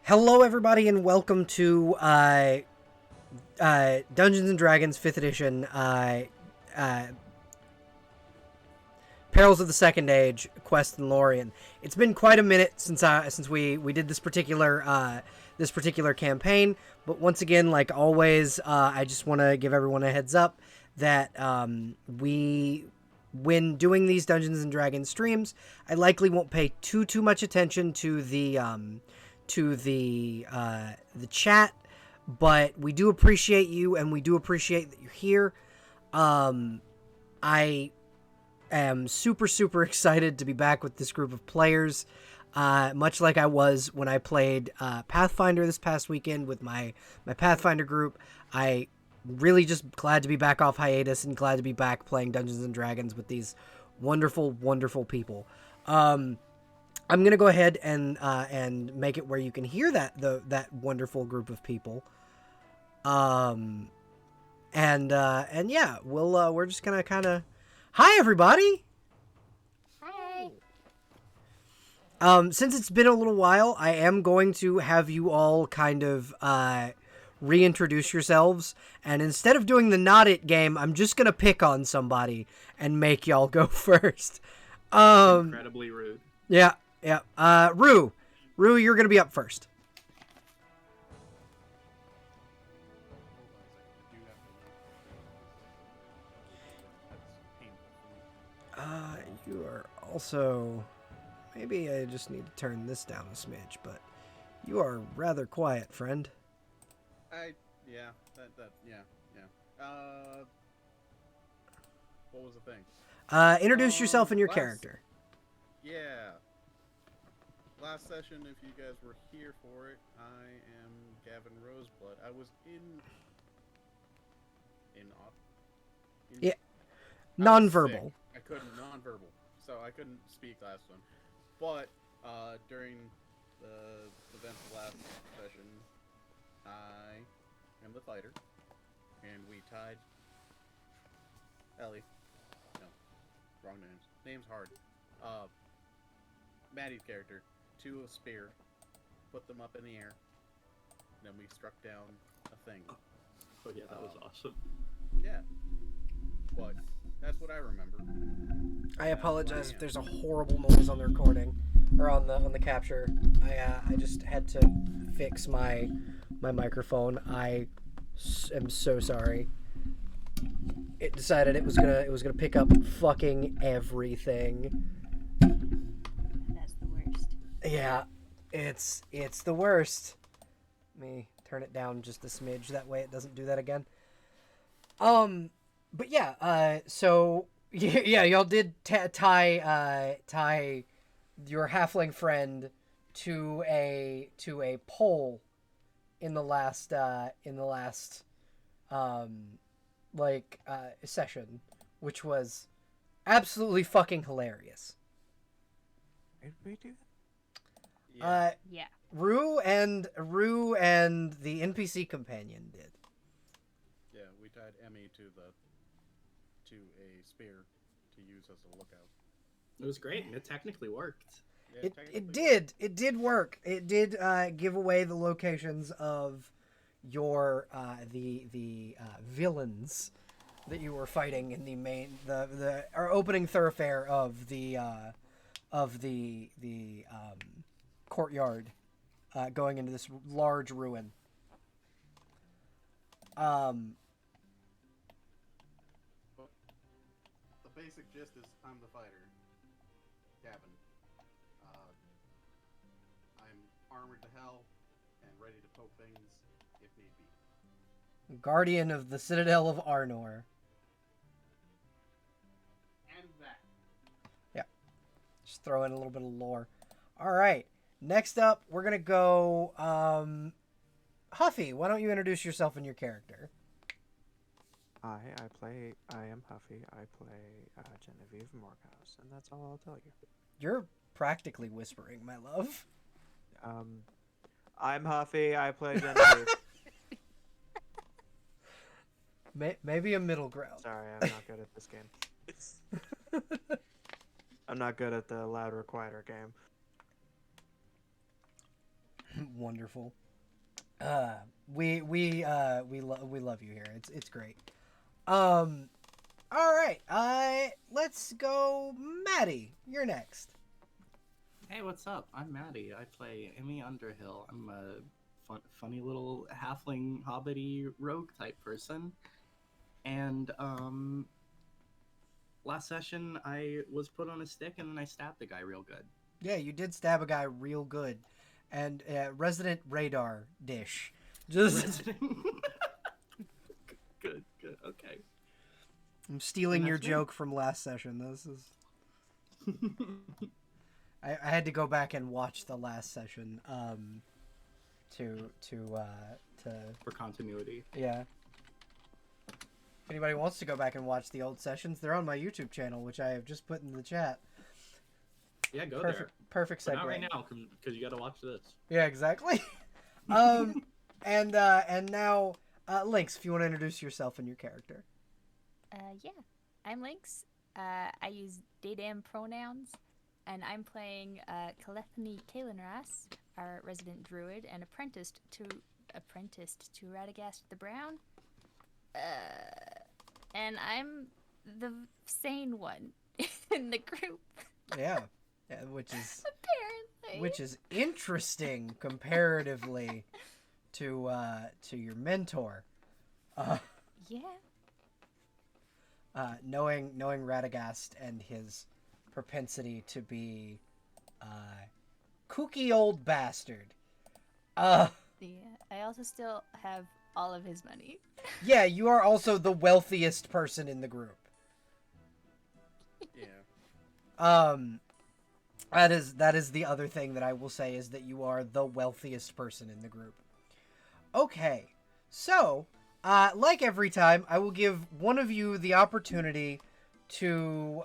Hello, everybody, and welcome to Dungeons and Dragons 5th Edition, uh, Perils of the Second Age, Quest in Lorien. It's been quite a minute since we did this particular campaign, but once again, like always, I just want to give everyone a heads up that when doing these Dungeons and Dragons streams, I likely won't pay too much attention to the chat, but we do appreciate you, and we do appreciate that you're here. I am super excited to be back with this group of players, much like I was when I played Pathfinder this past weekend with my Pathfinder group. I really just glad to be back off hiatus and glad to be back playing Dungeons and Dragons with these wonderful people. I'm gonna go ahead and make it where you can hear that wonderful group of people. And yeah, we're just gonna kind of hi everybody. Hi. Since it's been a little while, I am going to have you all kind of reintroduce yourselves, and instead of doing the not it game, I'm just gonna pick on somebody and make y'all go first. Incredibly rude. Yeah. Rue, you're gonna be up first. You are also... Maybe I just need to turn this down a smidge, but you are rather quiet, friend. Yeah. What was the thing? Introduce yourself and your character. Yeah. Last session, if you guys were here for it, I am Gavin Roseblood. I was Yeah. Nonverbal. I couldn't nonverbal, so I couldn't speak last one. But during the events of last session, I am the fighter, and we tied Ellie. No, wrong names. Name's hard. Maddie's character to a spear, put them up in the air, then we struck down a thing. Oh yeah, that was awesome. Yeah, but that's what I remember. I apologize if there's a horrible noise on the recording or on the capture. I just had to fix my microphone. I am so sorry. It decided it was gonna pick up fucking everything. That's the worst. Yeah, it's the worst. Let me turn it down just a smidge, that way it doesn't do that again. But yeah, so yeah, y'all did tie your halfling friend to a pole in the last session, which was absolutely fucking hilarious. Did we do Yeah. Yeah. Rue and the NPC companion did. Yeah, we tied Emmy to a spear to use as a lookout. It was great, and it technically worked. Yeah, It did work. It did give away the locations of your the villains that you were fighting in the main our opening thoroughfare of the courtyard, going into this large ruin. The basic gist is I'm the fighter, Gavin. I'm armored to hell and ready to poke things if need be. Guardian of the Citadel of Arnor. And that. Just throw in a little bit of lore. All right. Next up, we're going to go Huffy. Why don't you introduce yourself and your character? I am Huffy. I play Genevieve Morehouse, and that's all I'll tell you. You're practically whispering, my love. I'm Huffy. I play Genevieve. Maybe a middle ground. Sorry, I'm not good at this game. I'm not good at the louder, quieter game. wonderful. We love you here. It's great. All right. Let's go, Maddie. You're next. Hey, what's up? I'm Maddie. I play Emmy Underhill. I'm a funny little halfling hobbity rogue type person. And last session I was put on a stick and then I stabbed the guy real good. Yeah, you did stab a guy real good, and resident radar dish. Just good. Okay. I'm stealing And your that's me. joke from last session. This is. I had to go back and watch the last session. To For continuity. yeah. If anybody wants to go back and watch the old sessions, they're on my YouTube channel, which I have just put in the chat. Yeah, go Perfect, there. perfect But segue. not right now, because you got to watch this. Yeah, exactly. And now, Lynx, if you want to introduce yourself and your character. Yeah. I'm Lynx. I use they them pronouns, and I'm playing Calethony Kalenras, our resident druid, and apprenticed to Radagast the Brown. And I'm the sane one in the group, Yeah, which apparently. is interesting comparatively to your mentor. Yeah. Knowing Radagast and his propensity to be kooky old bastard. Yeah. I also still have all of his money. Yeah, you are also the wealthiest person in the group. Yeah. That is the other thing that I will say, is that you are the wealthiest person in the group. Okay, so like every time, I will give one of you the opportunity to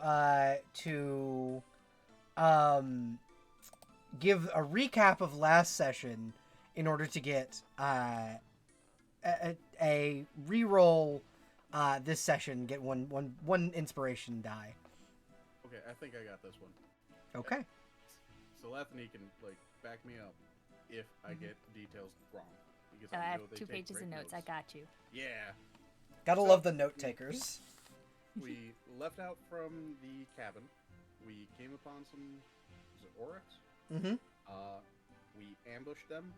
give a recap of last session in order to get a reroll this session. Get one inspiration die. Okay, I think I got this one. Okay. So Lethany can back me up if I get details wrong. Because I have know they 2 take pages of great notes. I got you. Yeah. Gotta So- love the note takers. We left out from the cabin. We came upon some Oryx. Mm-hmm. We ambushed them.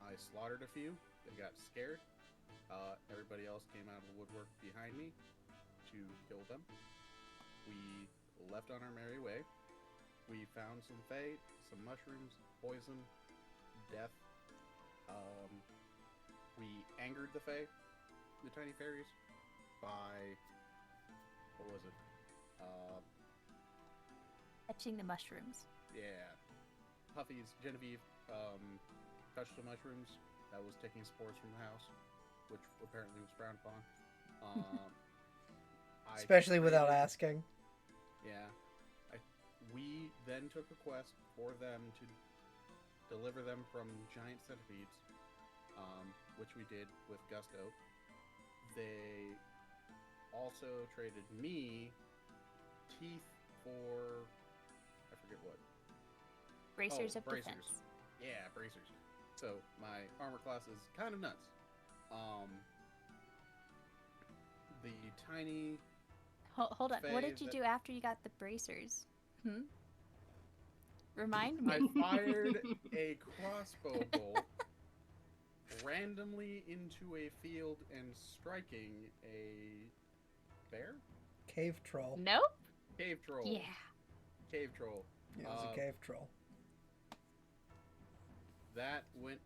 I slaughtered a few. They got scared. Everybody else came out of the woodwork behind me to kill them. We left on our merry way. We found some fae, some mushrooms, poison, death. We angered the fae, the tiny fairies, by what was it? Fetching the mushrooms. Yeah. Huffy's Genevieve touched the mushrooms that was taking spores from the house, which apparently was frowned upon. Especially without traded- asking. Yeah. We then took a quest for them to deliver them from giant centipedes, which we did with gusto. They also traded me teeth for I forget what. Bracers Oh, of bracers. defense. Yeah, bracers. So my armor class is kind of nuts. The tiny Hold on. What Faye did you that- do after you got the bracers? Remind I me. fired a crossbow bolt randomly into a field and striking a bear? Cave troll. Nope. Cave troll. Yeah. Cave troll. Yeah, it was a cave troll. That went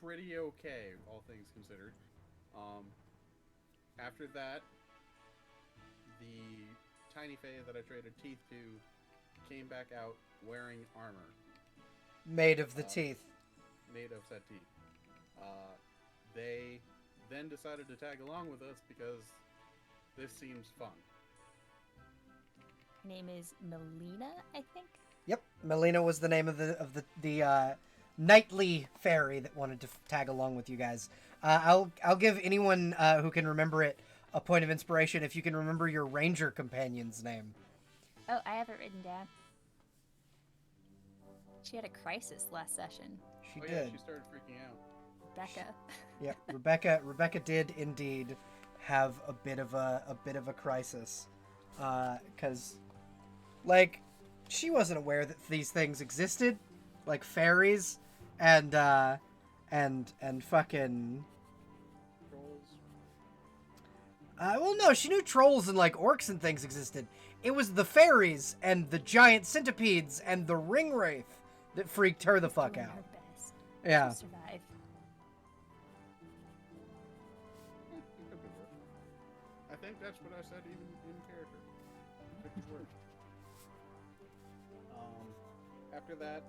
pretty okay, all things considered. After that, the tiny fae that I traded teeth to came back out wearing armor Made of the teeth. made of said teeth. They then decided to tag along with us because this seems fun. Her name is Melina, I think. Yep, Melina was the name of the knightly fairy that wanted to tag along with you guys. I'll give anyone who can remember it a point of inspiration if you can remember your ranger companion's name. Oh, I have it written down. She had a crisis last session. She Oh did. yeah, she started freaking out. Becca. Yeah, Rebecca did indeed have a bit of a crisis, because like she wasn't aware that these things existed, like fairies, and fucking. Trolls. Well, no, she knew trolls and like orcs and things existed. It was the fairies and the giant centipedes and the ring wraith that freaked her the fuck Doing out. her best. Yeah. She'll survive. It could be worse. I think that's what I said even in character. It could be worse. After that,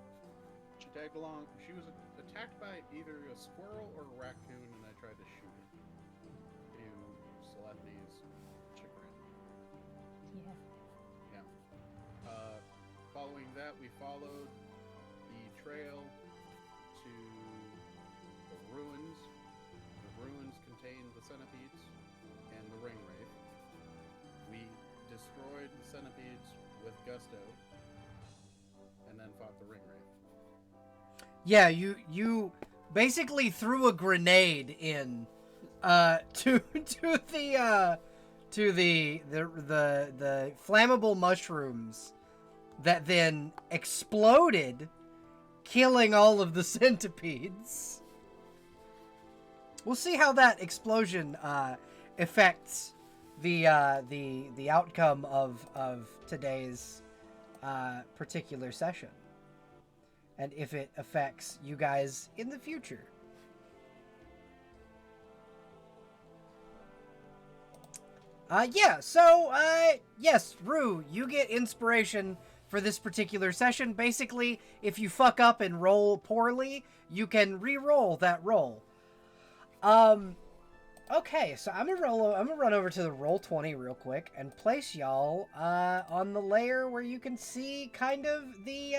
she tagged along. She was attacked by either a squirrel or a raccoon, and I tried to shoot it. To Celestine's chagrin. Yeah. Yeah. Following that, we followed the trail to the ruins. The ruins contained the centipedes and the ring wraith. We destroyed the centipedes with gusto, and then fought the ring wraith. Yeah, you basically threw a grenade in to the flammable mushrooms that then exploded, killing all of the centipedes. We'll see how that explosion affects the outcome of today's particular session, and if it affects you guys in the future. Yes, Rue, you get inspiration for this particular session. Basically, if you fuck up and roll poorly, you can re-roll that roll. Okay, so I'm gonna run over to the Roll20 real quick and place y'all on the layer where you can see kind of the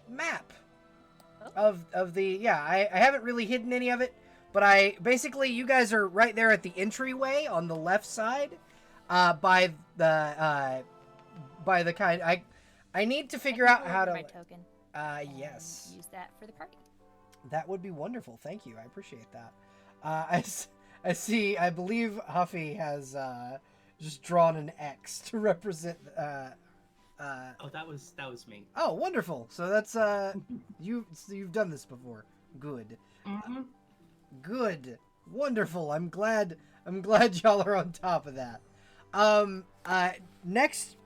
map of the I haven't really hidden any of it, but basically you guys are right there at the entryway on the left side, by the kind. I need to figure out how to. My token. Yes. Use that for the party. That would be wonderful. Thank you. I appreciate that. I see. I believe Huffy has just drawn an X to represent. Oh, that was me. Oh, wonderful. So that's you've done this before. Good. Mm-hmm. Good. Wonderful. I'm glad y'all are on top of that. Next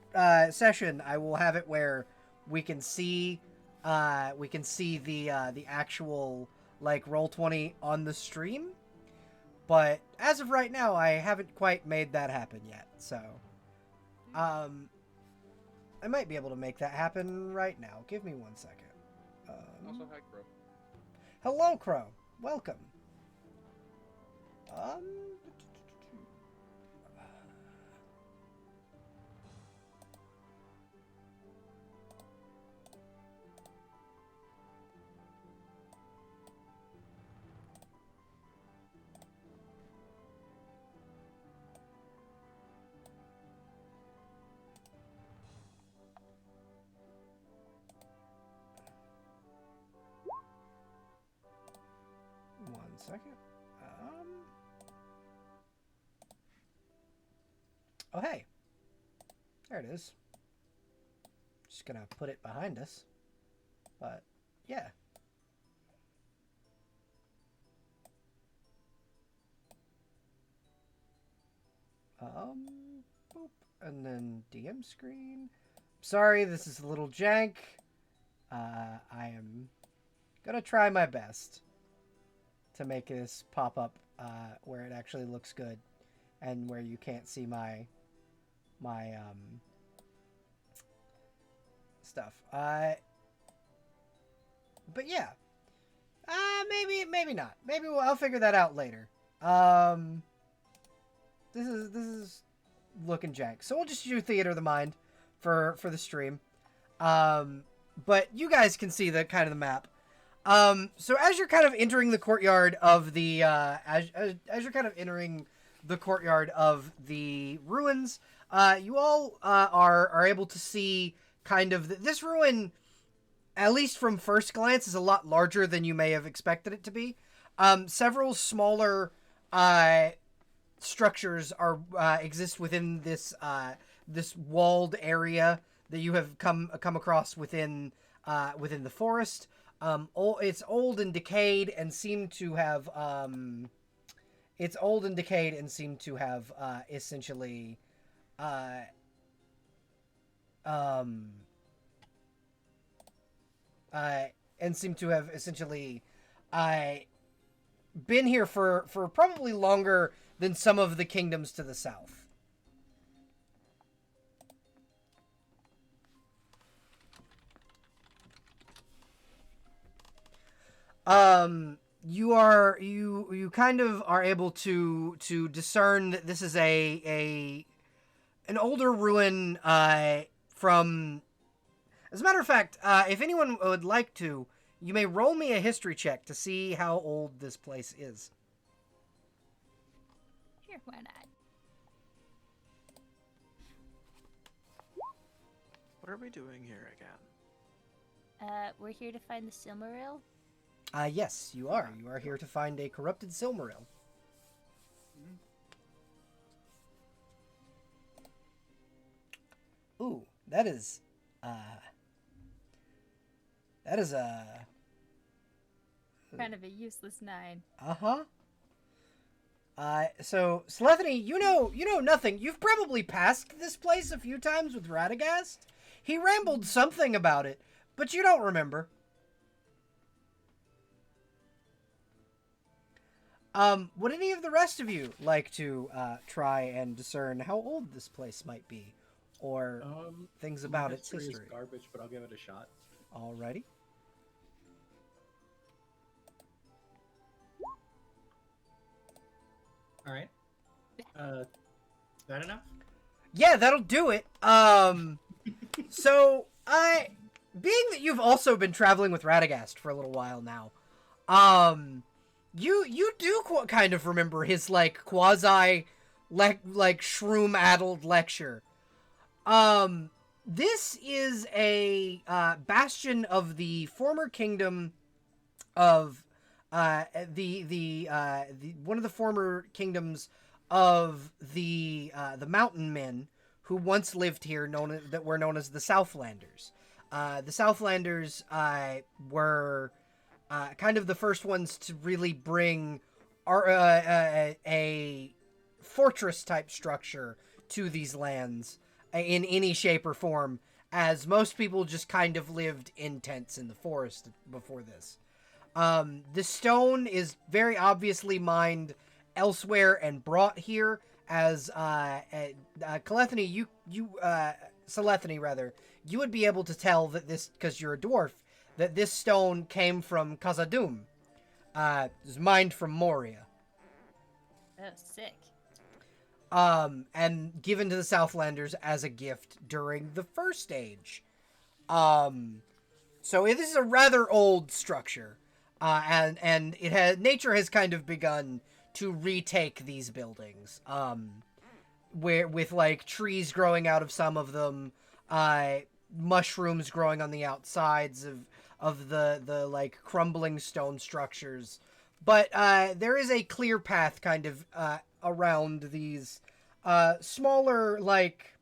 session I will have it where we can see the actual like Roll20 on the stream. But as of right now, I haven't quite made that happen yet. So I might be able to make that happen right now. Give me 1 second. Also, hi, Crow. Hello, Crow. Welcome. One second. Oh, hey. There it is. Just gonna put it behind us. But, yeah. Boop. And then DM screen. Sorry, this is a little jank. I am gonna try my best to make this pop up where it actually looks good and where you can't see my stuff. But yeah. Maybe not. Maybe I'll figure that out later. This is looking jank. So we'll just do Theater of the Mind for the stream. But you guys can see the kind of the map. So as you're kind of entering the courtyard of the as you're kind of entering the courtyard of the ruins, you all are able to see kind of this ruin, at least from first glance, is a lot larger than you may have expected it to be. Several smaller structures are exist within this walled area that you have come across within the forest. It's old and decayed and seem to have essentially been here for probably longer than some of the kingdoms to the south. You kind of are able to discern that this is an older ruin from. As a matter of fact, if anyone would like to, you may roll me a history check to see how old this place is. Here, why not? What are we doing here again? We're here to find the Silmaril. Yes, you are. You are here to find a corrupted Silmaril. Ooh, that is a... Kind of a useless 9. Uh-huh. So, Slethany, you know nothing. You've probably passed this place a few times with Radagast. He rambled something about it, but you don't remember. Would any of the rest of you like to try and discern how old this place might be, or things about its history? Is garbage, but I'll give it a shot. Alrighty. All right. Is that enough? Yeah, that'll do it. So being that you've also been traveling with Radagast for a little while now, you do kind of remember his like quasi like shroom-addled lecture. This is a bastion of the former kingdom of the one of the former kingdoms of the Mountain Men, who once lived here, that were known as the Southlanders. The Southlanders were kind of the first ones to really bring a fortress-type structure to these lands in any shape or form, as most people just kind of lived in tents in the forest before this. The stone is very obviously mined elsewhere and brought here, as Calethony, Selethany rather, you would be able to tell that this, because you're a dwarf, that this stone came from Khazad-dûm. It was mined from Moria. Oh, sick. And given to the Southlanders as a gift during the First Age. So this is a rather old structure. And nature has kind of begun to retake these buildings. With like trees growing out of some of them, mushrooms growing on the outsides of the like crumbling stone structures. But there is a clear path kind of around these smaller, like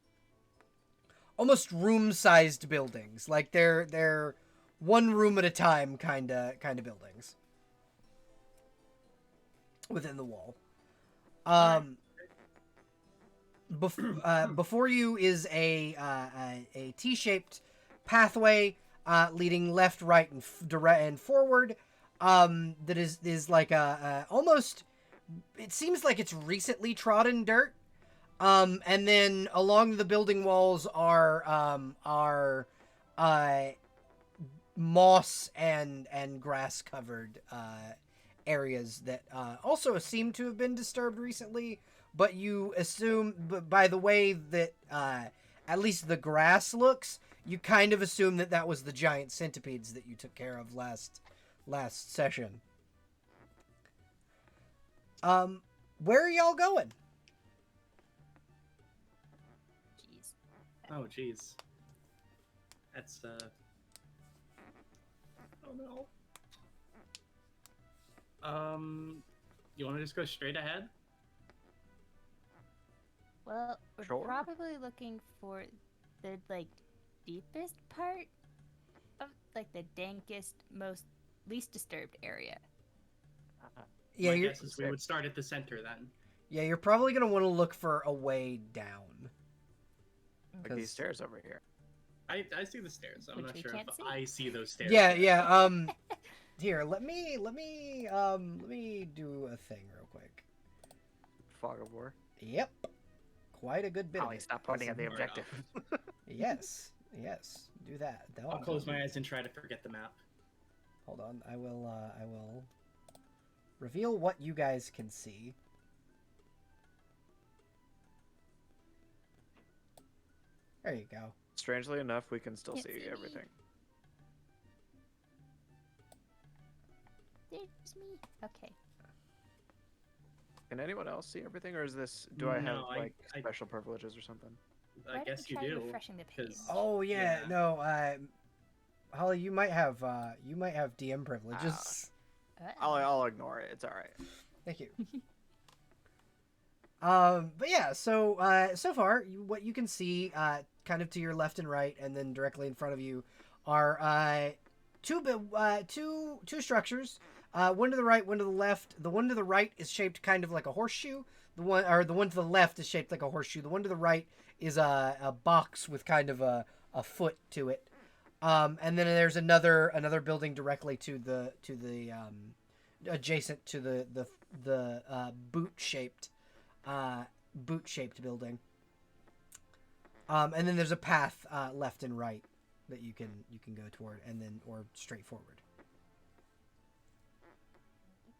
almost room-sized buildings. Like they're one room at a time kind of buildings within the wall. Before you is a T-shaped pathway leading left, right, and forward. That is like a almost. It seems like it's recently trodden dirt. And then along the building walls are moss and grass covered areas that also seem to have been disturbed recently. But you assume, by the way that at least the grass looks, you kind of assume that was the giant centipedes that you took care of last session. Where are y'all going? Jeez. Oh, jeez. That's oh no. You want to just go straight ahead? Well, we're Sure. probably looking for the deepest part of the dankest, least disturbed area. Yeah, My you're, guess is we would start at the center then. yeah, you're probably gonna want to look for a way down. Like these 'Cause- stairs over here. I see the stairs. I'm Which not we sure can't if see. I see those stairs. Yeah, yet. yeah. Here, let me do a thing real quick. Fog of war. Yep, quite a good bit of Ollie, it. stop pointing at the Fair objective. Yes, yes, do that. I'll close my eyes and try to forget the map. Hold on, I will reveal what you guys can see. There you go. Strangely enough, we can still Can't see see me. everything. There's me. Okay. Can anyone else see everything, or is this? Do I have No, like I- special privileges or something? I Why don't guess we you try do. refreshing the page? 'cause- Oh yeah, Yeah. no, Holly, you might have DM privileges. I'll ignore it. It's all right. Thank you. But yeah, so so far, what you can see, kind of to your left and right, and then directly in front of you, are two structures. One to the right, one to the left. The one to the right is shaped kind of like a horseshoe. The one to the left is shaped like a horseshoe. The one to the right is a box with kind of a foot to it. And then there's another building directly to the adjacent to the boot shaped building. And then there's a path left and right that you can go toward, and then or straight forward.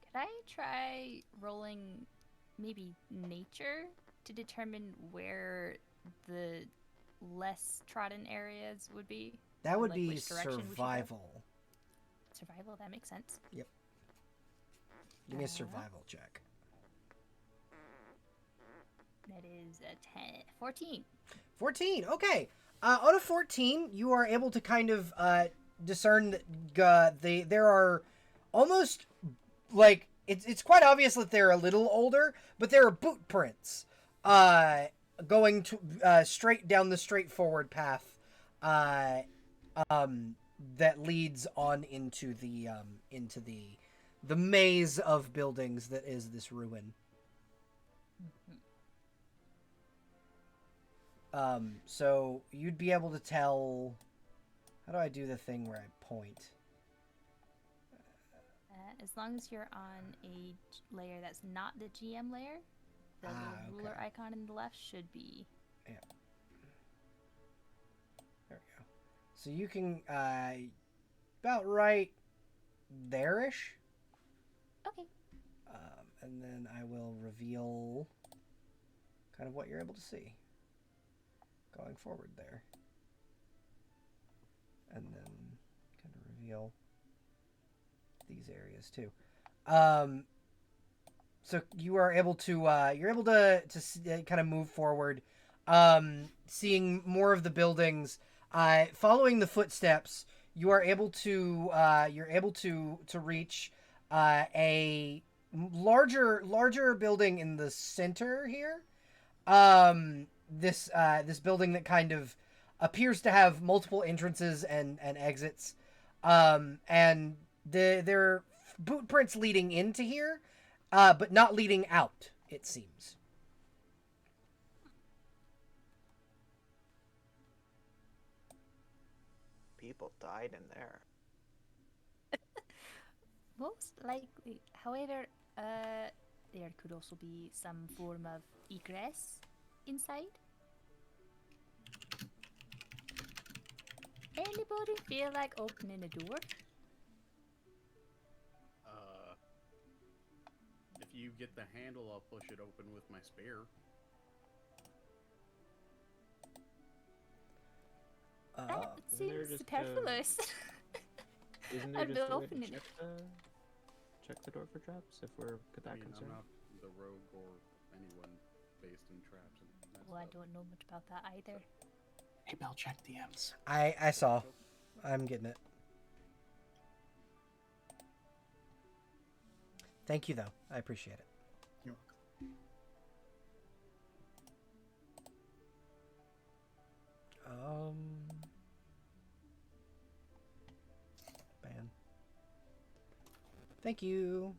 Could I try rolling maybe nature to determine where the less trodden areas would be? That would Like be which direction we should go? survival. Survival, that makes sense. Give me a survival check. That is a 10, 14. 14. Okay. On a 14, you are able to kind of discern that there are almost like it's quite obvious that they're a little older, but there are boot prints going to straight down the straightforward path that leads on into the maze of buildings that is this ruin. So you'd be able to tell. How do I do the thing where I point? As long as you're on a layer that's not the GM layer, the little ruler okay. icon in the left should be. Yeah. There we go. So you can about right there-ish. Okay. And then I will reveal kind of what you're able to see going forward there. And then kind of reveal these areas too. So you are able to kind of move forward, seeing more of the buildings. Following the footsteps, you are able to reach a larger building in the center here. This building that kind of appears to have multiple entrances and exits, and there are boot prints leading into here, but not leading out, it seems. People died in there. Most likely. However, there could also be some form of egress inside. Anybody feel like opening a door? If you get the handle, I'll push it open with my spear. That isn't there seems just, superfluous. Isn't I'd there be just a way to opening it. check the door for traps if we're that I mean, concerned? I'm not the rogue or anyone based in traps. And that Well, I stuff. don't know much about that either. Hey, Bell, check DMs. I saw. I'm getting it. Thank you, though. I appreciate it. You're welcome. Ban. Thank you.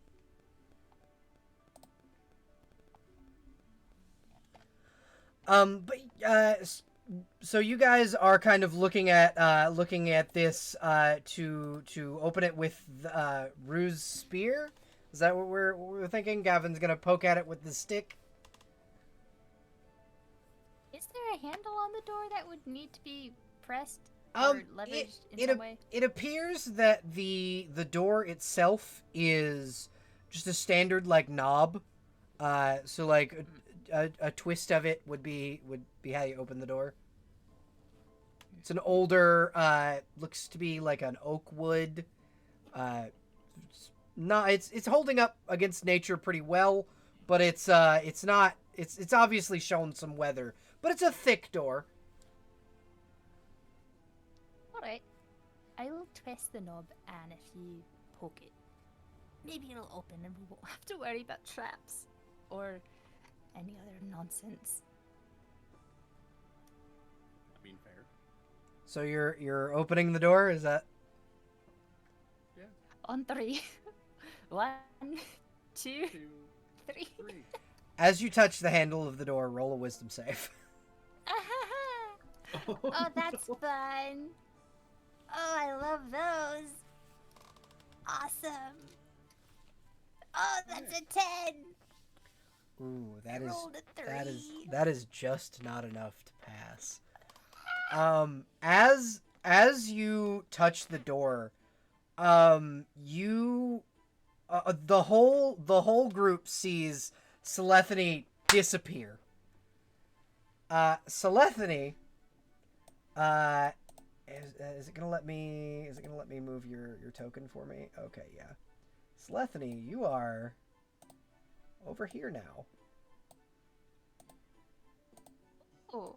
But so you guys are kind of looking at this to open it with Rue's spear. Is that what we're thinking? Gavin's gonna poke at it with the stick. Is there a handle on the door that would need to be pressed or leveraged in some way? It appears that the door itself is just a standard like knob. So like a twist of it would be how you open the door. It's an older, looks to be like an oak wood. It's holding up against nature pretty well, but it's obviously shown some weather. But it's a thick door. Alright. I will twist the knob, and if you poke it, maybe it'll open and we won't have to worry about traps or any other nonsense. Being fair. So you're opening the door, is that? Yeah. On 3. 1, 2, 2, 3. 3. As you touch the handle of the door, roll a wisdom save. Oh, that's fun. Oh, I love those. Awesome. Oh, that's a 10. Ooh, I rolled a 3. that is just not enough to pass. As you touch the door, you the whole group sees Selethany disappear. Selethany, is it gonna let me move your token for me? Okay, yeah. Selethany, you are over here now. Oh.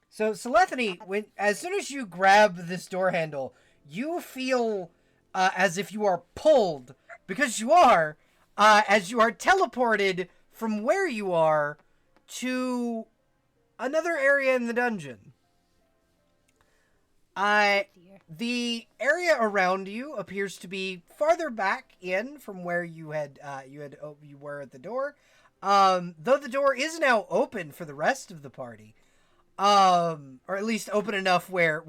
So Selethany, as soon as you grab this door handle, you feel as if you are pulled, because you are, as you are teleported from where you are to another area in the dungeon. The area around you appears to be farther back in from where you were at the door. Though the door is now open for the rest of the party. Or at least open enough where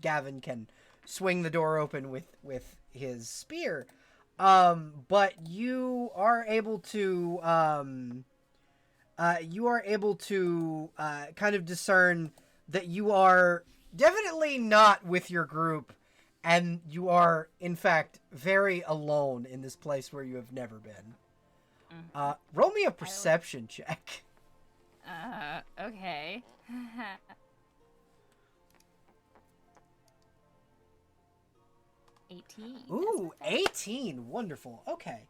Gavin can swing the door open with his spear. But you are able to kind of discern that you are definitely not with your group, and you are in fact very alone in this place where you have never been. Roll me a perception check. Okay. 18. Ooh, 18. Wonderful. Okay.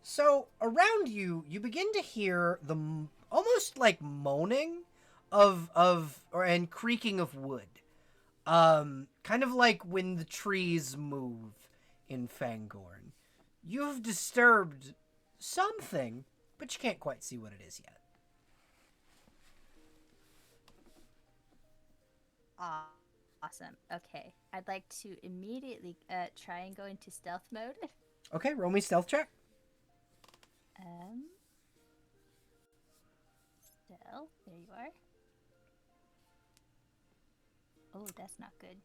So, around you, you begin to hear the almost like moaning and creaking of wood. Kind of like when the trees move in Fangorn. You've disturbed something, but you can't quite see what it is yet. Awesome. Okay. I'd like to immediately try and go into stealth mode. Okay, roll me stealth check. Stealth. There you are. Oh, that's not good.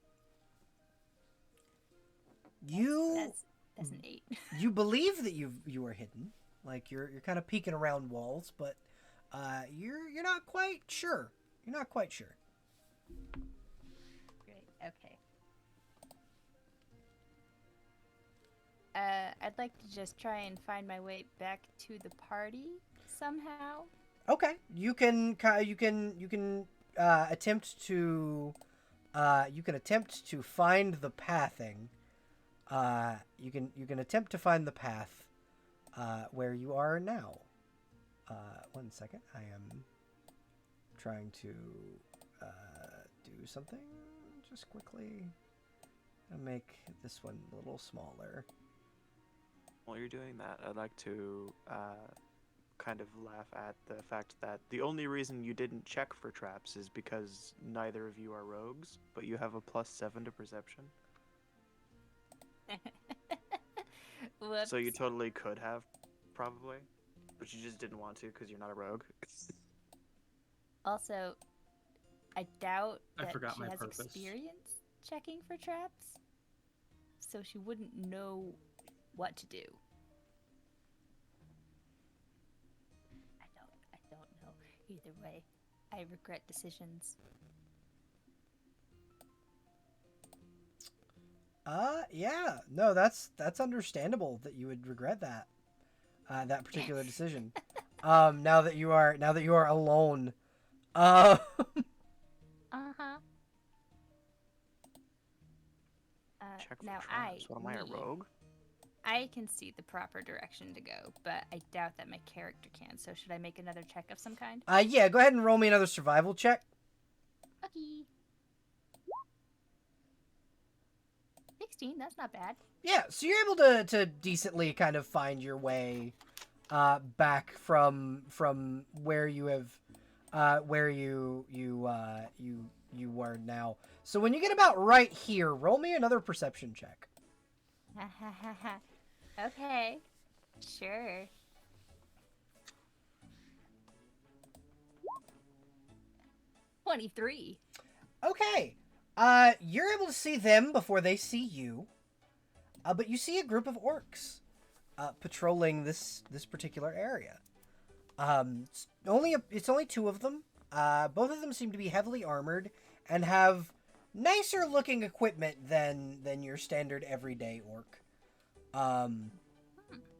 That's an 8. You believe that you are hidden, like you're kind of peeking around walls, but you're not quite sure. You're not quite sure. Great. Okay. I'd like to just try and find my way back to the party somehow. Okay, you can attempt to find the pathing. You can attempt to find the path where you are now. 1 second. I am trying to do something just quickly. I'll make this one a little smaller. While you're doing that, I'd like to kind of laugh at the fact that the only reason you didn't check for traps is because neither of you are rogues, but you have a +7 to perception. Whoops. So you totally could have, probably, but you just didn't want to because you're not a rogue. Also, I doubt I that forgot she my has purpose. experience checking for traps, so she wouldn't know what to do. I don't know. Either way, I regret decisions. Yeah. No, that's understandable that you would regret that. That particular decision. Now that you are alone. Uh-huh. Check for Now traps. What am I, a me, rogue? I can see the proper direction to go, but I doubt that my character can. So should I make another check of some kind? Yeah. Go ahead and roll me another survival check. Okay. 16, that's not bad. Yeah. So you're able to decently kind of find your way back from where you have where you were now. So when you get about right here, roll me another perception check. Okay, sure. $23. Okay. You're able to see them before they see you. But you see a group of orcs patrolling this particular area. It's only two of them. Both of them seem to be heavily armored and have nicer looking equipment than your standard everyday orc.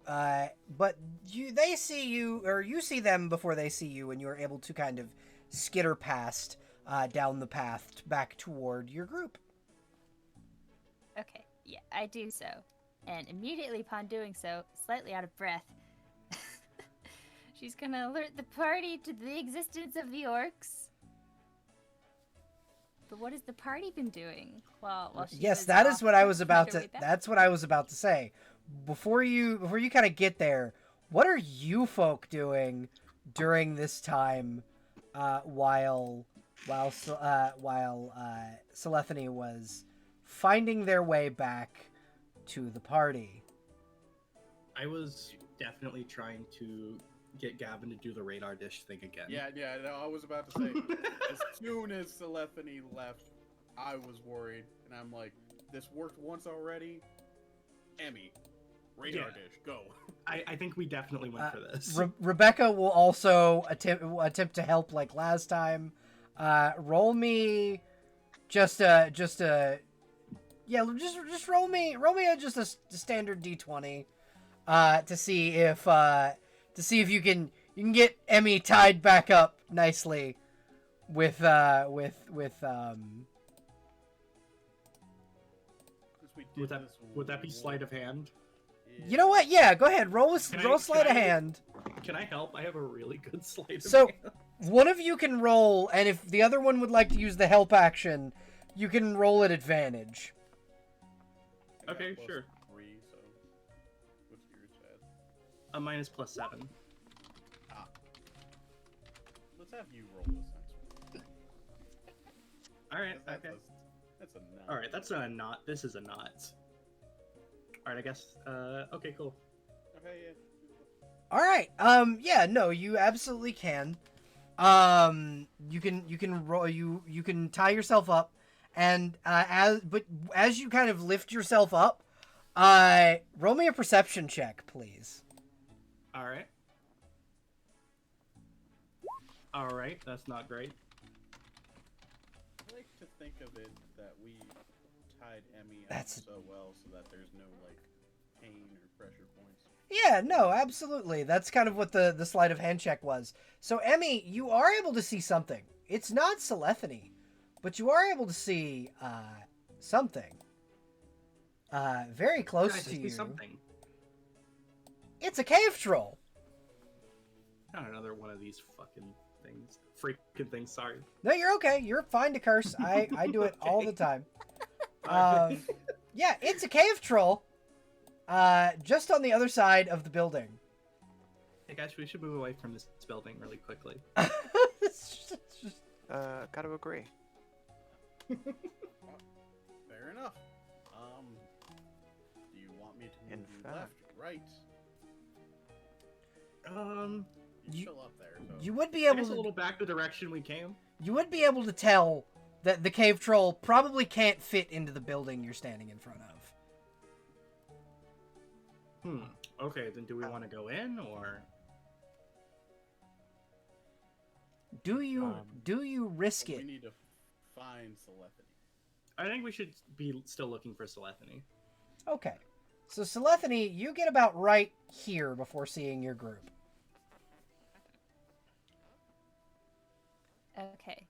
But they see you, or you see them before they see you, and you're able to kind of skitter past down the path back toward your group. Okay, yeah, I do so. And immediately upon doing so, slightly out of breath, she's gonna alert the party to the existence of the orcs. But what has the party been doing? While she Yes, was that is off what I was on about her to. way back? That's what I was about to say. Before you kind of get there, what are you folk doing during this time, while Selethany was finding their way back to the party? I was definitely trying to get Gavin to do the radar dish thing again. Yeah, no, I was about to say, as soon as Selethany left, I was worried, and I'm like, this worked once already. Emmy, radar dish, go. I think we definitely went for this. Rebecca will also attempt to help like last time. Roll me just roll me just a standard D20 to see if you can get Emmy tied back up nicely with Would that be sleight of hand? You know what? Yeah, go ahead. Roll sleight of hand. Can I help? I have a really good sleight of So, hand. one of you can roll, and if the other one would like to use the help action, you can roll at advantage. I got Okay, plus sure. 3, so what's yours, Chad? Mine is +7. Let's have you roll this next one. All right. 'Cause Okay. That's a nut. All right. That's not a knot. This is a knot. All right. I guess. Okay. Cool. Okay, yeah. All right. Yeah. No, you absolutely can. You can roll. You can tie yourself up, and as you kind of lift yourself up, roll me a perception check, please. All right. All right. That's not great. I like to think of it that we tied Emmy up That's- so well so that there's no like pain or pressure points. Yeah, no, absolutely. That's kind of what the sleight of hand check was. So, Emmy, you are able to see something. It's not Selethany, but you are able to see something very close Guys, I to see you. something. It's a cave troll. Another one of these fucking things. Freaking things, sorry. No, you're okay. You're fine to curse. I do it all the time. Yeah, it's a cave troll. Just on the other side of the building. Hey guys, we should move away from this building really quickly. Gotta agree. Fair enough. Do you want me to move you left, right? You still up there. So. You would be I able guess to a little back the direction we came. You would be able to tell that the cave troll probably can't fit into the building you're standing in front of. Okay, then do we want to go in or Do you risk it? We need to find Celethany. I think we should be still looking for Celethany. Okay. So Celethany, you get about right here before seeing your group. Okay.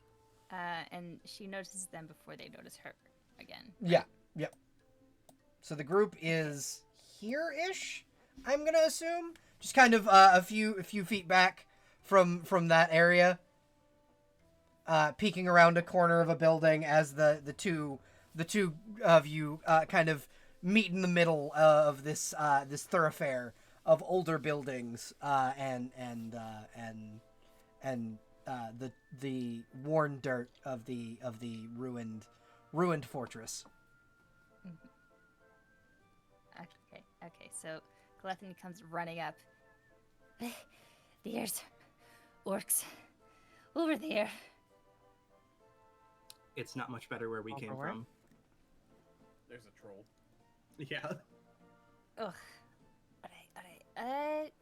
And she notices them before they notice her again. Yeah. Yep. So the group is here-ish, I'm gonna assume, just kind of a few feet back from that area, peeking around a corner of a building as the two of you kind of meet in the middle of this thoroughfare of older buildings and the worn dirt of the ruined fortress. Okay, so Galethany comes running up. There's orcs over there. It's not much better where we came where? from. There's a troll. Yeah. Ugh. Alright.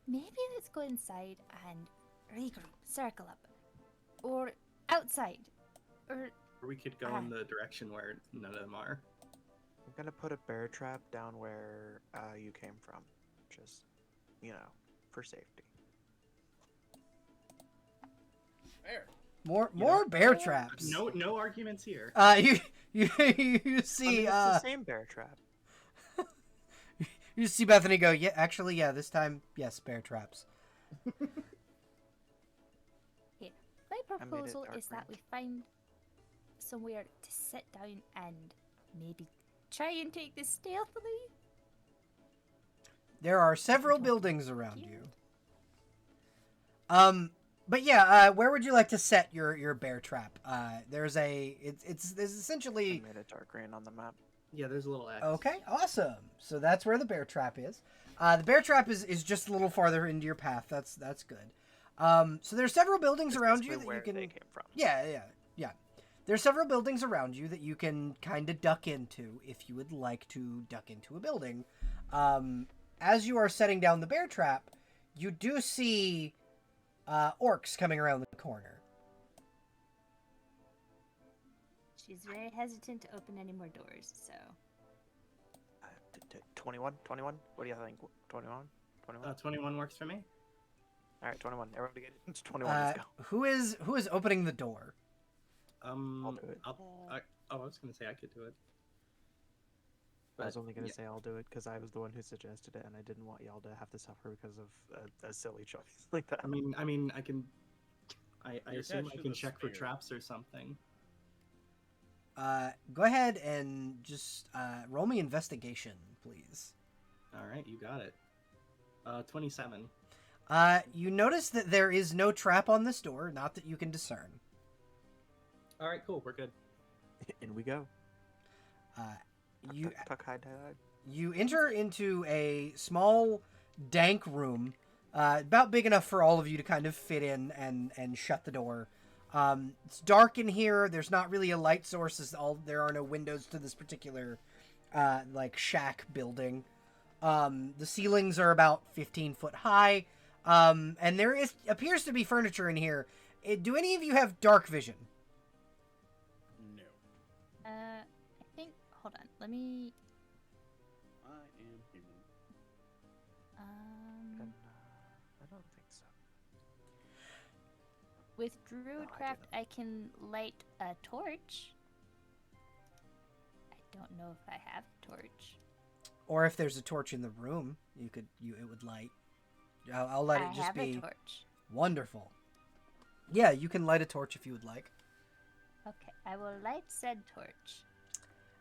Maybe let's go inside and regroup, circle up. Or outside. Or We could go in the direction where none of them are. I'm gonna put a bear trap down where you came from, just for safety. There. More bear traps. No arguments here. You see it's the same bear trap. You see Bethany go, yeah, this time, yes, bear traps. my proposal dark is that green. we find somewhere to sit down and maybe try and take this stealthily. There are several buildings around you. But yeah, where would you like to set your bear trap? There's essentially. I made a dark green on the map. Yeah, there's a little X. Okay, awesome. So that's where the bear trap is. The bear trap is just a little farther into your path. That's good. So there's several buildings around you that you can. They came from. Yeah. There's several buildings around you that you can kind of duck into if you would like to duck into a building. As you are setting down the bear trap, you do see orcs coming around the corner. She's very hesitant to open any more doors, so... 21? What do you think? 21? 21 works for me. Alright, 21. Everybody get it? It's 21, let's go. Who is opening the door? I'll do it. I was going to say I could do it. I was only going to say I'll do it because I was the one who suggested it and I didn't want y'all to have to suffer because of a silly choice like that. I mean, I can... I You're assume I attached to can the check for spear. traps or something. Go ahead and just roll me investigation, please. Alright, you got it. 27. You notice that there is no trap on this door, not that you can discern. Alright, cool, we're good. In we go. Tuck, hide. You enter into a small, dank room, about big enough for all of you to kind of fit in and shut the door. It's dark in here. There's not really a light source. There are no windows to this particular, shack building. The ceilings are about 15 foot high, and there appears to be furniture in here. Do any of you have dark vision? No. I think... Hold on, let me... I am human. I don't think so. With Druidcraft, I can light a torch. I don't know if I have a torch. Or if there's a torch in the room, it would light. I'll let it just I have be. a torch. Wonderful. Yeah, you can light a torch if you would like. Okay, I will light said torch.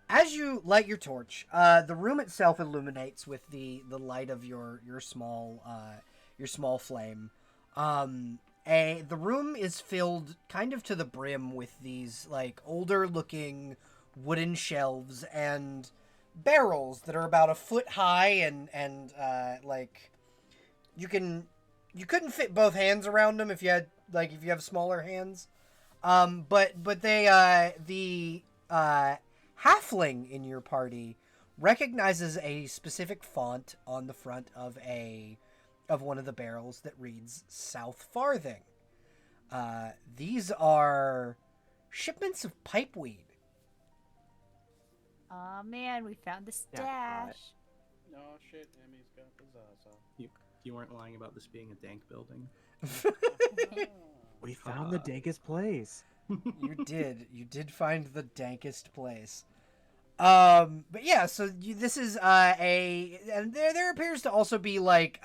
As you light your torch, the room itself illuminates with the light of your small flame. The room is filled kind of to the brim with these like older looking wooden shelves and barrels that are about a foot high and like you couldn't fit both hands around them if you have smaller hands. But the halfling in your party recognizes a specific font on the front of one of the barrels that reads South Farthing. These are shipments of pipeweed. Aw, man, we found the stash. Jackpot. No shit, Emmy's got the Zaza. You weren't lying about this being a dank building. We found the dankest place. You did find the dankest place. But yeah, so this is and there appears to also be like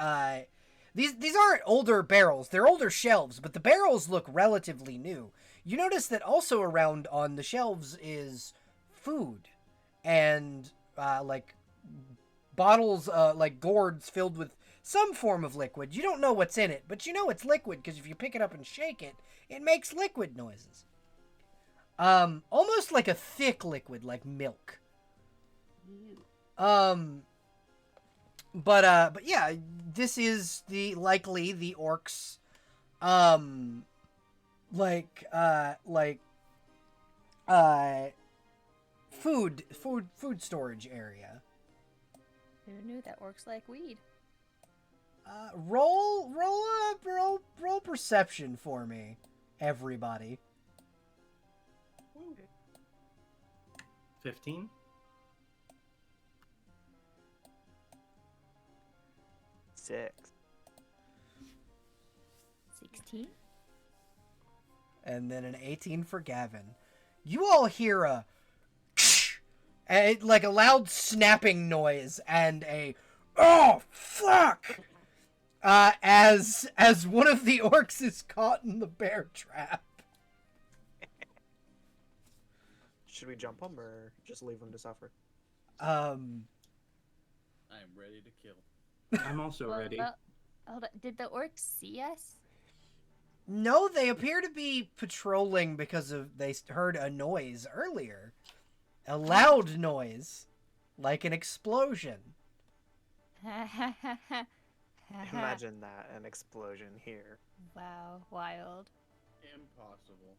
these aren't older barrels, they're older shelves, but the barrels look relatively new. You notice that also around on the shelves is food and like bottles, like gourds filled with some form of liquid. You don't know what's in it, but you know it's liquid because if you pick it up and shake it, it makes liquid noises. Almost like a thick liquid, like milk. But yeah, this is likely the orcs, food storage area. Who knew that orcs like weed? Roll perception for me, everybody. 15? 6. 16? And then an 18 for Gavin. You all hear like a loud snapping noise and a "oh fuck" as one of the orcs is caught in the bear trap. Should we jump him or just leave him to suffer? I'm ready to kill. I'm also ready. Hold on. Did the orcs see us? No, they appear to be patrolling because they heard a noise earlier. A loud noise. Like an explosion. Imagine that, an explosion here. Wow, wild. Impossible.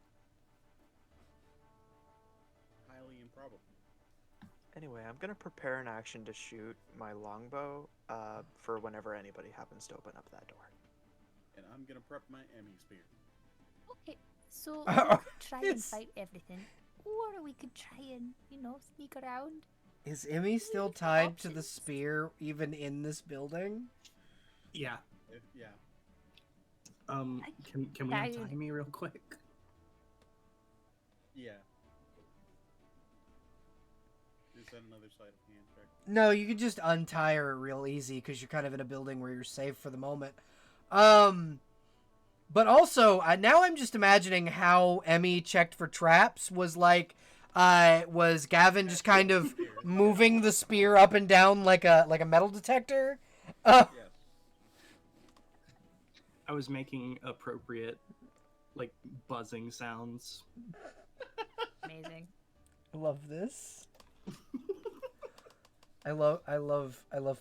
Highly improbable. Anyway, I'm gonna prepare an action to shoot my longbow for whenever anybody happens to open up that door. And I'm gonna prep my Emmy spear. Okay, so we could try and fight everything. Or we could try and, sneak around. Is Emmy still tied to the spear even in this building? Yeah. Yeah. Can we untie me real quick? Yeah. Is that another sleight of hand check? No, you could just untie her real easy because you're kind of in a building where you're safe for the moment. But also, now I'm just imagining how Emmy checked for traps was like, was Gavin just kind of moving the spear up and down like a metal detector? Yes. I was making appropriate, like, buzzing sounds. Amazing. I love this. I love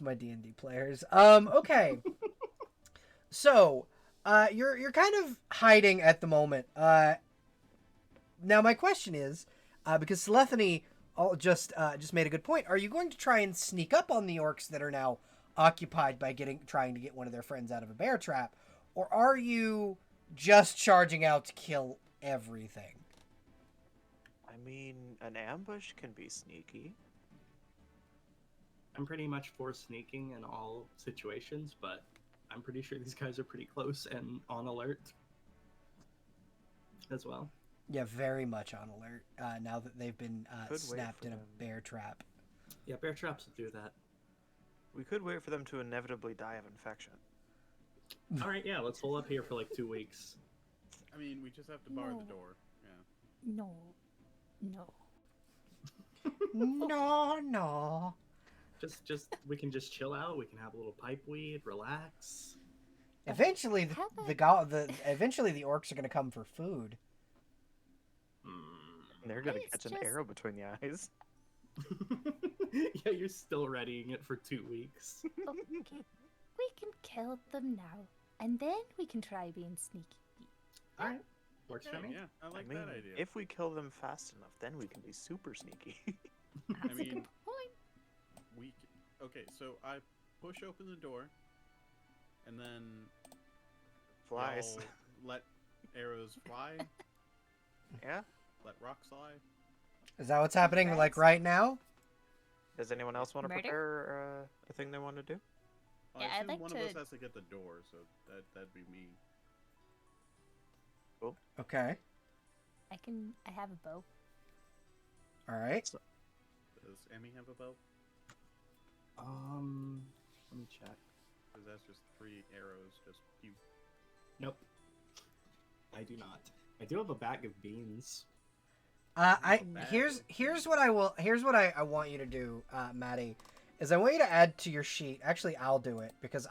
my D&D players. Okay. So, you're kind of hiding at the moment. Now my question is, because Selethany just made a good point, are you going to try and sneak up on the orcs that are now occupied by trying to get one of their friends out of a bear trap, or are you just charging out to kill everything? I mean, an ambush can be sneaky. I'm pretty much for sneaking in all situations, but I'm pretty sure these guys are pretty close and on alert as well. Yeah, very much on alert now that they've been snapped in a bear trap. Yeah, bear traps will do that. We could wait for them to inevitably die of infection. All right, yeah, let's hold up here for like 2 weeks. I mean, we just have to bar No. the door. Yeah. No. No. No. Just we can just chill out. We can have a little pipe weed, relax. Eventually, How eventually the orcs are gonna come for food. They're gonna It's catch an just- arrow between the eyes. Yeah, you're still readying it for 2 weeks. Okay. We can kill them now, and then we can try being sneaky. All right, works for me. Yeah, I like I mean, that idea. if we kill them fast enough, then we can be super sneaky. That's a mean- good point. Okay, so I push open the door, and then Flies. y'all let arrows fly, Yeah. let rocks fly. Is that what's happening like right now? Does anyone else want to Murder? prepare a thing they want to do? Well, Yeah, I I'd assume like one to- of us has to get the door, so that'd be me. Okay. I have a bow. All right. Does Emmy have a bow? Let me check. Because that's just 3 arrows, just you. Nope, I do not. I do have a bag of beans. Here's what I want you to do, Maddie, is I want you to add to your sheet. Actually, I'll do it because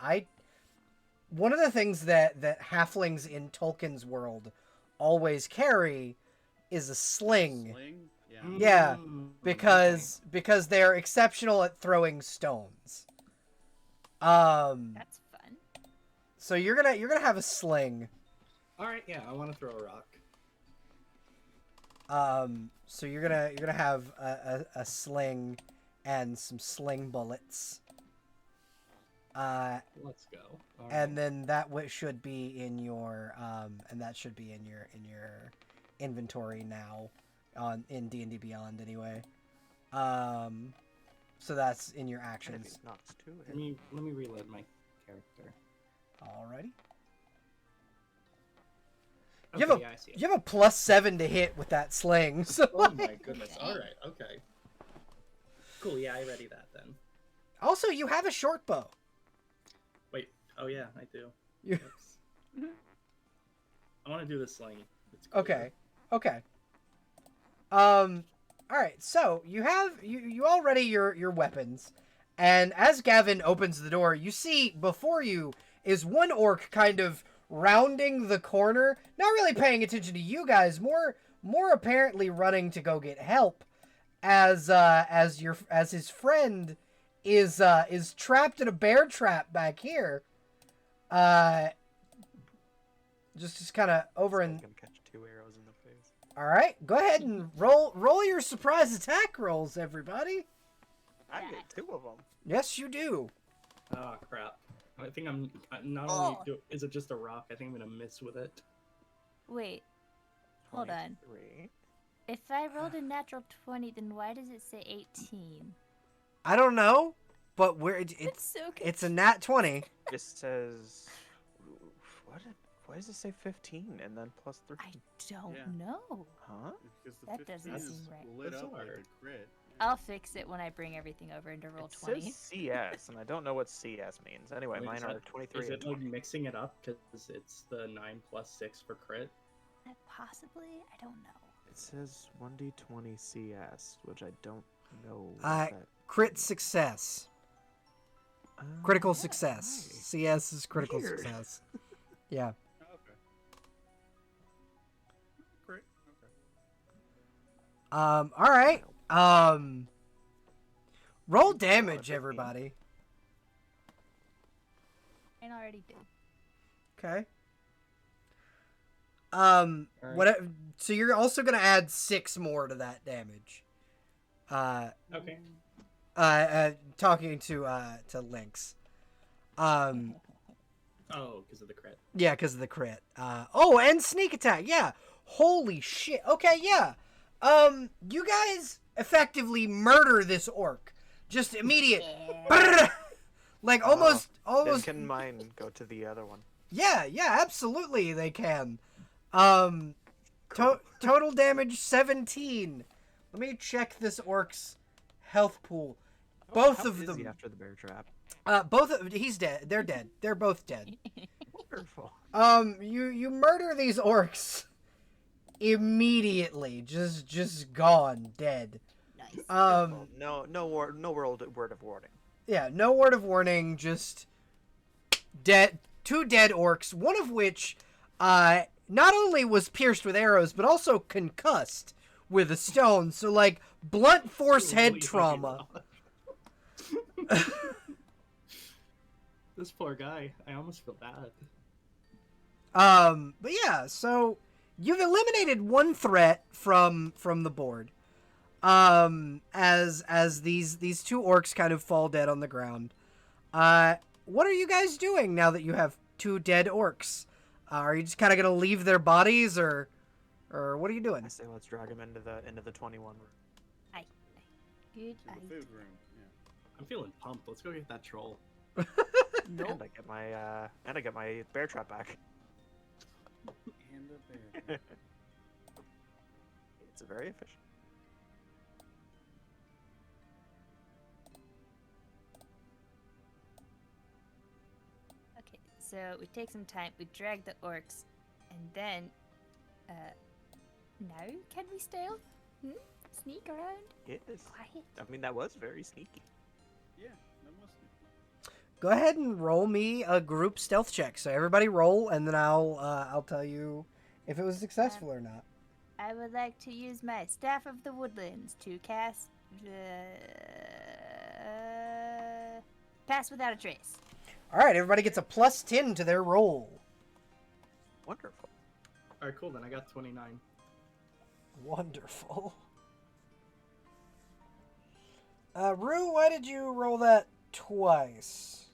one of the things that halflings in Tolkien's world always carry is a sling. Sling? Yeah. Yeah, Mm, because they're exceptional at throwing stones. That's fun. So you're gonna have a sling. okay. All right, yeah, I want to throw a rock. So you're gonna have a sling and some sling bullets. Let's go. All And right. then that should be in your inventory now, in D&D Beyond anyway. So that's in your actions. Enemies knocks too. Let me reload my character. Alrighty. Okay, You have yeah, I see it. You have a +7 to hit with that sling. So Oh my goodness. All right. Okay. Cool. Yeah, I ready that then. also you have a short bow. Wait. Oh yeah, I do. You- Oops. I want to do the sling. It's cooler. Okay. All right. So you have you all ready your weapons, and as Gavin opens the door, you see before you is one orc kind of rounding the corner, not really paying attention to you guys, more apparently running to go get help, as his friend is trapped in a bear trap back here. Just kind of over I'm in. gonna catch 2 arrows in the face. All right, go ahead and roll your surprise attack rolls, everybody. I get 2 of them. Yes, you do. Oh crap. I think I'm not Oh. only is it just a rock. I think I'm gonna miss with it. Wait, hold on. 23. If I rolled a natural 20, then why does it say 18? I don't know, but It's it's so it's a nat 20. This says. Why does it say 15 and then +3? I don't Yeah. know. Huh? Because the That 15 doesn't is seem right. lit up like Bizarre. a crit. I'll fix it when I bring everything over into roll It 20. says CS, and I don't know what CS means. Anyway, Wait, mine is are that- 23 Is and it like 20. mixing it up because it's the 9 + 6 for crit? Possibly? I don't know. It says 1d20 CS, which I don't know. what Uh, that Crit means. success. Oh, Critical success. nice. CS is critical Weird. success. Yeah. Oh, okay. Crit. Okay. All right. Roll You can roll a damage, 15. everybody. I already did. Okay. Alright. What? So you're also gonna add 6 more to that damage. Okay. Talking to Lynx. Oh, because of the crit. Yeah, because of the crit. And sneak attack. Yeah. Holy shit. Okay, yeah. You guys effectively murder this orc. Just immediate. Like Then almost. can mine go to the other one? Yeah, absolutely they can. Total damage 17. Let me check this orc's health pool. Both How of is he them. after the bear trap. He's dead. They're dead. They're both dead. Wonderful. You murder these orcs immediately, just gone, dead. Nice. Well, no word of warning. Yeah, no word of warning, just dead. 2 dead orcs, one of which, not only was pierced with arrows, but also concussed with a stone. So, like, blunt force head Holy trauma. This poor guy. I almost feel bad. But yeah, so you've eliminated one threat from the board. As these 2 orcs kind of fall dead on the ground. What are you guys doing now that you have 2 dead orcs? Are you just kind of gonna leave their bodies, or what are you doing? I say let's drag him into the 21 room. Aye. Good To the idea. food room. Yeah. I'm feeling pumped. Let's go get that troll. And I get my bear trap back. And the bear. It's very efficient. Okay, so we take some time, we drag the orcs, and then, now can we stealth? Sneak around? Yes. Quiet? I mean, that was very sneaky. Yeah, that must be. Go ahead and roll me a group stealth check. So everybody roll, and then I'll tell you if it was successful or not. I would like to use my Staff of the Woodlands to cast Pass Without a Trace. All right, everybody gets a +10 to their roll. Wonderful. Alright, cool, then I got 29. Wonderful. Rue, why did you roll that twice?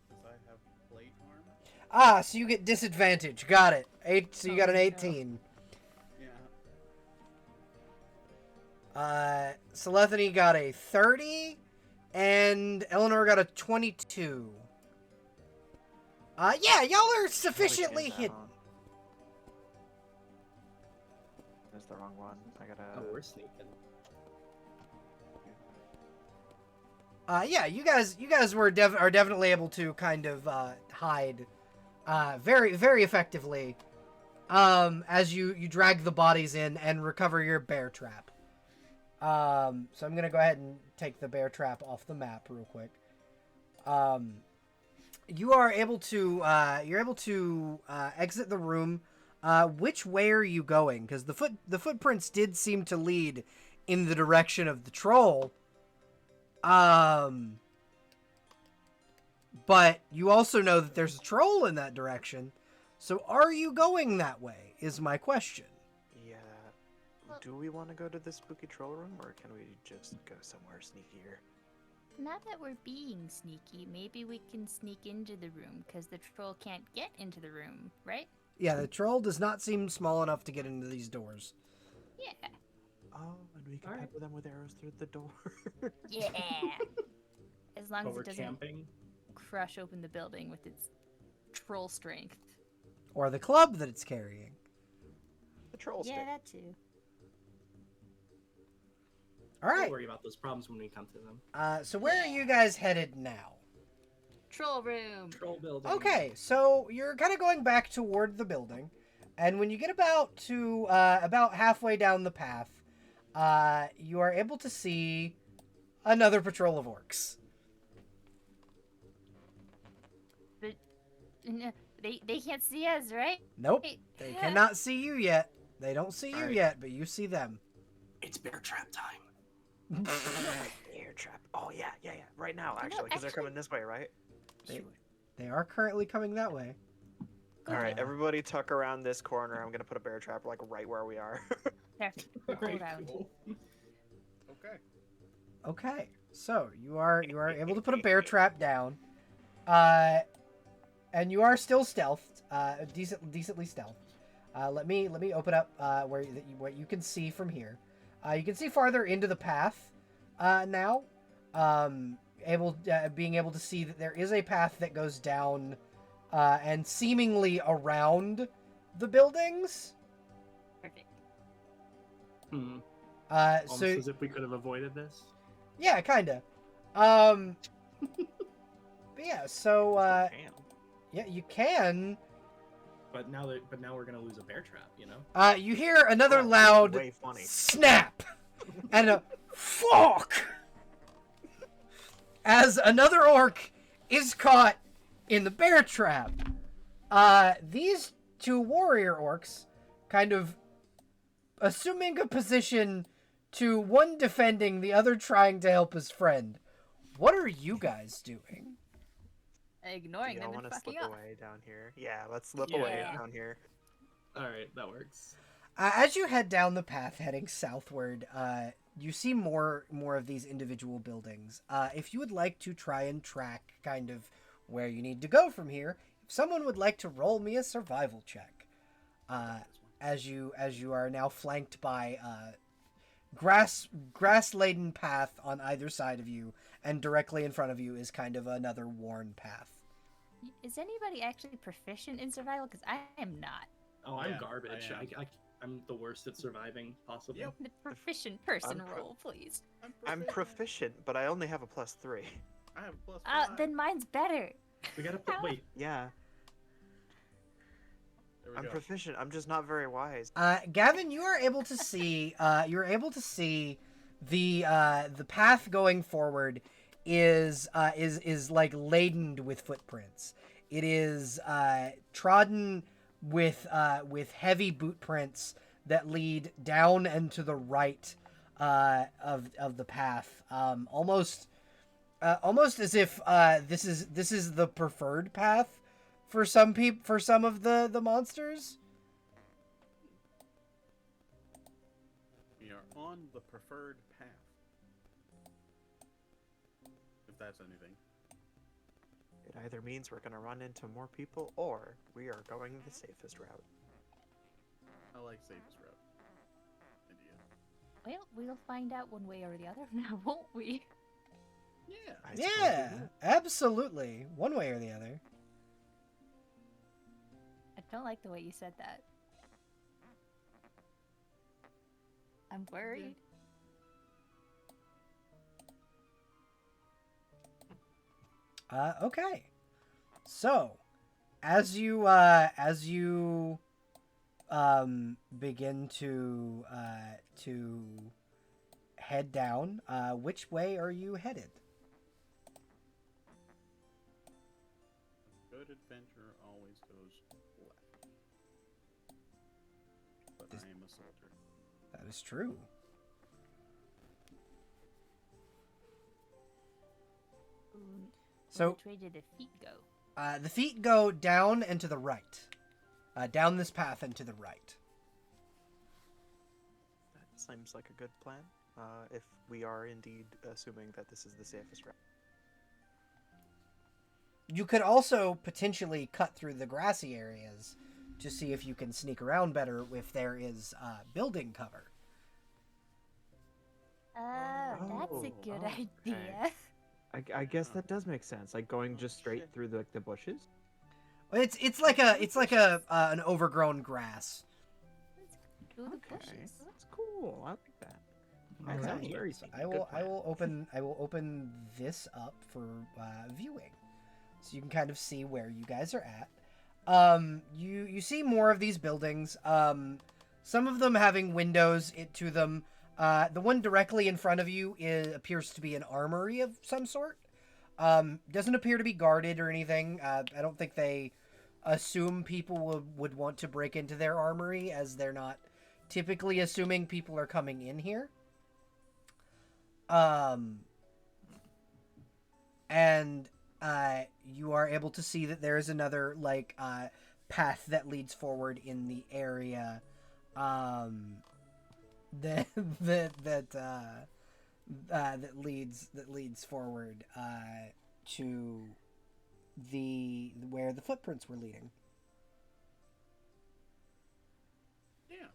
Because I have plate armor. Ah, so you get disadvantage. Got it. So you got an 18. Yeah. Celethany got a 30, and Eleanor got a 22. Yeah, y'all are sufficiently hidden. That's the wrong one. I gotta. Oh, we're sneaking. Yeah, you guys are definitely able to kind of hide very, very effectively as you drag the bodies in and recover your bear trap. So I'm gonna go ahead and take the bear trap off the map real quick. You're able to exit the room. Which way are you going? Because the footprints did seem to lead in the direction of the troll. But you also know that there's a troll in that direction. So are you going that way, is my question. Yeah. Do we want to go to the spooky troll room, or can we just go somewhere sneakier? Now that we're being sneaky, maybe we can sneak into the room, because the troll can't get into the room, right? Yeah, the troll does not seem small enough to get into these doors. Yeah. Oh, and we can pepper them with arrows through the door. Yeah. As long But as we're it doesn't camping. crush open the building with its troll strength. Or the club that it's carrying. The troll Yeah, stick. that too. All right. Don't worry about those problems when we come to them. So where are you guys headed now? Troll room. Troll building. Okay, so you're kind of going back toward the building, and when you get about halfway down the path, you are able to see another patrol of orcs. But no, they can't see us, right? Nope, Hey, they cannot see you yet. They don't see you Alright. yet, but you see them. It's bear trap time. Air trap. Oh yeah. Right now, actually, because they're coming this way, right? Sure. They are currently coming that way. All right, everybody, tuck around this corner. I'm gonna put a bear trap like right where we are. Perfect. Alright, around. cool. Okay. Okay, so you are able to put a bear trap down, and you are still stealthed, decently stealthed. Let me open up what you can see from here. You can see farther into the path now. Being able to see that there is a path that goes down and seemingly around the buildings. Perfect. Almost So as if we could have avoided this. yeah, kinda. But yeah, so Damn. yeah, you can but now we're gonna lose a bear trap, you know? You hear another Wow, loud way funny. snap and a fuck as another orc is caught in the bear trap. These two warrior orcs kind of assuming a position to one defending, the other trying to help his friend. What are you guys doing? Ignoring Do them y'all and want to slip fucking off. away down here? Yeah, let's slip Yeah. away down here. All right, that works. As you head down the path heading southward, you see more of these individual buildings. If you would like to try and track kind of where you need to go from here, if someone would like to roll me a survival check, as you are now flanked by grass laden path on either side of you, and directly in front of you is kind of another worn path. Is anybody actually proficient in survival? Because I am not. Oh, I'm Yeah, garbage. I am. I'm the worst at surviving, possibly. Yep. The proficient person I'm roll, please. I'm proficient, but I only have a +3. I have a +5. Then mine's better. We gotta put. Wait, Yeah, There we I'm go. proficient. I'm just not very wise. Gavin, you are able to see. The path going forward is like laden with footprints. It is trodden with heavy boot prints that lead down and to the right of the path. Almost as if this is the preferred path for some of the monsters. We are on the preferred path. If that's anything. It either means we're gonna run into more people, or we are going the safest route. I like safest route. Idea. Well, we'll find out one way or the other now, won't we? Yeah. I suppose we Yeah, will. absolutely. One way or the other. I don't like the way you said that. I'm worried. Okay. So, as you begin to head down, which way are you headed? Good adventure always goes left. But I am a soldier. That is true. So, Which way did the feet go? the feet go down and to the right. Down this path and to the right. That seems like a good plan. If we are indeed assuming that this is the safest route. You could also potentially cut through the grassy areas to see if you can sneak around better if there is building cover. Oh, that's a good okay. idea. I guess that does make sense. Like going just straight Shit. through the bushes. It's like an overgrown grass. Through the Okay, bushes. that's cool. I like that. That Alright. sounds very. So good I plan. will open this up for viewing, so you can kind of see where you guys are at. You see more of these buildings. Some of them having windows to them. The one directly in front of you appears to be an armory of some sort. Doesn't appear to be guarded or anything. I don't think they assume people would want to break into their armory, as they're not typically assuming people are coming in here. And you are able to see that there is another path that leads forward in the area. That leads forward to where the footprints were leading. Yeah.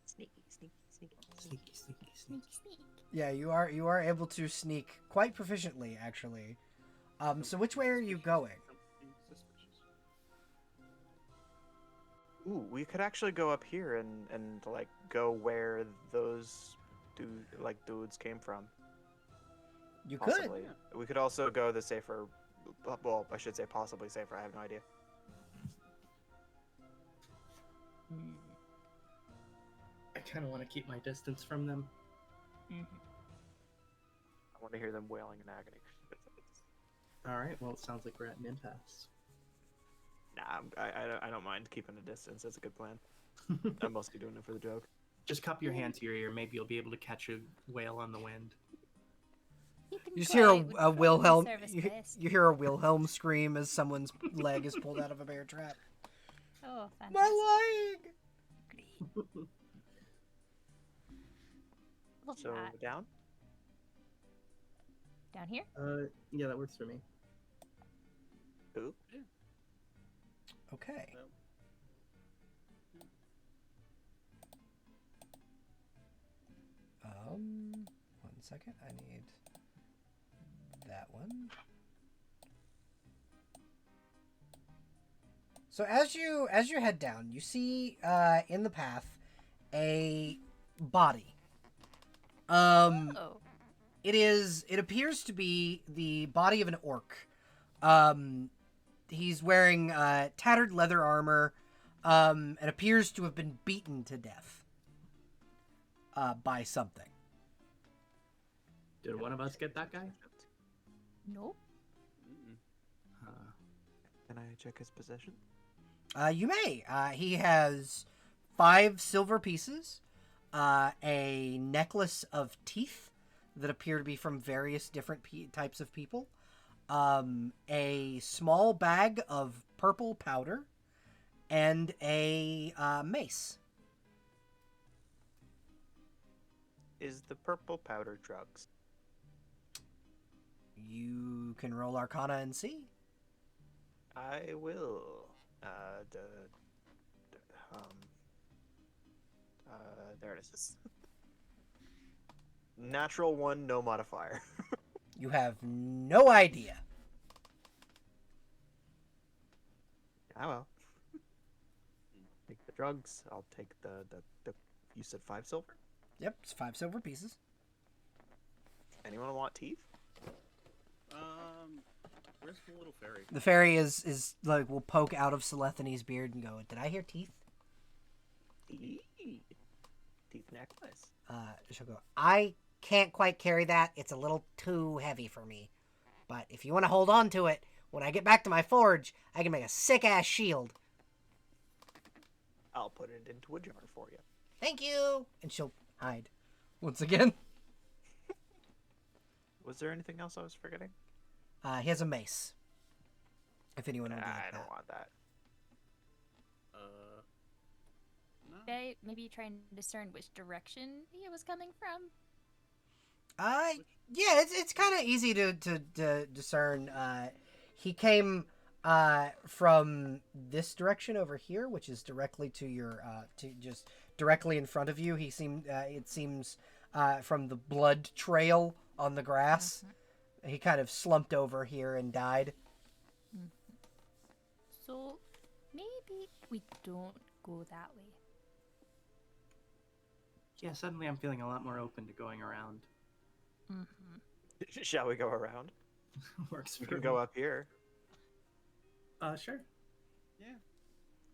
Sneaky, sneaky, sneaky. Sneaky, sneaky, sneaky. Sneak, sneak. Yeah, you are able to sneak quite proficiently, actually. So which way are you going? Something suspicious. Ooh, we could actually go up here and like go where those dudes came from. You could. Possibly. We could also go the safer. Well, I should say possibly safer. I have no idea. kind of want to keep my distance from them. Mhm. I want to hear them wailing in agony. All right. Well, it sounds like we're at an impasse. Nah, I don't mind keeping a distance. That's a good plan. I'm mostly doing it for the joke. Just cup your hand to your ear. Maybe you'll be able to catch a whale on the wind. You can You just hear try, it would a probably Wilhelm. serve us You best. hear a Wilhelm scream as someone's leg is pulled out of a bear trap. Oh, fantastic. My leg! Great. Love So that. down. Down here? Yeah, that works for me. Who? Okay. One second. I need that one. So as you head down, you see in the path a body. Oh. It appears to be the body of an orc. He's wearing tattered leather armor, and appears to have been beaten to death by something. Did one of us get that guy? Nope. Uh, Can I check his possession? You may. He has 5 silver pieces, a necklace of teeth that appear to be from various different types of people, a small bag of purple powder, and a mace. Is the purple powder drugs? You can roll Arcana and see. I will. There it is. Natural 1, no modifier. You have no idea. Ah well. Take the drugs. I'll take the you said 5 silver? Yep, it's 5 silver pieces. Anyone want teeth? Where's the little fairy? The fairy is like will poke out of Selethany's beard and go, "Did I hear teeth?" Teeth necklace. She'll go, "I can't quite carry that. It's a little too heavy for me. But if you want to hold on to it, when I get back to my forge, I can make a sick-ass shield." I'll put it into a jar for you. Thank you. And she'll hide. Once again. Was there anything else I was forgetting? He has a mace. If anyone would like I that. don't want that. No. Okay, maybe try and discern which direction he was coming from. Yeah, it's kind of easy to discern. He came from this direction over here, which is directly to your to just directly in front of you. He seemed it seems from the blood trail on the grass. He kind of slumped over here and died. So maybe we don't go that way. yeah, suddenly I'm feeling a lot more open to going around. Shall we go around? Works We for can me. go up here. Sure. Yeah.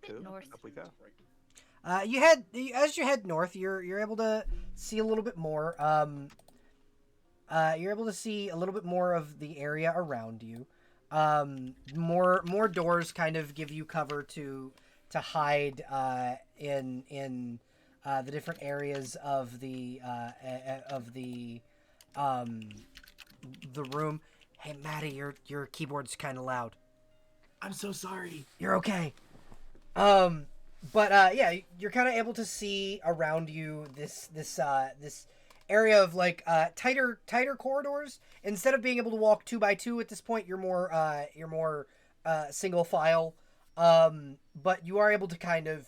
Bit Cool. north. Up we go. Right. As you head north, you're able to see a little bit more. You're able to see a little bit more of the area around you. More doors kind of give you cover to hide in the different areas of the room. Hey, Maddie, your keyboard's kind of loud. I'm so sorry. You're okay. But yeah, you're kind of able to see around you this area of like tighter corridors. Instead of being able to walk 2 by 2 at this point, you're more single file. But you are able to kind of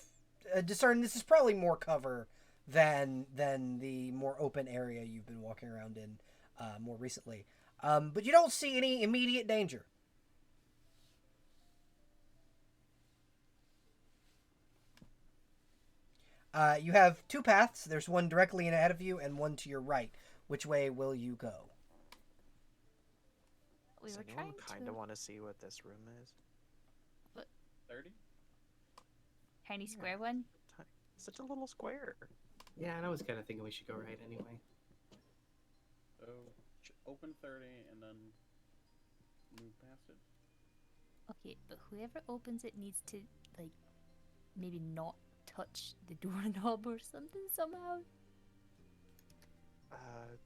discern this is probably more cover than the more open area you've been walking around in more recently. But you don't see any immediate danger. You have 2 paths. There's one directly ahead of you and one to your right. Which way will you go? We Does were anyone trying kind to of want to see what this room is? 30? tiny square one. Such a little square. Yeah, and I was kind of thinking we should go right anyway. So open 30 and then move past it. Okay, but whoever opens it needs to, like, maybe not touch the doorknob or something somehow.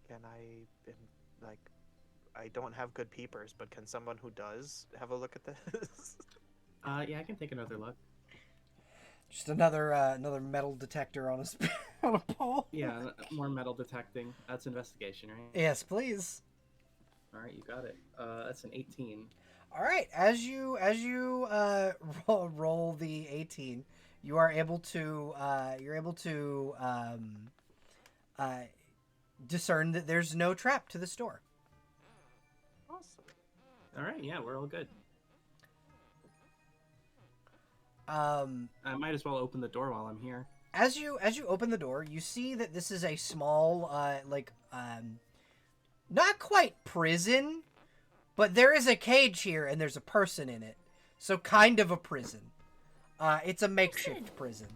Can I, like, I don't have good peepers, but can someone who does have a look at this? Yeah, I can take another look. Just another metal detector on a on a pole. Yeah, more metal detecting. That's investigation, right? Yes, please. All right, you got it. That's an 18. All right, as you roll the 18, you are able to discern that there's no trap to this door. Awesome. All right, yeah, we're all good. I might as well open the door while I'm here. As you open the door, you see that this is a small, not quite prison, but there is a cage here and there's a person in it, so kind of a prison. It's a makeshift prison.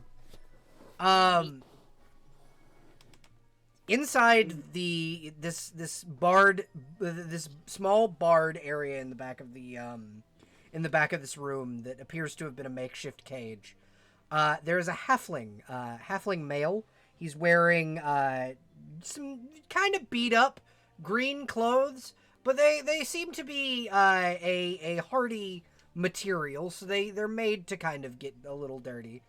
Inside this small barred area in the back of this room that appears to have been a makeshift cage. There is a halfling male. He's wearing some kind of beat up green clothes, but they seem to be a hardy material, so they're made to kind of get a little dirty.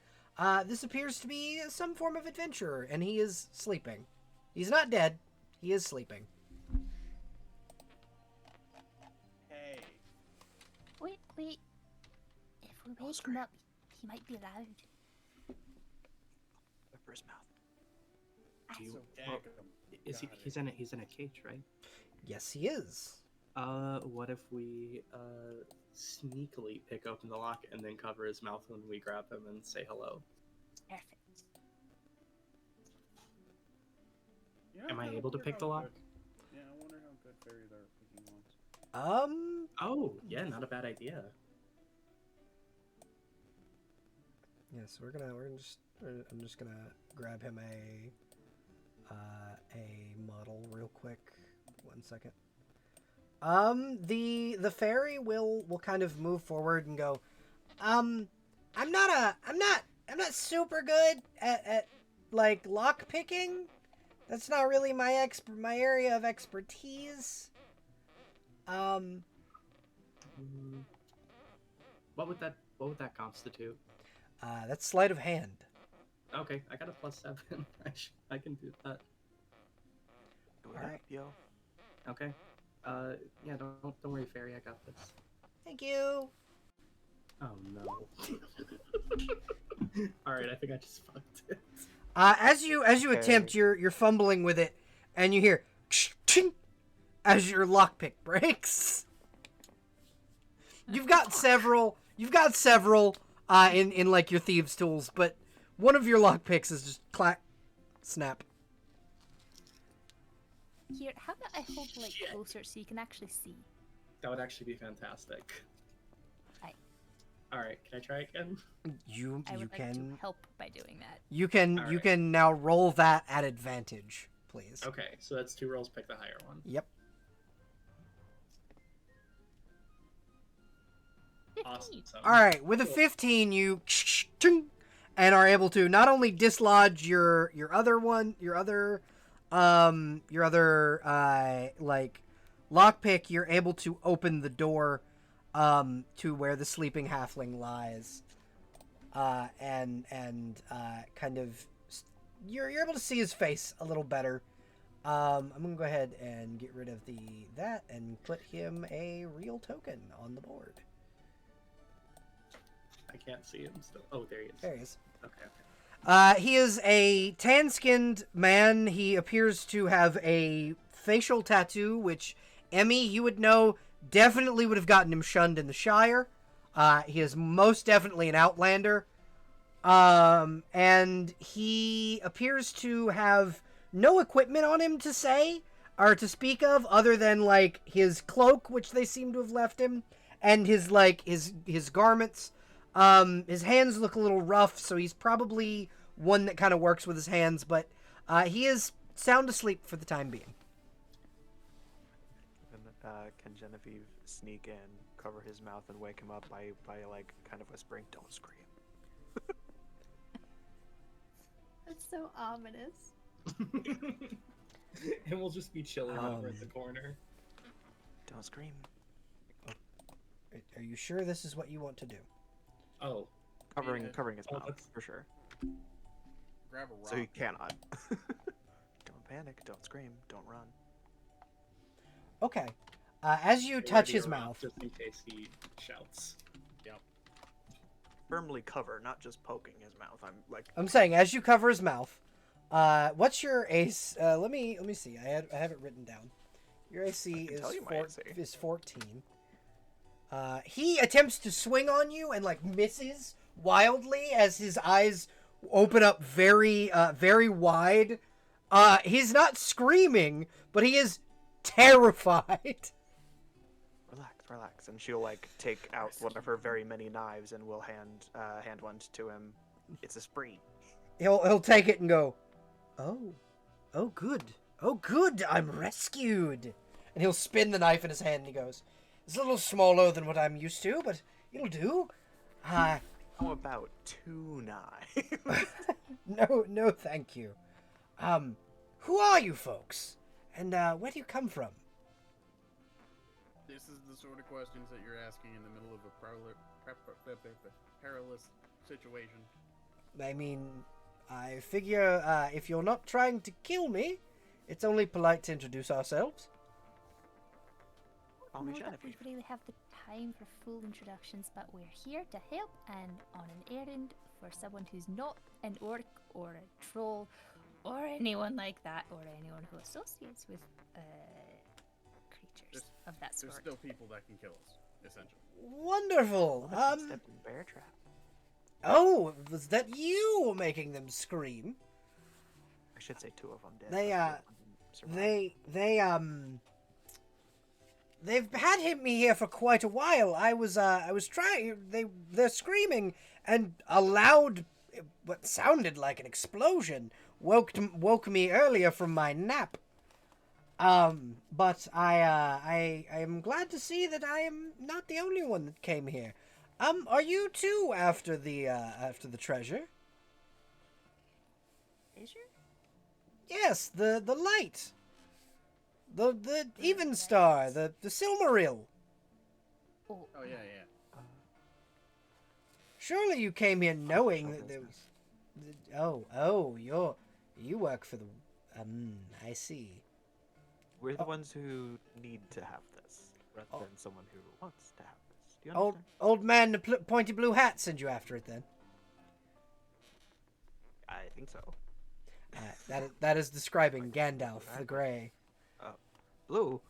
This appears to be some form of adventurer, and he is sleeping. He's not dead. He is sleeping. Hey. Wait. If we wake him up, he might be loud. Whipper his mouth. Do you, So well, gag him. is he? Got He's in a cage, right? Yes, he is. What if we sneakily pick open the lock and then cover his mouth when we grab him and say hello? Perfect. Yeah, Am I wonder able to pick how the lock? good- Yeah, I wonder how good fairies are at picking locks. Oh, yeah, not a bad idea. Yes, I'm just gonna grab him a model real quick. 1 second. The fairy will kind of move forward and go, I'm not super good at like lock picking. That's not really my area of expertise. What would that constitute? That's sleight of hand. Okay, I got a +7. I can do that. Do it All up, right. yo. Okay. Yeah, don't worry, fairy. I got this. Thank you. Oh no. All right, I think I just fucked it. As you Okay. attempt, you're fumbling with it, and you hear as your lockpick breaks. You've got several in like your thieves' tools, but one of your lockpicks is just clack, snap. Here, how about I hold like closer so you can actually see? That would actually be fantastic. Aye. All right, can I try again? You I would like can to help by doing that. you can All you right. can now roll that at advantage, please. Okay, so that's 2 rolls. Pick the higher one. Yep. 15. Awesome. All right, with a 15, you and are able to not only dislodge your other like lockpick, you're able to open the door to where the sleeping halfling lies, and kind of you're able to see his face a little better. I'm gonna go ahead and get rid of that and put him a real token on the board. I can't see him still. Oh, there he is. There he is. Okay. He is a tan-skinned man. He appears to have a facial tattoo, which, Emmy, you would know, definitely would have gotten him shunned in the Shire. He is most definitely an outlander. And he appears to have no equipment on him to say, or to speak of, other than, like, his cloak, which they seem to have left him, and his garments. His hands look a little rough, so he's probably one that kind of works with his hands, but he is sound asleep for the time being. And can Genevieve sneak in, cover his mouth, and wake him up by like kind of whispering, "Don't scream." That's so ominous. And we'll just be chilling over at the corner. Don't scream. Are you sure this is what you want to do? Oh. Covering his Oh, mouth that's- for sure. Grab a rock. So he cannot. Don't panic. Don't scream. Don't run. Okay. As you Get touch ready his to rock mouth, just in case he shouts. Firmly cover, not just poking his mouth. I'm saying as you cover his mouth, what's your AC? Let me see. I have it written down. Your AC can tell you my AC. is 14. He attempts to swing on you and like misses wildly as his eyes open up very wide. He's not screaming, but he is terrified. Relax, and she'll like take out one of her very many knives and will hand one to him. It's a spree. He'll take it and go, oh good, I'm rescued. And he'll spin the knife in his hand and he goes, it's a little smaller than what I'm used to, but it'll do. How about 2 knives? No, thank you. Who are you folks? And where do you come from? This is the sort of questions that you're asking in the middle of a perilous situation. I mean, I figure if you're not trying to kill me, it's only polite to introduce ourselves. Call me Not that Genevieve. we really have the time for full introductions, but we're here to help and on an errand for someone who's not an orc or a troll or anyone like that, or anyone who associates with creatures of that There's sort. still people that can kill us, essentially. Wonderful. Stepped in bear trap. Oh, was that you making them scream? I should say 2 of them did. They, but 2 of them survived. They've had me here for quite a while. I was trying. They're screaming, and a loud, what sounded like an explosion, woke me earlier from my nap. But I am glad to see that I am not the only one that came here. Are you too after the treasure? Is your Yes, the light. The even star, the Silmaril. oh, Oh, yeah. Surely you came here knowing show that there business. was. You work for the. I see. We're the ones who need to have this, rather than someone who wants to have this. Do you Old understand? man in the pointy blue hat sent you after it then. I think so. That is describing Gandalf the Grey. Blue?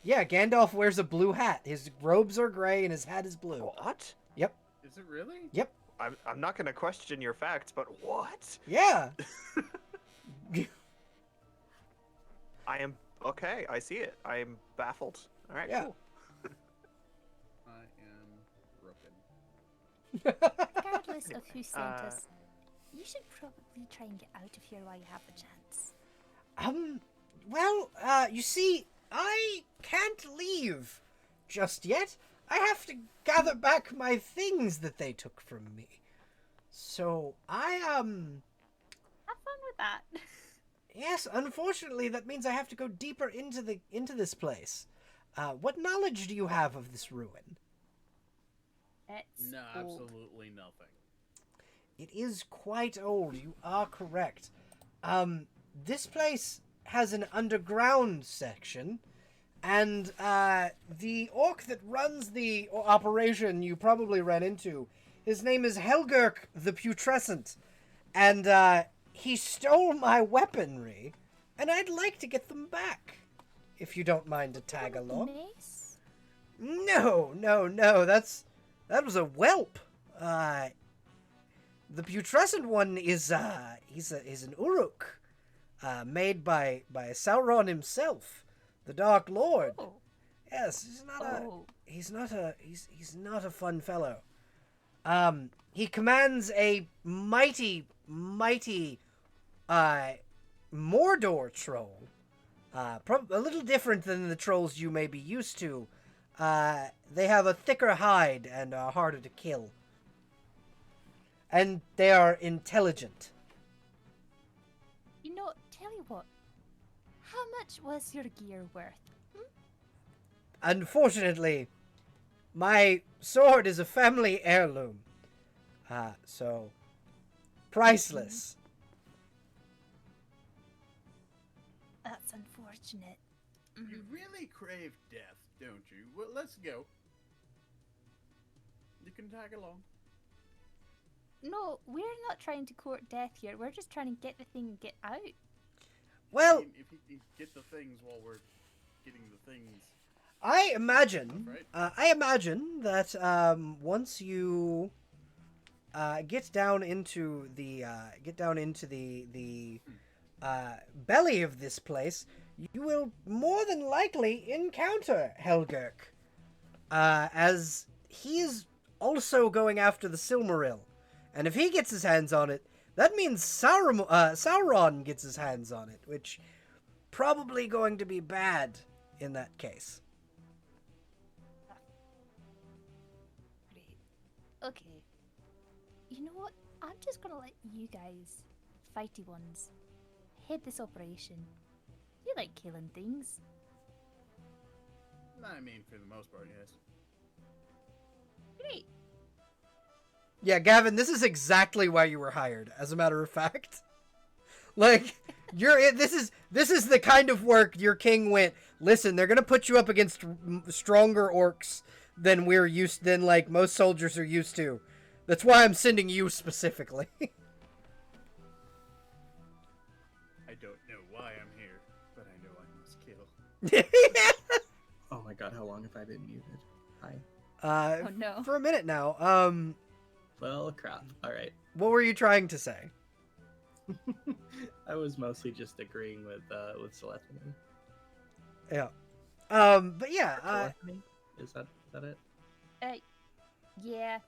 Yeah, Gandalf wears a blue hat. His robes are gray and his hat is blue. What? Yep. Is it really? Yep. I'm not gonna question your facts, but what? Yeah. I am okay. I see it. I am baffled. All right. Yeah. Cool. I am broken. regardless of who sent us, you should probably try and get out of here while you have the chance. Well, you see, I can't leave just yet. I have to gather back my things that they took from me. So, Have fun with that. yes, unfortunately, that means I have to go deeper into this place. What knowledge do you have of this ruin? It's No, old. absolutely nothing. It is quite old. You are correct. This place has an underground section, and the orc that runs the operation you probably ran into, his name is Helgurk the Putrescent, and he stole my weaponry, and I'd like to get them back, if you don't mind to tag along. Mace? No, that was a whelp. The putrescent one is he's an uruk, made by Sauron himself, the Dark Lord. Oh. Yes, he's not a fun fellow. He commands a mighty, mighty, Mordor troll. A little different than the trolls you may be used to. They have a thicker hide and are harder to kill. And they are intelligent. You know, tell you what. How much was your gear worth? Unfortunately, my sword is a family heirloom. So priceless. That's unfortunate. You really crave death, don't you? Well, let's go. You can tag along. No, we're not trying to court death here. We're just trying to get the thing and get out. Well, I mean, if you can get the things while we're getting the things. I imagine. Right. I imagine that once you get down into the belly of this place, you will more than likely encounter Helgurk, as he is also going after the Silmaril, and if he gets his hands on it, that means Sauron gets his hands on it, which probably going to be bad in that case. Great. Okay. You know what? I'm just gonna let you guys, fighty ones, head this operation. You like killing things. I mean, for the most part, yes. Great. Yeah, Gavin, this is exactly why you were hired, as a matter of fact. Like, this is the kind of work your king went, listen, they're gonna put you up against stronger orcs than like most soldiers are used to. That's why I'm sending you specifically. I don't know why I'm here, but I know I must kill. Oh my god, how long have I been muted? Hi. Oh no. For a minute now. Well, crap. Alright. What were you trying to say? I was mostly just agreeing with Celestine. Yeah. But yeah, Celestine? Is that it? Yeah.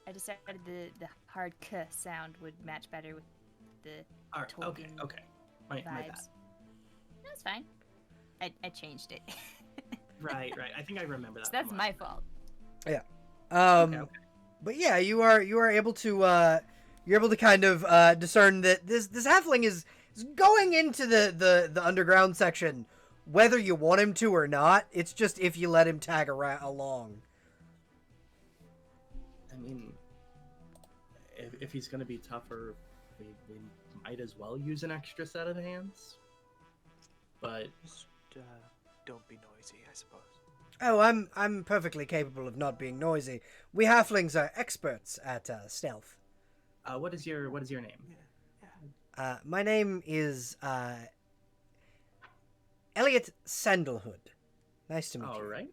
I decided the hard k sound would match better with the Alright, okay. Tolkien My bad. vibes. That's fine. I changed it. Right. I think I remember that. So that's from my last fault. yeah. Okay. But yeah, you are able to kind of discern that this halfling is going into the underground section, whether you want him to or not. It's just if you let him tag along. I mean, if he's gonna be tougher, we might as well use an extra set of hands. But Just don't be noisy, I suppose. Oh, I'm perfectly capable of not being noisy. We halflings are experts at stealth. what is your name? My name is Elliot Sandalhood. Nice to meet you. All right.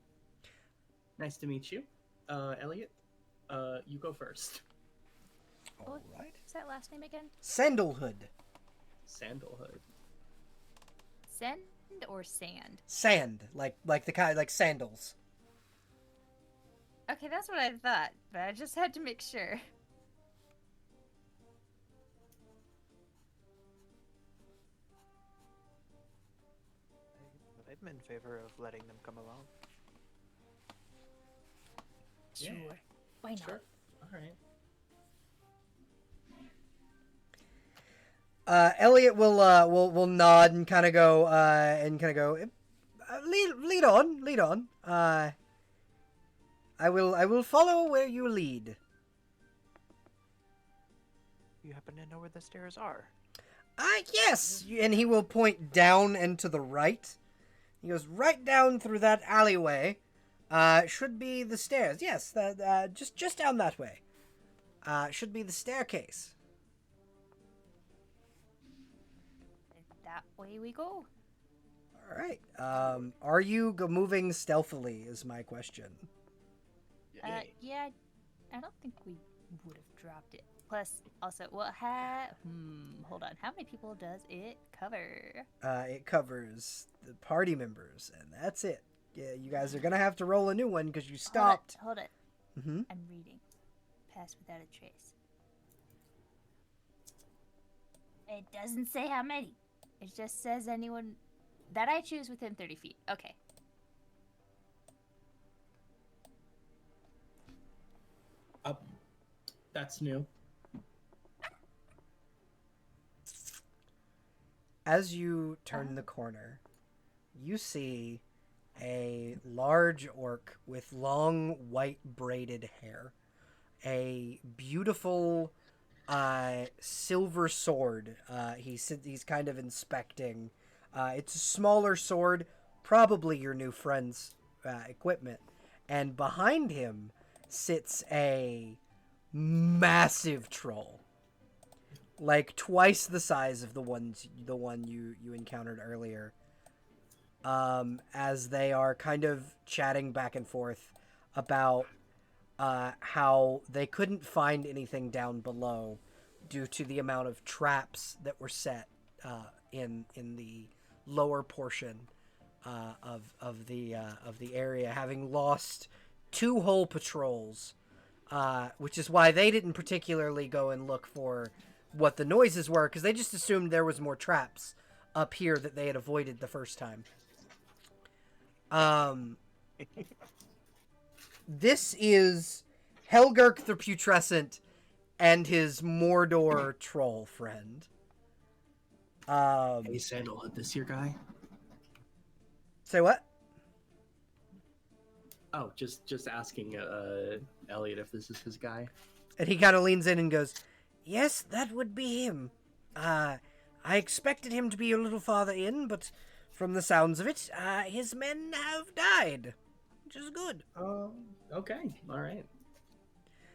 Nice to meet you, Elliot. You go first. All right. What's that last name again? Sandalhood. Sandalhood. Send or sand? Sand, like the kind, like sandals. Okay, that's what I thought, but I just had to make sure. I'm in favor of letting them come along. Sure. Yeah. Why not? Sure. All right. Elliot will nod and kind of go lead on. I will follow where you lead. You happen to know where the stairs are? Yes, and he will point down and to the right. He goes right down through that alleyway. Should be the stairs. Yes, just down that way. Should be the staircase. That way we go. All right. Are you moving stealthily? Is my question. Yeah, I don't think we would have dropped it. Plus, also, well, hold on. How many people does it cover? It covers the party members, and that's it. Yeah, you guys are gonna have to roll a new one because you stopped. Hold it. Mm-hmm. I'm reading. pass without a trace. It doesn't say how many. It just says anyone that I choose within 30 feet. Okay. That's new. As you turn the corner, you see a large orc with long white braided hair, a beautiful silver sword. He's kind of inspecting. It's a smaller sword, probably your new friend's equipment, and behind him sits a massive troll, like twice the size of the one you encountered earlier. As they are kind of chatting back and forth about how they couldn't find anything down below due to the amount of traps that were set in the lower portion of the area, having lost 2 whole patrols, which is why they didn't particularly go and look for what the noises were, because they just assumed there was more traps up here that they had avoided the first time. This is Helgurk the Putrescent and his Mordor troll friend. Hey, Sandal, this your guy? Say what? Oh, just asking Elliot if this is his guy. And he kind of leans in and goes, "Yes, that would be him. I expected him to be a little farther in, but from the sounds of it, his men have died, which is good." Okay, all right.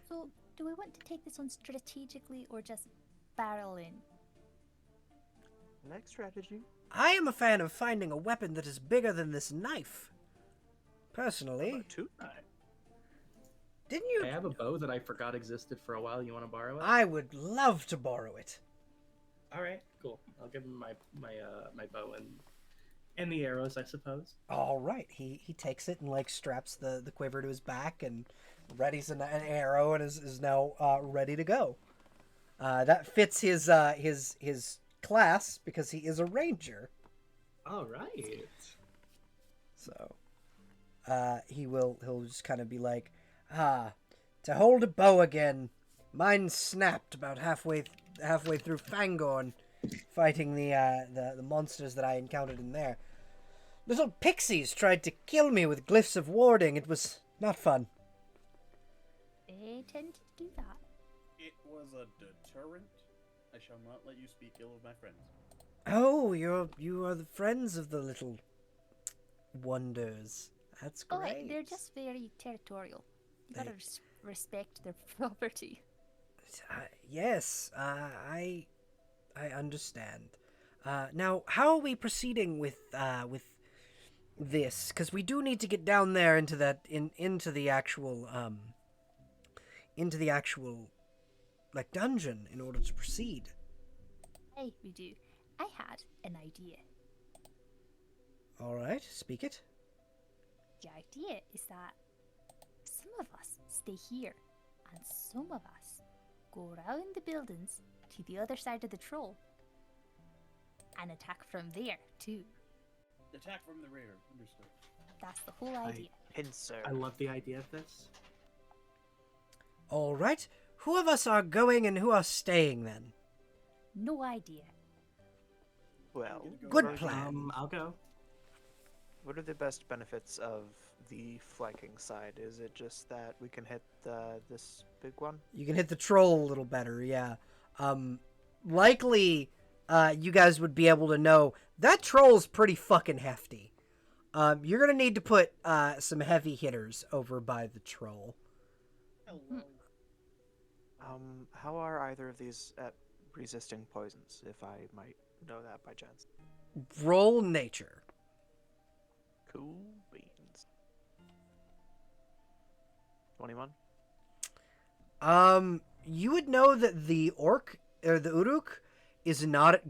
So, do we want to take this one strategically or just barrel in? Next strategy. I am a fan of finding a weapon that is bigger than this knife. Personally. Two. Didn't you? I have a bow that I forgot existed for a while. You want to borrow it? I would love to borrow it. All right, cool. I'll give him my bow and the arrows, I suppose. All right. He takes it and like straps the quiver to his back and readies an arrow and is now ready to go. That fits his class because he is a ranger. All right. So he'll just kind of be like, to hold a bow again. Mine snapped about halfway through Fangorn, fighting the monsters that I encountered in there. Little pixies tried to kill me with glyphs of warding. It was not fun. They tend to do that. It was a deterrent. I shall not let you speak ill of my friends. Oh, you are the friends of the little wonders. That's Oh, great. they're just very territorial. You gotta respect their property. Yes, I understand. Now, how are we proceeding with this? Because we do need to get down there into the actual like dungeon in order to proceed. Hey, we do. I had an idea. All right, speak it. The idea is that some of us stay here, and some of us go around the buildings to the other side of the troll and attack from there too. Attack from the rear. Understood. That's the whole idea. Pincer. I love the idea of this. All right, who of us are going and who are staying then? No idea. Well, Good what are plan. I'll go. What are the best benefits of the flanking side? Is it just that we can hit this big one? You can hit the troll a little better, yeah. Likely, you guys would be able to know that troll's pretty fucking hefty. You're gonna need to put some heavy hitters over by the troll. Hello. How are either of these at resisting poisons, if I might know that by chance? Roll nature. Cool beans. 21? You would know that the orc or the uruk is not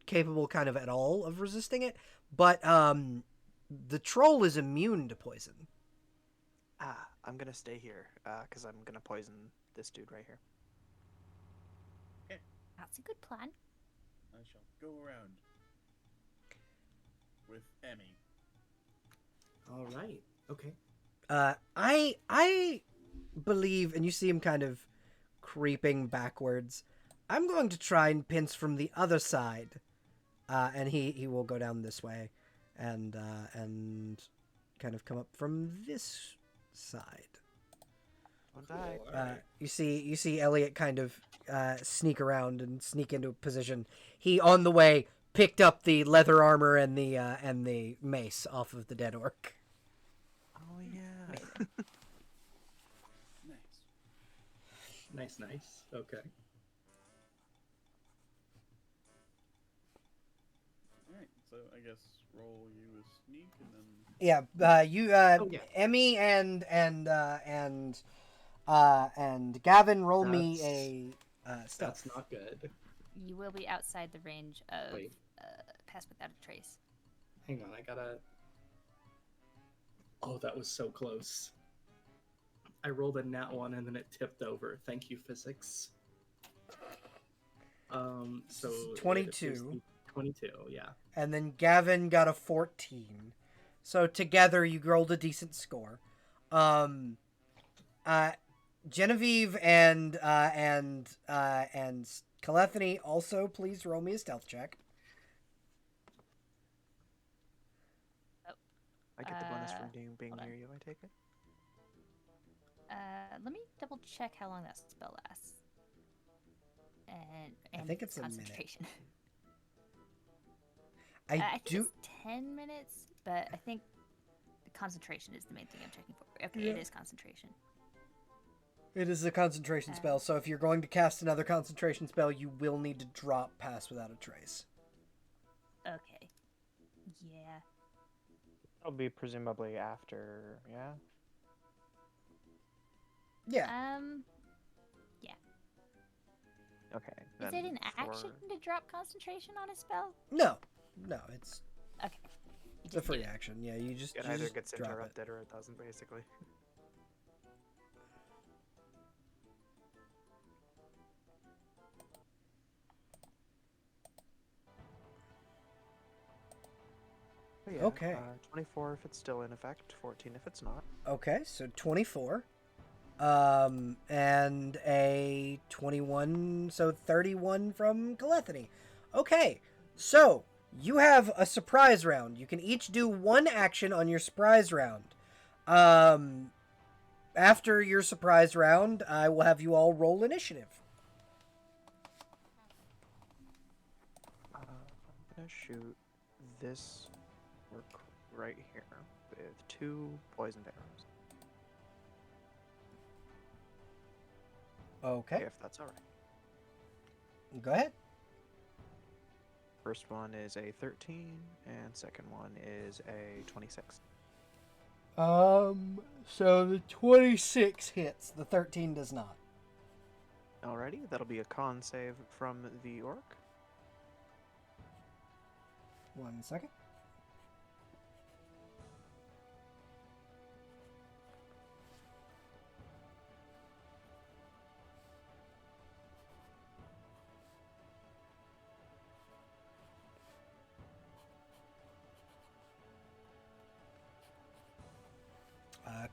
capable kind of at all of resisting it, but the troll is immune to poison. I'm gonna stay here, because I'm gonna poison this dude right here. That's a good plan. I shall go around with Emmy. All right. Okay. I believe, and you see him kind of creeping backwards. I'm going to try and pinch from the other side, and he will go down this way, and kind of come up from this side. Don't die. You see Elliot kind of sneak around and sneak into a position. He on the way picked up the leather armor and the mace off of the dead orc. Oh yeah. Nice. Nice. Okay. Alright, so I guess roll you a sneak and then. Yeah, you Oh, yeah. Emmy and Gavin roll me a stealth. That's not good. You will be outside the range of Wait. pass without a trace. Hang on, I gotta. Oh, that was so close. I rolled a nat 1 and then it tipped over. Thank you, physics. So it 22. appears to be 22, yeah. And then Gavin got a 14. So together you rolled a decent score. Genevieve and Calethony also please roll me a stealth check. I get the bonus from being hold on. near you, I take it? Let me double check how long that spell lasts. And I think it's a minute. concentration. I I think do. it's 10 minutes, but I think the concentration is the main thing I'm checking for. Okay, Yeah. it is concentration. It is a concentration spell, so if you're going to cast another concentration spell, you will need to drop Pass Without a Trace. Okay. Yeah. It'll be presumably after, yeah? Yeah. Yeah. Okay. Is then it an action to drop concentration on a spell? No, it's Okay. You a just do free it. action. Yeah, you just It you either just gets drop it. interrupted or it doesn't, basically. But yeah, Okay. 24 if it's still in effect, 14 if it's not. Okay, so 24. And a 21, so 31 from Calethony. Okay, so you have a surprise round. You can each do one action on your surprise round. After your surprise round, I will have you all roll initiative. I'm gonna shoot this orc right here with 2 poisoned arrows. Okay, If that's alright. go ahead. First one is a 13, and second one is a 26. So the 26 hits, the 13 does not. Alrighty, that'll be a con save from the orc. 1 second.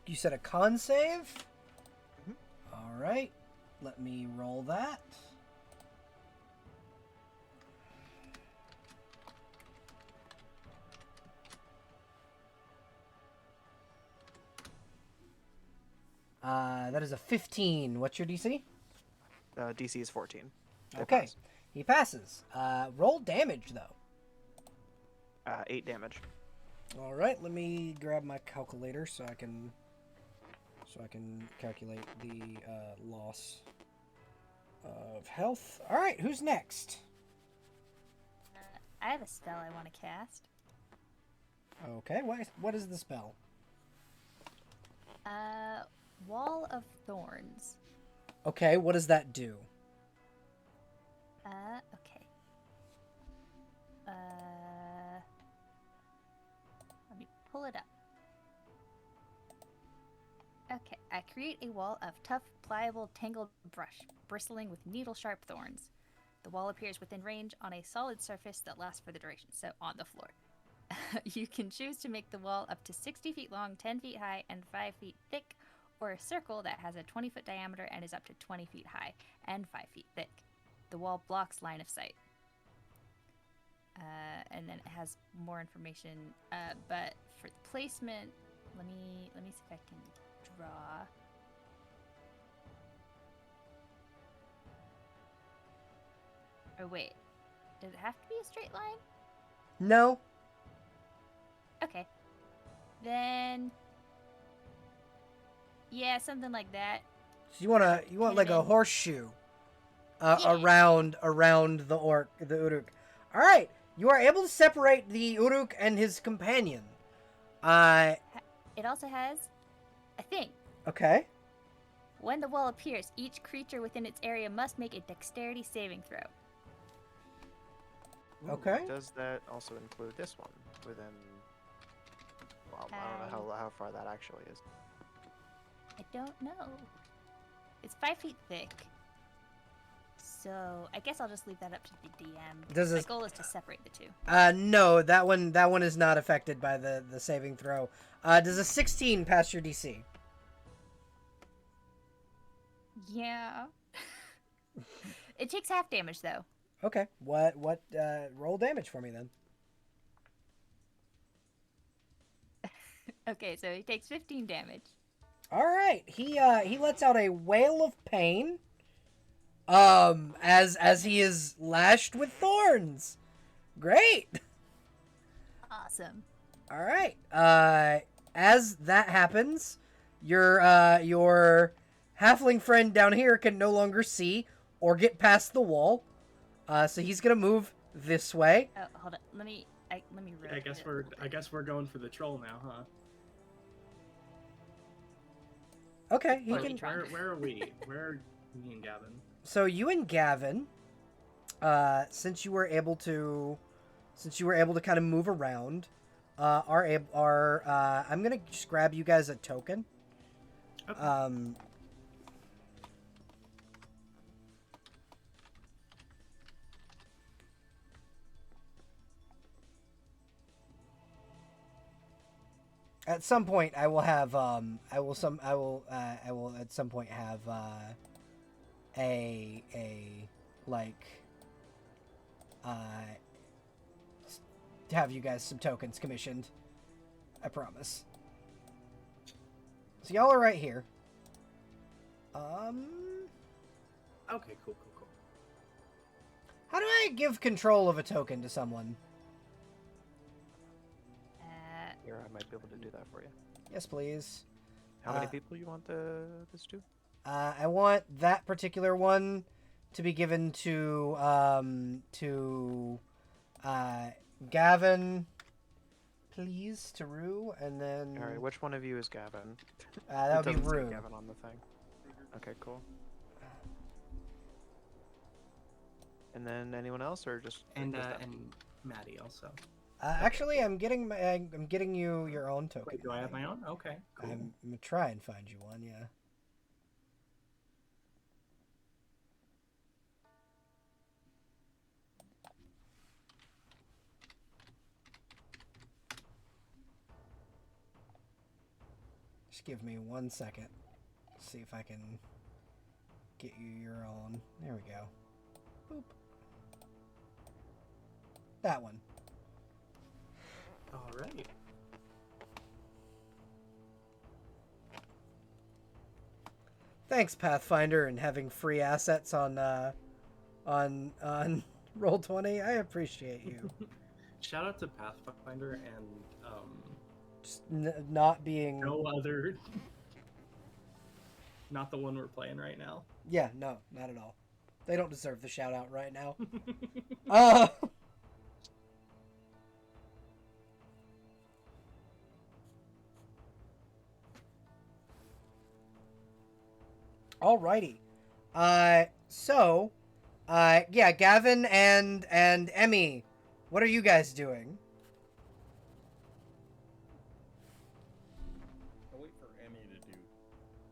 You said a con save? Mhm. All right. Let me roll that. That is a 15. What's your DC? DC is 14. They Okay. pass. He passes. Roll damage, though. 8 damage. All right. Let me grab my calculator so I can calculate the loss of health. All right. Who's next? I have a spell I want to cast. Okay. What is the spell? Wall of Thorns. Okay. What does that do? Okay. Let me pull it up. Okay, a create a wall of tough, pliable, tangled brush, bristling with needle-sharp thorns. The wall appears within range on a solid surface that lasts for the duration, so on the floor. You can choose to make the wall up to 60 feet long, 10 feet high, and 5 feet thick, or a circle that has a 20-foot diameter and is up to 20 feet high and 5 feet thick. The wall blocks line of sight. And then it has more information, but for the placement, let me see if I can draw. Oh wait, does it have to be a straight line? No. Okay, then yeah, something like that. So you want like a Pin. horseshoe Yeah. around the Uruk. All right, you are able to separate the Uruk and his companion. It also has a thing. Okay. When the wall appears, each creature within its area must make a dexterity saving throw. Okay. Does that also include this one within? Well, I don't know how far that actually is. I don't know. It's 5 feet thick. So I guess I'll just leave that up to the DM. Does My this- goal is to separate the two. No, that one is not affected by the saving throw. Does a 16 pass your DC? Yeah. It takes half damage though. Okay. What roll damage for me then? Okay, so he takes 15 damage. All right. He lets out a wail of pain. As he is lashed with thorns. Great. Awesome. All right. As that happens, your halfling friend down here can no longer see or get past the wall. So he's gonna move this way. Oh, hold on. Let me I guess we're going for the troll now, huh? Okay, he Wait, can. Where are we? Where are me and Gavin? So you and Gavin, since you were able to kind of move around, I'm gonna just grab you guys a token. Okay. At some point, I will have I will at some point have a like have you guys some tokens commissioned. I promise. So y'all are right here. Okay, cool. How do I give control of a token to someone? Here, I might be able to do that for you. Yes, please. How many people you want this to? I want that particular one to be given to Gavin, please, to Rue, and then All right, which one of you is Gavin? that It would be doesn't say Rue. Gavin on the thing. Okay, cool. And then anyone else, or just And just that? and Maddie also. Actually, I'm getting you your own token. Wait, do I have my own? Okay, cool. I'm gonna try and find you one. Yeah. Just give me 1 second. See if I can get you your own. There we go. Boop. That one. All right. Thanks, Pathfinder, and having free assets on Roll20. I appreciate you. Shout out to Pathfinder and Just not being. no other. Not the one we're playing right now. Yeah, no, not at all. They don't deserve the shout out right now. Alrighty. Yeah, Gavin and Emmy, what are you guys doing? I'll wait for Emmy to do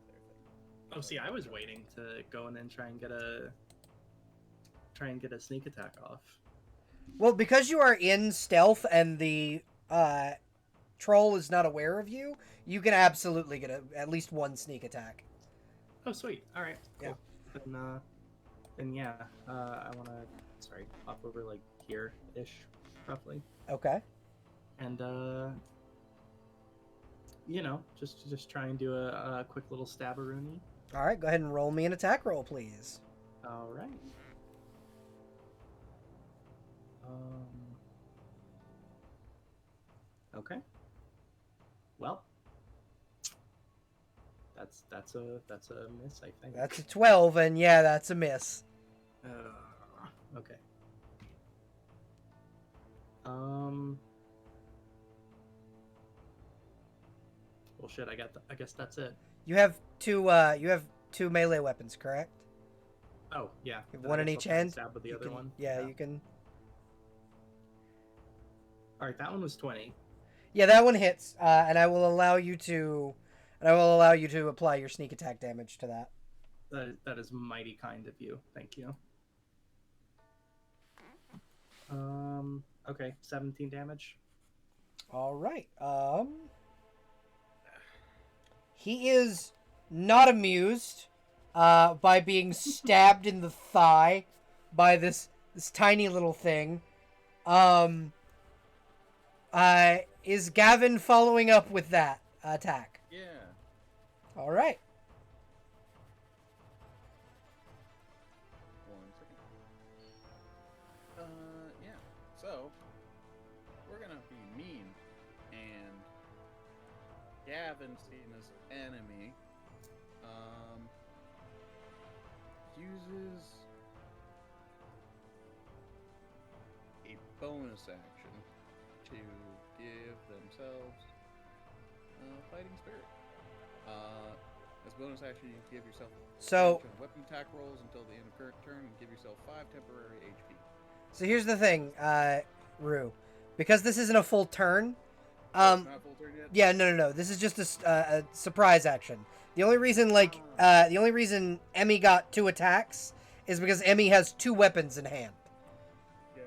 their thing. Oh, see, I was waiting to go in and try and get a sneak attack off. Well, because you are in stealth and the troll is not aware of you, you can absolutely get at least one sneak attack. Oh, sweet. All right. Cool. Yeah. Then yeah. I want to hop over like here-ish, roughly, Okay. and just try and do a quick little stabberoonie. All right. Go ahead and roll me an attack roll, please. All right. Okay. Well, that's a miss, I think. That's a 12, and yeah, that's a miss. Okay. Well, shit. I guess that's it. You have two melee weapons, correct? Oh yeah. You have Then one I in guess each I'll try and hand. Stab with the You other can- one. Yeah, you can. All right, that one was 20. Yeah, that one hits, and I will allow you to apply your sneak attack damage to that. That is mighty kind of you. Thank you. Okay, 17 damage. All right. He is not amused by being stabbed in the thigh by this tiny little thing. Is Gavin following up with that attack? Yeah. All right. 1 second. Yeah. So, we're gonna be mean, and Gavin, seeing this enemy, uses a bonus action to give themselves fighting spirit. As a bonus action, you can give yourself So weapon attack rolls until the end of current turn and give yourself 5 temporary HP. So here's the thing, Rue. Because this isn't a full turn, It's not full turn yet? yeah, no. This is just a surprise action. The only reason, Emmy got 2 attacks is because Emmy has 2 weapons in hand. Gotcha.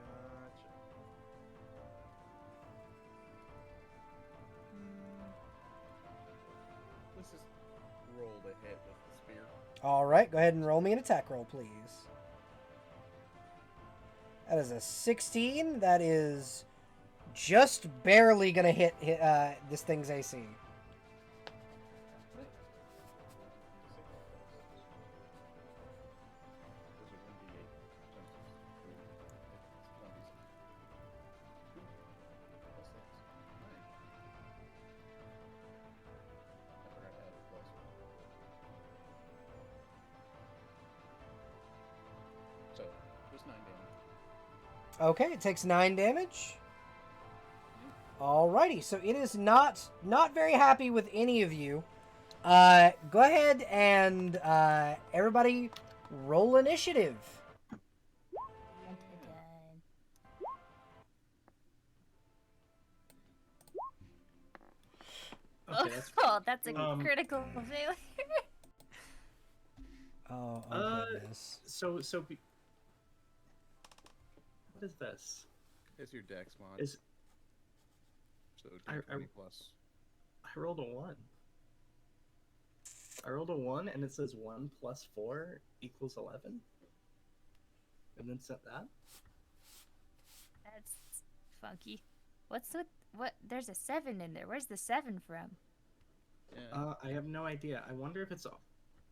Let's just roll the hit with the spear. All right, go ahead and roll me an attack roll, please. That is a 16. That is just barely gonna hit this thing's AC. So, just 9 damage. Okay, it takes 9 damage. Alrighty, so it is not very happy with any of you. Go ahead and everybody roll initiative. Okay, that's Oh, that's a Um, critical failure. Oh goodness. what is this? It's your dex mod. Is So, I- 20 plus. I rolled a 1. I rolled a 1, and it says 1 plus 4 equals 11. And then set that. That's funky. What's with what? There's a 7 in there. Where's the 7 from? Yeah. I have no idea.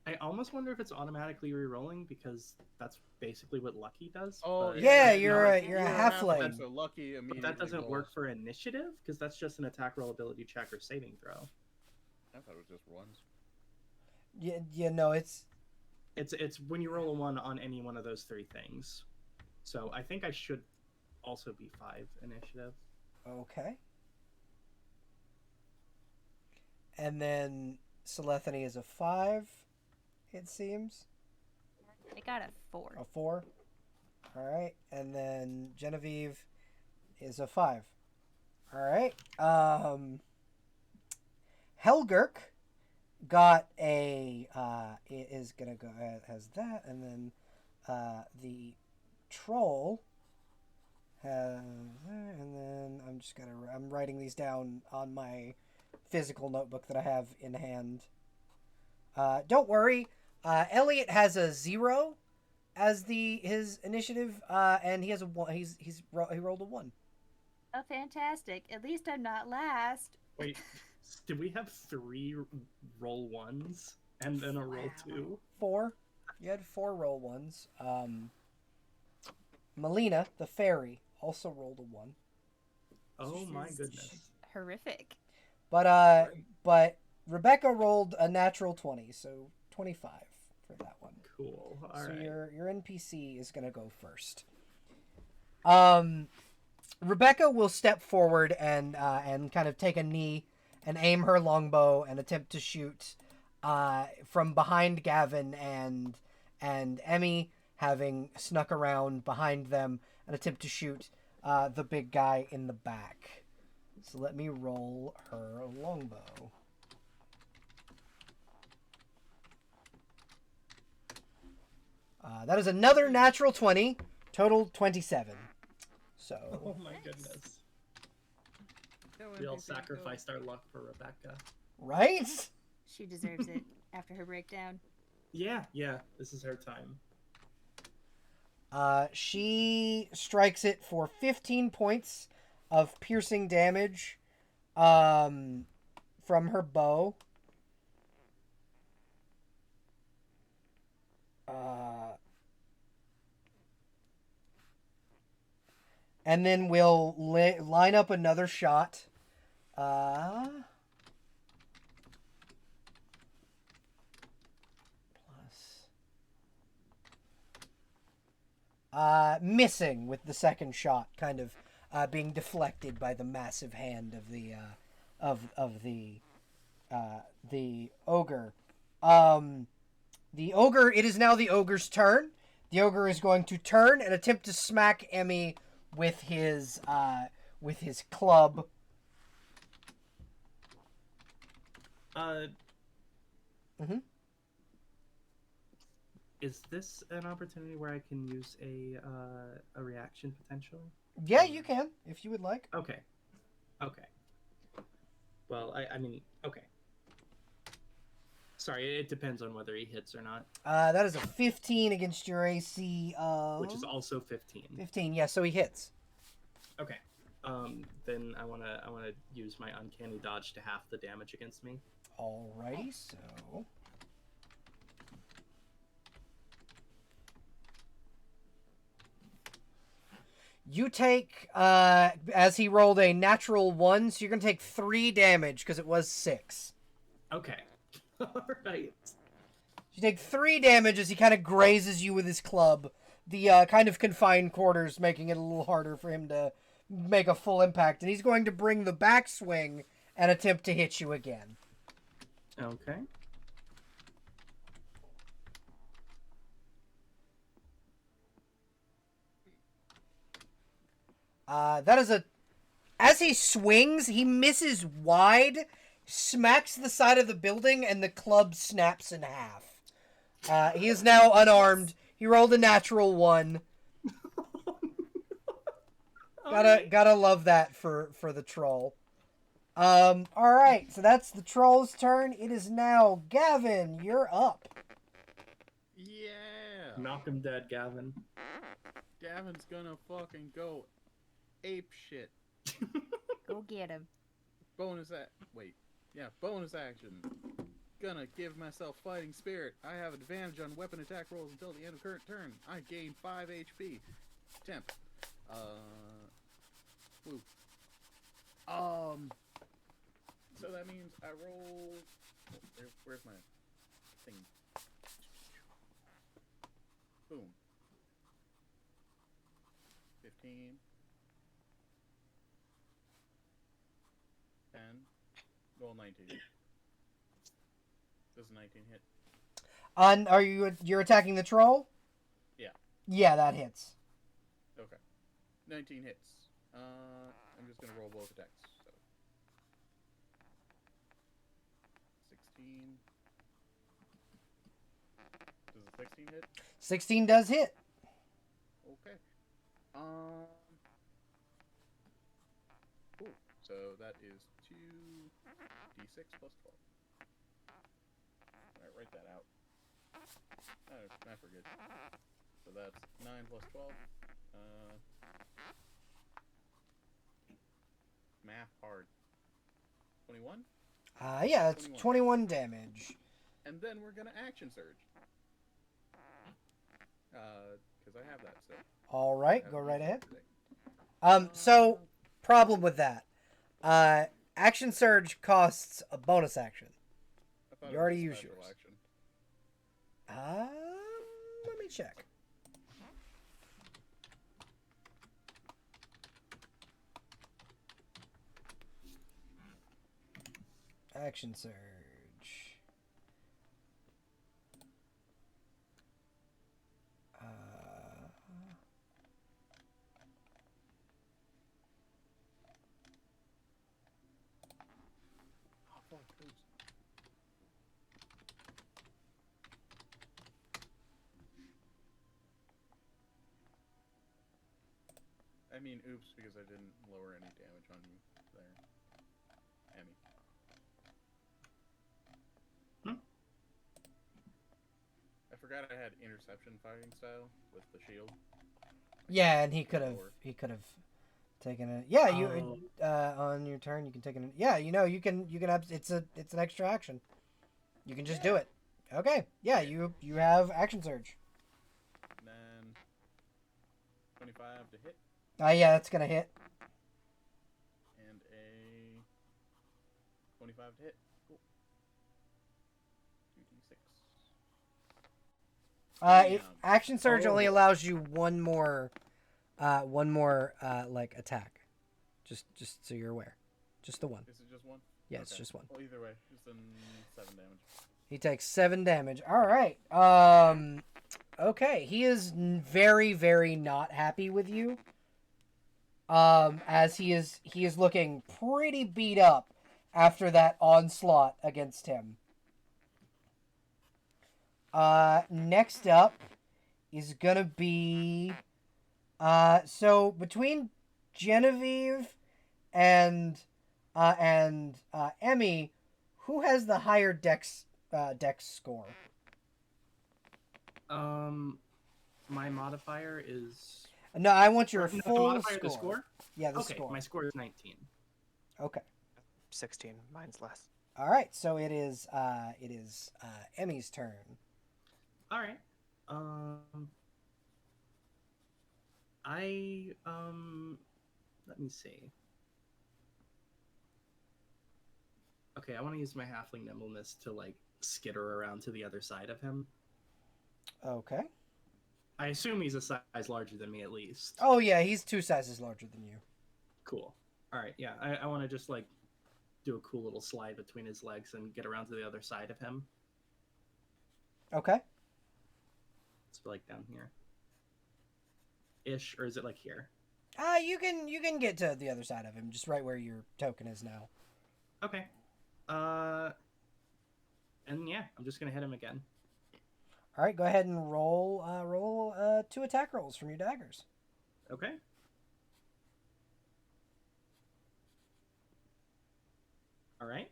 I almost wonder if it's automatically re-rolling because that's basically what Lucky does. Oh, but- Yeah, yeah, you're no, a- you're a halfling. So lucky But immediately. that doesn't work rolls. for initiative because that's just an attack roll, ability check, or saving throw. I thought it was just ones. Yeah, no, it's It's when you roll a 1 on any one of those 3 things. So I think I should also be 5 initiative. okay. And then Celethany is a 5, it seems. I got a 4. A 4. All right, and then Genevieve is a 5. All right. Helgurk got a it is gonna go has that, and then the troll has that, and then I'm writing these down on my physical notebook that I have in hand. Don't worry, Elliot has a 0 as his initiative, and he has a 1. He rolled a 1. Oh, fantastic! At least I'm not last. Wait, did we have 3 roll 1s and then a roll 2? 4. You had 4 roll 1s. Melina, the fairy, also rolled a 1. Oh my She's goodness. horrific. But Rebecca rolled a natural 20, so 25 for that one. Cool. All so right. your NPC is gonna go first. Rebecca will step forward and kind of take a knee and aim her longbow and attempt to shoot from behind Gavin and Emmy, having snuck around behind them, and attempt to shoot the big guy in the back. So let me roll her longbow. That is another natural 20, total 27. So. Oh my goodness. We all sacrificed our luck for Rebecca. Right? She deserves it after her breakdown. Yeah, this is her time. She strikes it for 15 points of piercing damage from her bow. And then we'll line up another shot. Missing with the second shot, kind of being deflected by the massive hand of the ogre. The ogre. It is now the ogre's turn. The ogre is going to turn and attempt to smack Emmy with his club. Is this an opportunity where I can use a reaction potential? Yeah, you can if you would like. Okay. Well, I mean, okay. Sorry, it depends on whether he hits or not. That is a 15 against your AC of... Which is also 15. 15, yeah, so he hits. Okay. Then I wanna use my uncanny dodge to half the damage against me. Alrighty, so... You take, as he rolled a natural 1, so you're going to take 3 damage, because it was 6. Okay. Alright. You take 3 damage as he kind of grazes you with his club. The kind of confined quarters, making it a little harder for him to make a full impact. And he's going to bring the backswing and attempt to hit you again. Okay. That is a... As he swings, he misses wide, smacks the side of the building, and the club snaps in half. He is now unarmed. He rolled a natural 1. Gotta love that for the troll. Alright, so that's the troll's turn. It is now Gavin, you're up. Yeah. Knock him dead, Gavin. Gavin's gonna fucking go ape shit. Go get him. Bonus action. Gonna give myself fighting spirit. I have advantage on weapon attack rolls until the end of current turn. I gain 5 HP. Temp. Woo. So that means I roll. Where's my thing? Boom. 15. 10. Roll 19. Does 19 hit? You're attacking the troll? Yeah. Yeah, that hits. Okay. 19 hits. I'm just gonna roll both attacks. So 16 16 hit? 16 does hit. Okay. Cool. So that is 2d6 plus 12. Alright, write that out. I forget. So that's 9 plus 12. Math hard. 21? Yeah, it's 21 damage. And then we're gonna action surge. Because I have that still. All right, go right ahead. Today. So problem with that. Action surge costs a bonus action. I thought You it was already a used special yours. action. Let me check. Action surge. Oh, fuck, oops. I mean, oops, because I didn't lower any damage on you there. Emmy. I forgot I had interception fighting style with the shield. Yeah, and he could have taken it. Yeah, you on your turn you can take it. Yeah, you can have it's an extra action. You can just do it. Okay. Yeah, you have action surge. And then 25 to hit Yeah, that's gonna hit. and a 25 to hit. Cool. 2d6. Action surge only allows you one more like attack. Just so you're aware. Just the one. Is it just one? Yeah, Okay. it's just one. Well, either way, just then 7 damage. He takes 7 damage. All right. Okay. He is very, very not happy with you. As he is looking pretty beat up after that onslaught against him. Next up is gonna be so between Genevieve and Emmy, who has the higher dex score? My modifier is. No, I want your No, the full modifier, score. the score? Yeah, the Okay, score. my score is 19. Okay. 16. Mine's less. All right. So it is Emmy's turn. All right. Let me see. Okay, I want to use my halfling nimbleness to like skitter around to the other side of him. Okay. I assume he's a size larger than me at least. Oh yeah, he's 2 sizes larger than you. Cool. All right, yeah. I want to just like do a cool little slide between his legs and get around to the other side of him. Okay. It's like down here. Ish, or is it like here? You can get to the other side of him, just right where your token is now. Okay. And yeah, I'm just gonna hit him again. All right, go ahead and roll 2 attack rolls from your daggers. Okay. All right.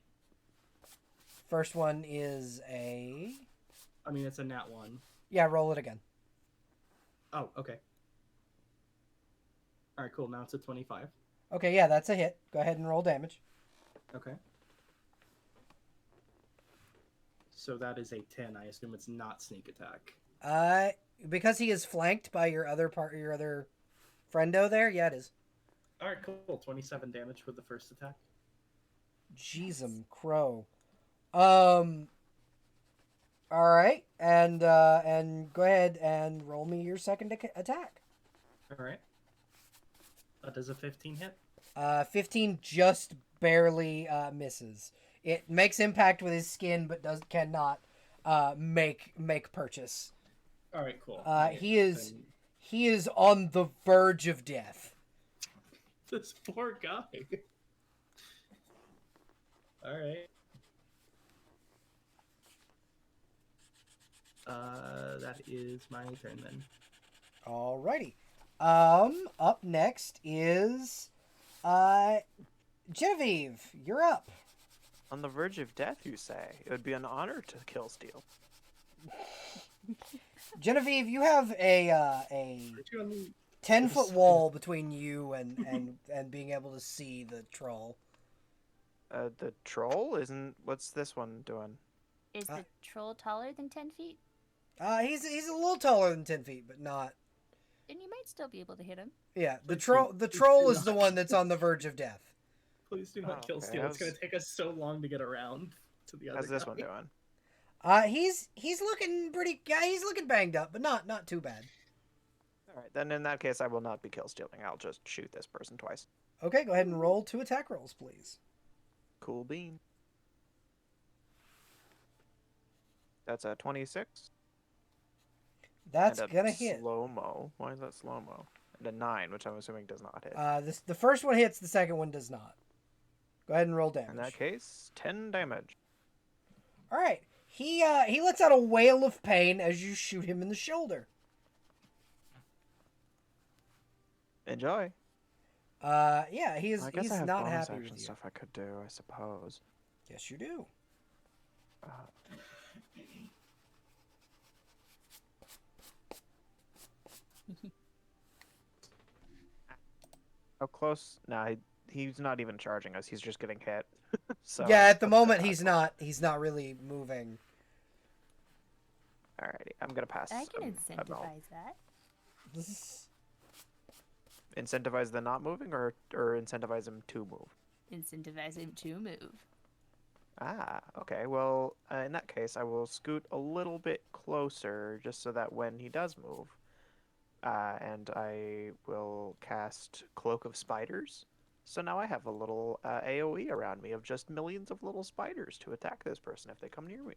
First one is a. I mean, it's a nat 1. Yeah, roll it again. Oh, okay. All right, cool. Now it's a 25. Okay, yeah, that's a hit. Go ahead and roll damage. Okay. So that is a 10. I assume it's not sneak attack. Because he is flanked by your other friendo there. Yeah, it is. All right, cool. 27 damage with the first attack. Jeezum crow. All right, and go ahead and roll me your second attack. All right. Does a 15 hit? 15 just barely misses. It makes impact with his skin, but cannot make purchase. All right, cool. He is on the verge of death. This poor guy. All right. that is my turn then. Alrighty. Up next is Genevieve. You're up. On the verge of death, you say? It would be an honor to kill Steel. Genevieve, you have a Aren't you on the 10-foot wall between you and being able to see the troll. The troll isn't. What's this one doing? Is the troll taller than 10 feet? He's a little taller than 10 feet, but not. And you might still be able to hit him. Yeah, the Please troll do is the not. one that's on the verge of death. Please do not Oh, kill okay, Steel. It's how's- going to take us so long to get around to the other How's this guy. one doing? He's looking pretty. Yeah, he's looking banged up, but not too bad. All right, then in that case, I will not be kill stealing. I'll just shoot this person twice. Okay, go ahead and roll 2 attack rolls, please. Cool bean. That's a 26. That's and a gonna hit. Slow-mo. Why is that slow-mo? And a 9, which I'm assuming does not hit. The first one hits, the second one does not. Go ahead and roll damage. In that case, 10 damage. All right, he lets out a wail of pain as you shoot him in the shoulder. Enjoy. Yeah, he's I guess I have not bonus happy action with you. stuff I could do, I suppose. Yes, you do. How close? Nah, he's not even charging us. He's just getting hit. So Yeah, at the that's moment not he's not really moving. Alrighty, I'm gonna pass. I can I'm out. incentivize that. Incentivize the not moving, or incentivize him to move. Incentivize him to move. Ah, okay. Well, in that case, I will scoot a little bit closer, just so that when he does move, and I will cast Cloak of Spiders. So now I have a little AoE around me of just millions of little spiders to attack this person if they come near me.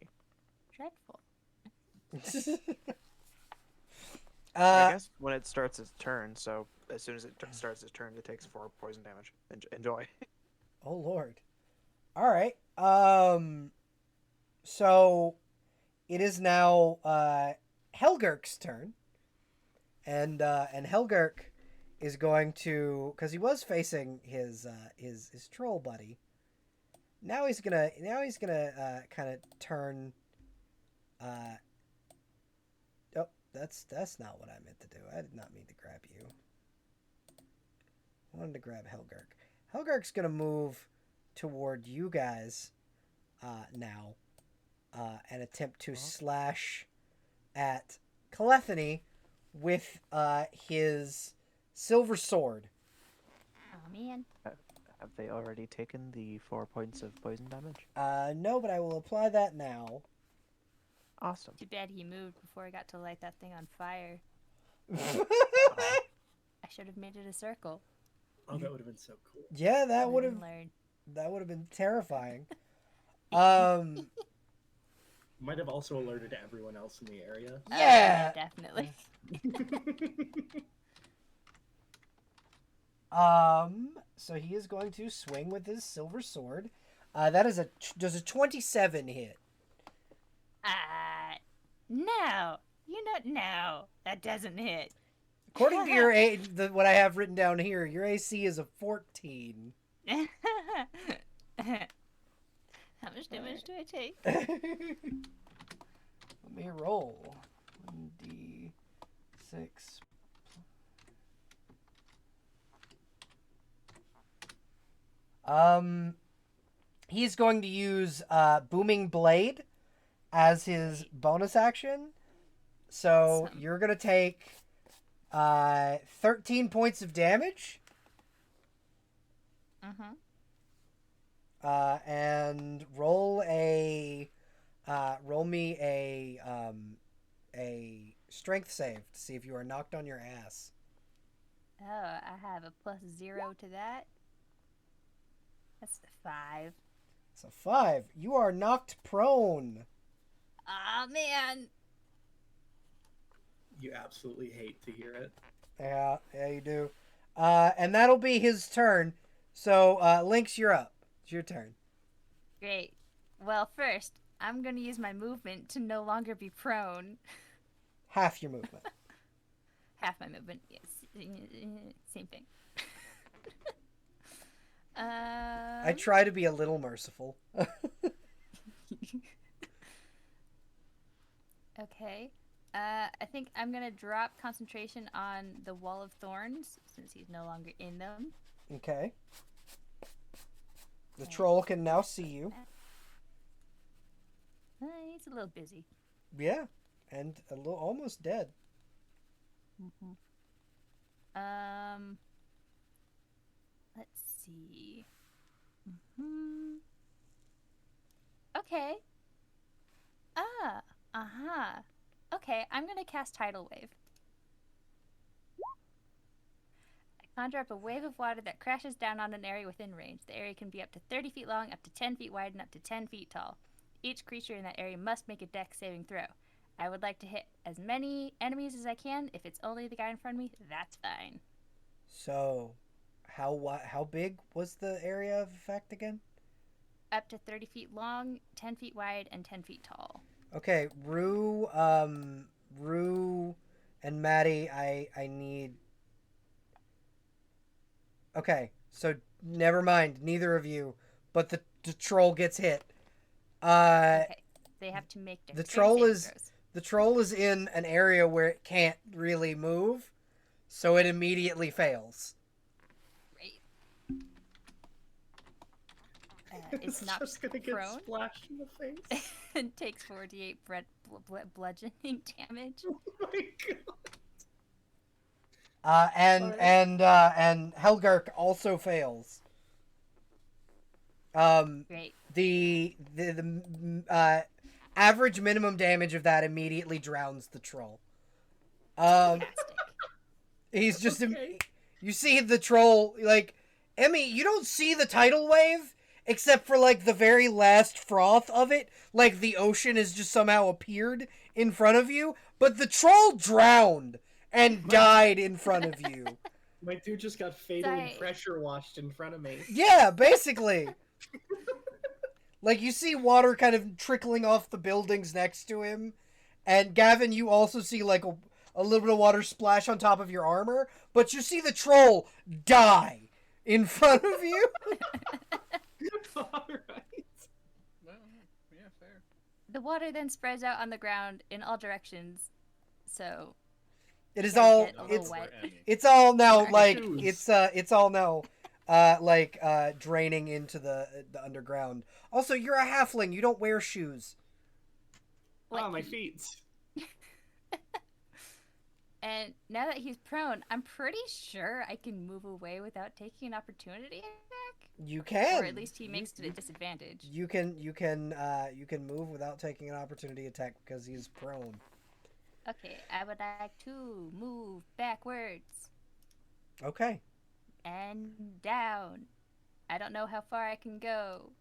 Dreadful. I guess when it starts its turn, so as soon as it starts its turn, it takes 4 poison damage. Enjoy. Oh Lord. All right. So it is now Helgurk's turn, and Helgurk is going to, because he was facing his troll buddy. Now he's gonna kind of turn. Oh, that's not what I meant to do. I did not mean to grab you. I wanted to grab Helgurk. Helgurk's gonna move toward you guys now and attempt to slash at Calethony with his silver sword. Oh man. Have they already taken the 4 points of poison damage? No, but I will apply that now. Awesome. Too bad he moved before I got to light that thing on fire. Oh, I should have made it a circle. Oh, that would have been so cool. Yeah, that would Live have and learn. been terrifying. Might have also alerted everyone else in the area. Yeah. Definitely. So he is going to swing with his silver sword. That is does a 27 hit? No. No. That doesn't hit. According to your what I have written down here, your AC is a 14. How much damage do I take? Let me roll. 1d6. He's going to use Booming Blade as his bonus action. So Awesome. you're gonna take 13 points of damage. Mm-hmm. And roll me a strength save to see if you are knocked on your ass. Oh, I have a +0 to that. That's the 5. So 5. You are knocked prone. Aw, man. You absolutely hate to hear it. Yeah, you do. And that'll be his turn. So Lynx, you're up. It's your turn. Great. Well, first, I'm going to use my movement to no longer be prone. half your movement. Half my movement. Yes. Same thing. I try to be a little merciful. Okay. I think I'm gonna drop concentration on the Wall of Thorns since he's no longer in them. Okay. The troll can now see you. He's a little busy. Yeah, and a little almost dead. Mm-hmm. Let's see. Mm-hmm. Okay. Okay, I'm gonna cast Tidal Wave. I conjure up a wave of water that crashes down on an area within range. The area can be up to 30 feet long, up to 10 feet wide, and up to 10 feet tall. Each creature in that area must make a dex saving throw. I would like to hit as many enemies as I can. If it's only the guy in front of me, that's fine. So, how big was the area of effect again? Up to 30 feet long, 10 feet wide, and 10 feet tall. Okay, Rue, and Maddie, I need... Okay, so never mind, neither of you, but the troll gets hit. Okay, they have to make the dexterity troll saving is throws. the troll is in an area where it can't really move, so it immediately fails. Great. It's not just gonna get prone. splashed in the face. And takes 48 bludgeoning damage. Oh my god. And Helgurk also fails. Great. The average minimum damage of that immediately drowns the troll. Fantastic. He's just Okay. you see the troll, like, Emmy, you don't see the tidal wave except for like the very last froth of it, like the ocean has just somehow appeared in front of you, but the troll drowned and died in front of you. My dude just got fatally Sorry. pressure washed in front of me. Yeah, basically. Like, you see water kind of trickling off the buildings next to him, and Gavin, you also see like a little bit of water splash on top of your armor, but you see the troll die in front of you. Alright. Well, yeah, fair. The water then spreads out on the ground in all directions, so It is Yeah, all get a little it's wet. it's all now Sorry. like Shoes. it's all now draining into the underground. Also, you're a halfling. You don't wear shoes. like, Oh, my feet. And now that he's prone, I'm pretty sure I can move away without taking an opportunity attack, You can. or at least he makes it a disadvantage. You can move without taking an opportunity attack because he's prone. Okay, I would like to move backwards Okay. and down. I don't know how far I can go.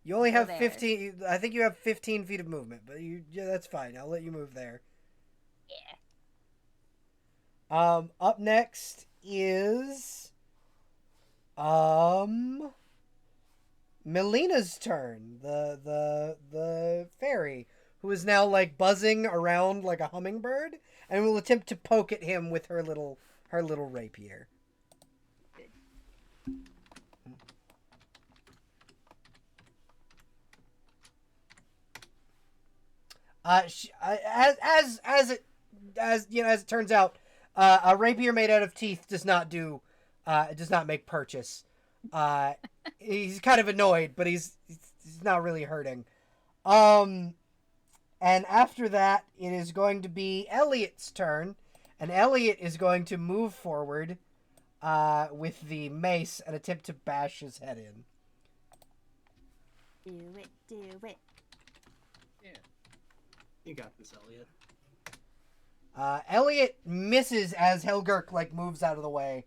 You only Go have there. 15. I think you have 15 feet of movement, but yeah, that's fine. I'll let you move there. Yeah. Up next is Melina's turn. The fairy, who is now like buzzing around like a hummingbird and will attempt to poke at him with her little rapier. As it turns out, a rapier made out of teeth does not make purchase. He's kind of annoyed, but he's not really hurting. And after that, it is going to be Elliot's turn, and Elliot is going to move forward, with the mace and attempt to bash his head in. Do it, do it. Yeah. You got this, Elliot. Elliot misses as Helgurk like moves out of the way,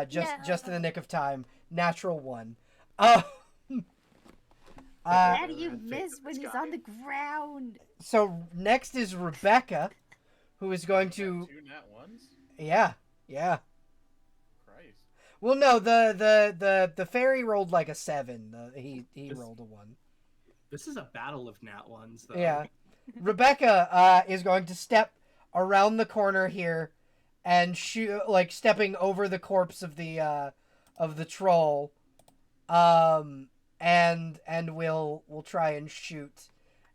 just in the nick of time. Natural 1. How Uh, do you I'd miss take when this he's guy. on the ground? so next is Rebecca, who is going to 2 nat ones? yeah. Christ. Well, no, the fairy rolled like a 7. He This- rolled a 1. This is a battle of nat ones, though. Yeah. Rebecca is going to step around the corner here and shoot, like stepping over the corpse of the troll. And we'll try and shoot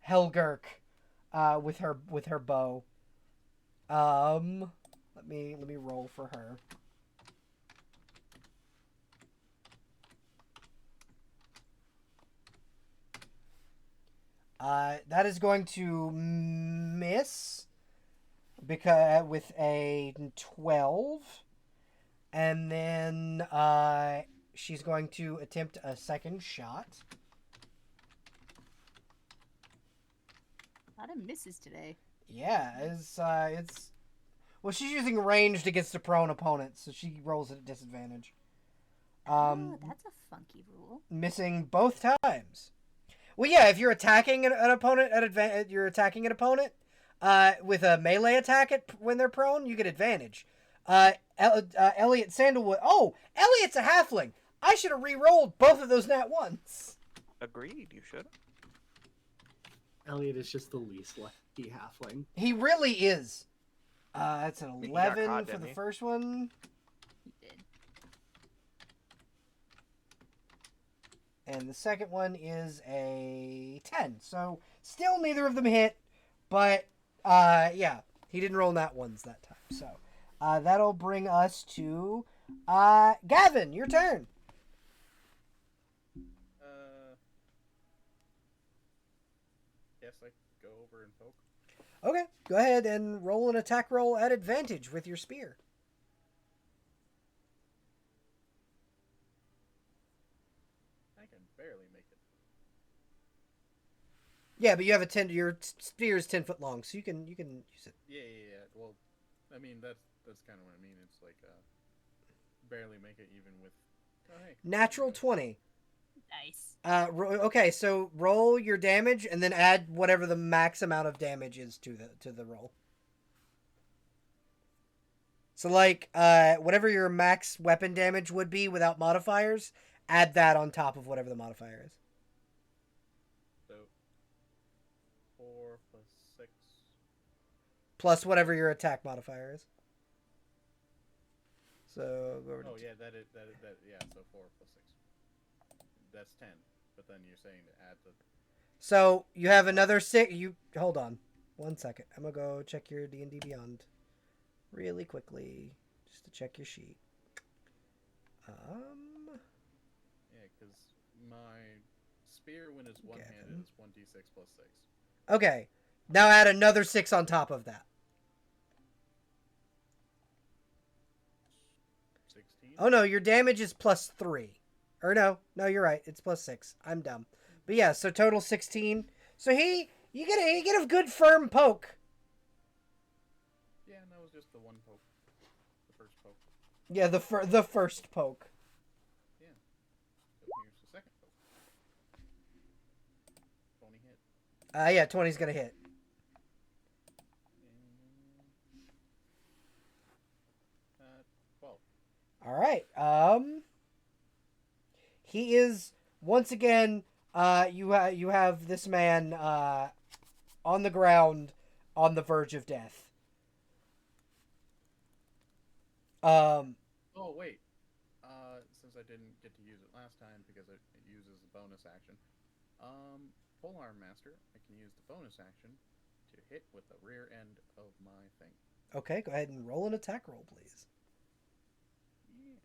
Helgurk with her bow. Let me roll for her. That is going to miss because with a 12, and then she's going to attempt a second shot. A lot of misses today. Yeah, it's well, she's using ranged against a prone opponent, so she rolls at a disadvantage. That's a funky rule. Missing both times. Well, yeah, if you're attacking an opponent you're attacking an opponent with a melee attack when they're prone, you get advantage. Elliot Sandalwood. Oh, Elliot's a halfling. I should have re-rolled both of those nat ones. Agreed, you should. Elliot is just the least lucky halfling. He really is. That's an He got 11 caught, for didn't the he? first one. He did. And the second one is a 10. So still neither of them hit, but yeah, he didn't roll nat ones that time. So that'll bring us to Gavin, your turn. Guess I go over and poke. Okay, go ahead and roll an attack roll at advantage with your spear. I can barely make it. Yeah, but you have your spear is 10 foot long, so you can use it. Yeah. Well, I mean that's kind of what I mean. It's like barely make it even with. Oh hey. Natural 20. Nice. Okay, so roll your damage and then add whatever the max amount of damage is to the roll. So like whatever your max weapon damage would be without modifiers, add that on top of whatever the modifier is. So 4 plus 6. Plus whatever your attack modifier is. So go over to Oh yeah, that yeah. So 4 plus 6. That's 10. But then you're saying to add the. So you have another 6. You hold on, 1 second. I'm gonna go check your D&D Beyond, really quickly, just to check your sheet. Yeah, because my spear when it's one-handed is 1d6 plus 6. Okay, now add another 6 on top of that. 16. Oh no, your damage is plus 3. Or no, you're right. It's plus 6. I'm dumb. But yeah, so total 16. So you get a good firm poke. Yeah, and that was just the one poke. The first poke. Yeah, the first poke. Yeah. So here's the second poke. 20 hit. Yeah, 20's gonna hit. And 12. All right. He is once again. You have this man on the ground, on the verge of death. Oh wait. Since I didn't get to use it last time because it uses a bonus action. Polearm Master, I can use the bonus action to hit with the rear end of my thing. Okay, go ahead and roll an attack roll, please. Yeah.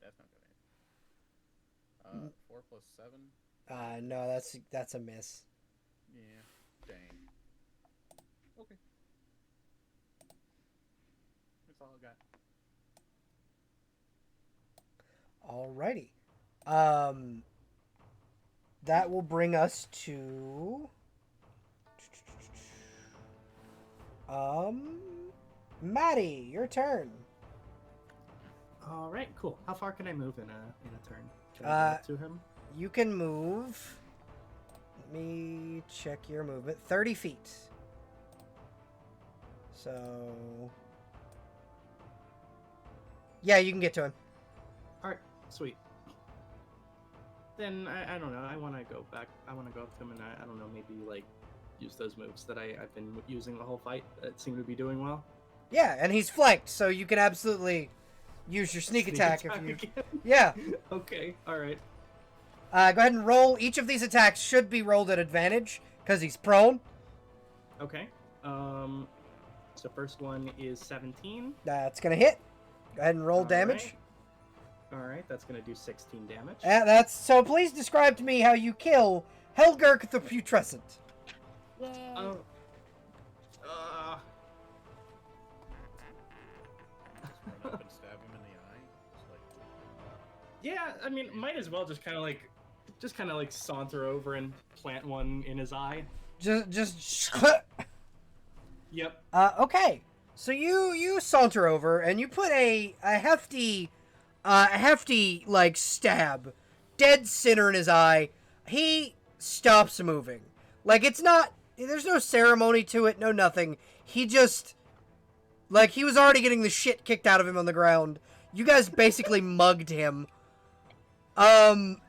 That's not gonna hit. 4 plus 7. No, that's a miss. Yeah. Dang. Okay. That's all I got. Alrighty. That will bring us to Maddie, your turn. All right, cool. How far can I move in a turn? Can I get up to him? You can move. Let me check your movement. 30 feet. So yeah, you can get to him. All right, sweet. Then I don't know. I want to go back. I want to go up to him and I don't know, maybe like use those moves that I've been using the whole fight that seem to be doing well. Yeah, and he's flanked, so you can absolutely use your sneak attack if you. again. Yeah. Okay, alright. Go ahead and roll. Each of these attacks should be rolled at advantage because he's prone. Okay. So first one is 17. That's gonna hit. Go ahead and roll damage. Alright, that's gonna do 16 damage. That's so. Please describe to me how you kill Helgurk the Putrescent. Yay. Oh. Run up and stab him in the eye. It's like, Yeah, I mean, might as well just kind of like saunter over and plant one in his eye. Just. Yep. Okay. So you saunter over and you put a hefty like stab dead center in his eye. He stops moving. Like it's not. There's no ceremony to it. No nothing. He just. Like, he was already getting the shit kicked out of him on the ground. You guys basically mugged him. And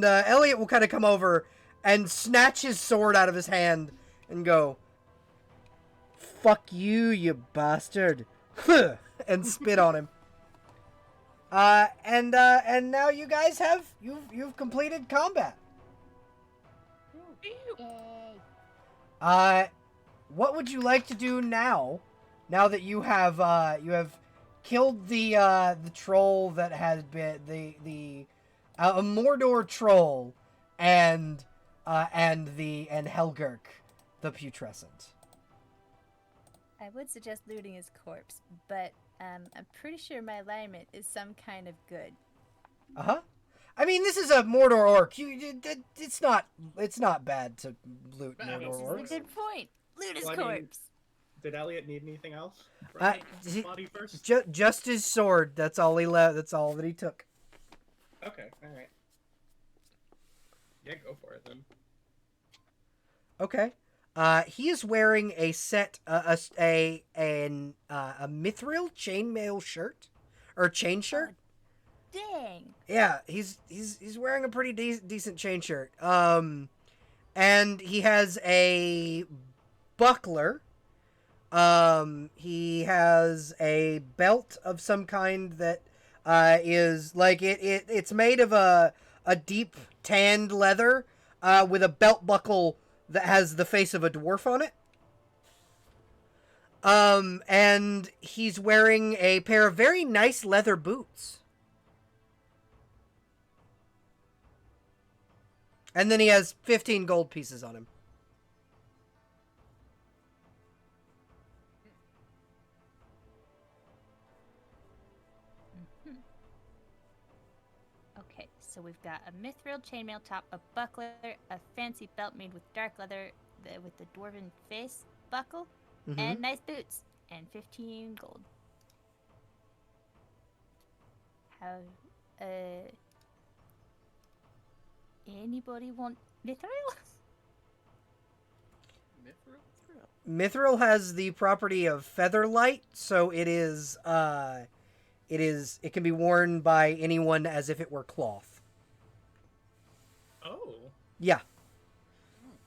Elliot will kind of come over and snatch his sword out of his hand and go, "Fuck you, you bastard." And spit on him. And now you guys you've completed combat. Yay. What would you like to do now? Now that you have killed the troll that had been a Mordor troll and Helgurk the Putrescent. I would suggest looting his corpse, but I'm pretty sure my alignment is some kind of good. I mean, this is a Mordor orc. It's not bad to loot This Mordor This orcs. is a good point. Loot his Well, I mean, corpse. Did Elliot need anything else? He- Body first? Just his sword. That's all he left. That's all that he took. Okay, alright. Yeah, go for it then. Okay. He is wearing a set a mithril chainmail shirt or chain shirt. Dang. Yeah, he's wearing a pretty decent chain shirt. And he has a buckler. He has a belt of some kind that is like it's made of a deep tanned leather with a belt buckle that has the face of a dwarf on it. And he's wearing a pair of very nice leather boots. And then he has 15 gold pieces on him. Okay, so we've got a mithril chainmail top, a buckler, a fancy belt made with dark leather with the dwarven face buckle, and nice boots, and 15 gold. How, anybody want mithril? Mithril has the property of featherlight, so it can be worn by anyone as if it were cloth. Oh. Yeah.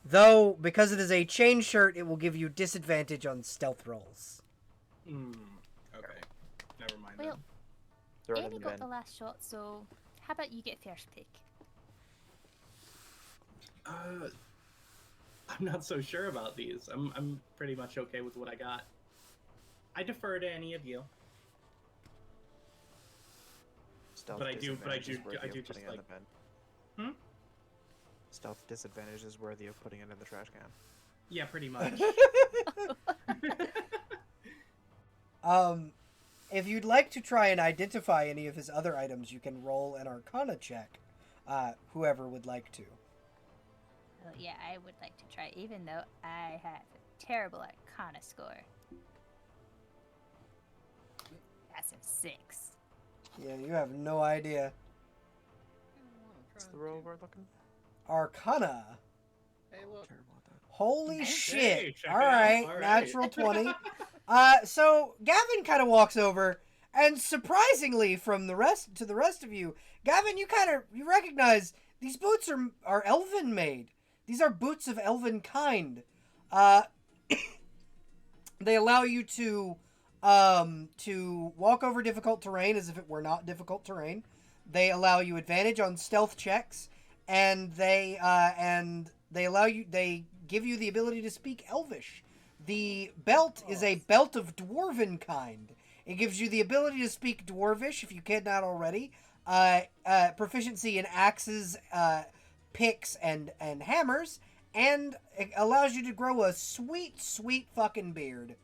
Though, because it is a chain shirt, it will give you disadvantage on stealth rolls. Okay. Never mind Well, Throw it in Amy the got bin. the last shot, so how about you get first pick? then. I'm not so sure about these. I'm pretty much okay with what I got. I defer to any of you. Stealth But I do disadvantage is worthy just, of putting it in like- the bin. Hmm? Stealth disadvantage is worthy of putting it in the trash can. Yeah, pretty much. If you'd like to try and identify any of his other items, you can roll an Arcana check. Whoever would like to. Well, yeah, I would like to try, even though I have a terrible Arcana score. That's a 6. Yeah, you have no idea. What's the roll we're looking? Arcana. Hey, look. Holy Okay, shit. check it All out, right, all right. natural 20. So Gavin kind of walks over, and surprisingly from the rest of you, Gavin, you recognize these boots are elven made. These are boots of elven kind. Uh, they allow you to walk over difficult terrain as if it were not difficult terrain. They allow you advantage on stealth checks, and they give you the ability to speak Elvish. The belt is a belt of dwarven kind. It gives you the ability to speak Dwarvish if you cannot already. Proficiency in axes, picks, and hammers, and it allows you to grow a sweet, sweet fucking beard.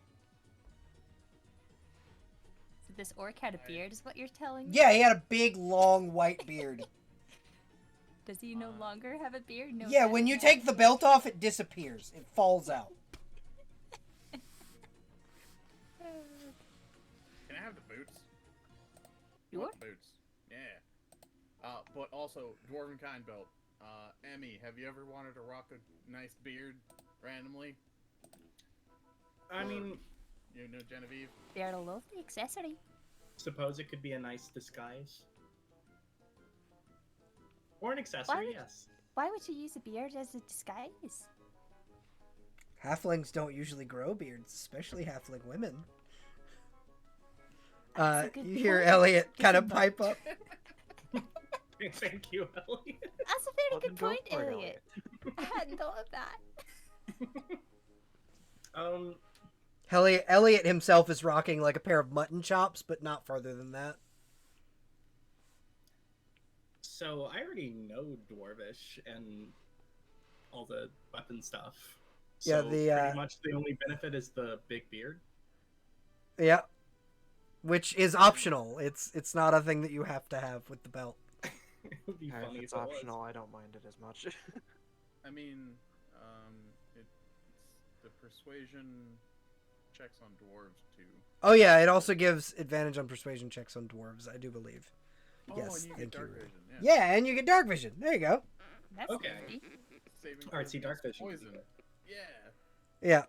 So this orc had a beard, is what you're telling me? Yeah, he had a big, long, white beard. Does he no longer have a beard? No. Yeah, when you take the belt off, it disappears. It falls out. Can I have the boots? I Sure. want the boots. Yeah. But also, Dwarven Kind belt. Emmy, have you ever wanted to rock a nice beard randomly? I mean, You know Genevieve? They're a lovely accessory. suppose it could be a nice disguise. Or an accessory, would- yes. Why would you use a beard as a disguise? Halflings don't usually grow beards, especially halfling women. That's a good You hear point. Elliot kind of Isn't pipe up. Thank you, Elliot. That's a very Well, good then go point, for it, Elliot. I hadn't thought of that. Elliot himself is rocking like a pair of mutton chops, but not farther than that. So I already know Dwarvish and all the weapon stuff. Yeah, So the, pretty much the only benefit is the big beard. Yeah. Which is optional. It's not a thing that you have to have with the belt. It would be If funny it's if it was. optional, I don't mind it as much. I mean, it's the persuasion checks on dwarves too. Oh yeah, it also gives advantage on persuasion checks on dwarves, I do believe. Oh, Yes, and you thank get dark you. vision. Yeah. Yeah, and you get dark vision. There you go. That's Okay. handy. Saving Alright, see, throws dark against vision. poison. Yeah. Yeah.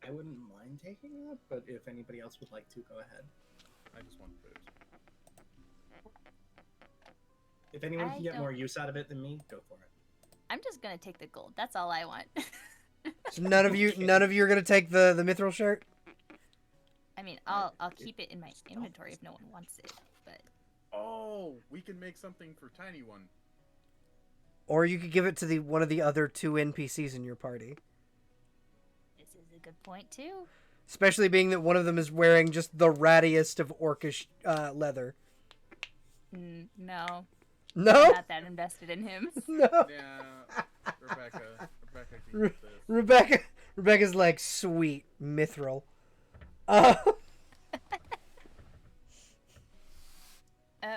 I wouldn't mind taking that, but if anybody else would like to, go ahead. I just want boots. If anyone I can get don't- more use out of it than me, go for it. I'm just gonna take the gold. That's all I want. So none of you are gonna take the mithril shirt? I mean, I'll keep it in my inventory if no one wants it. But Oh, we can make something for Tiny One. Or you could give it to one of the other 2 NPCs in your party. this is a good point too. Especially being that one of them is wearing just the rattiest of orcish leather. No, No? not that invested in him. No. Yeah, Rebecca can get this. Rebecca's like, sweet mithril.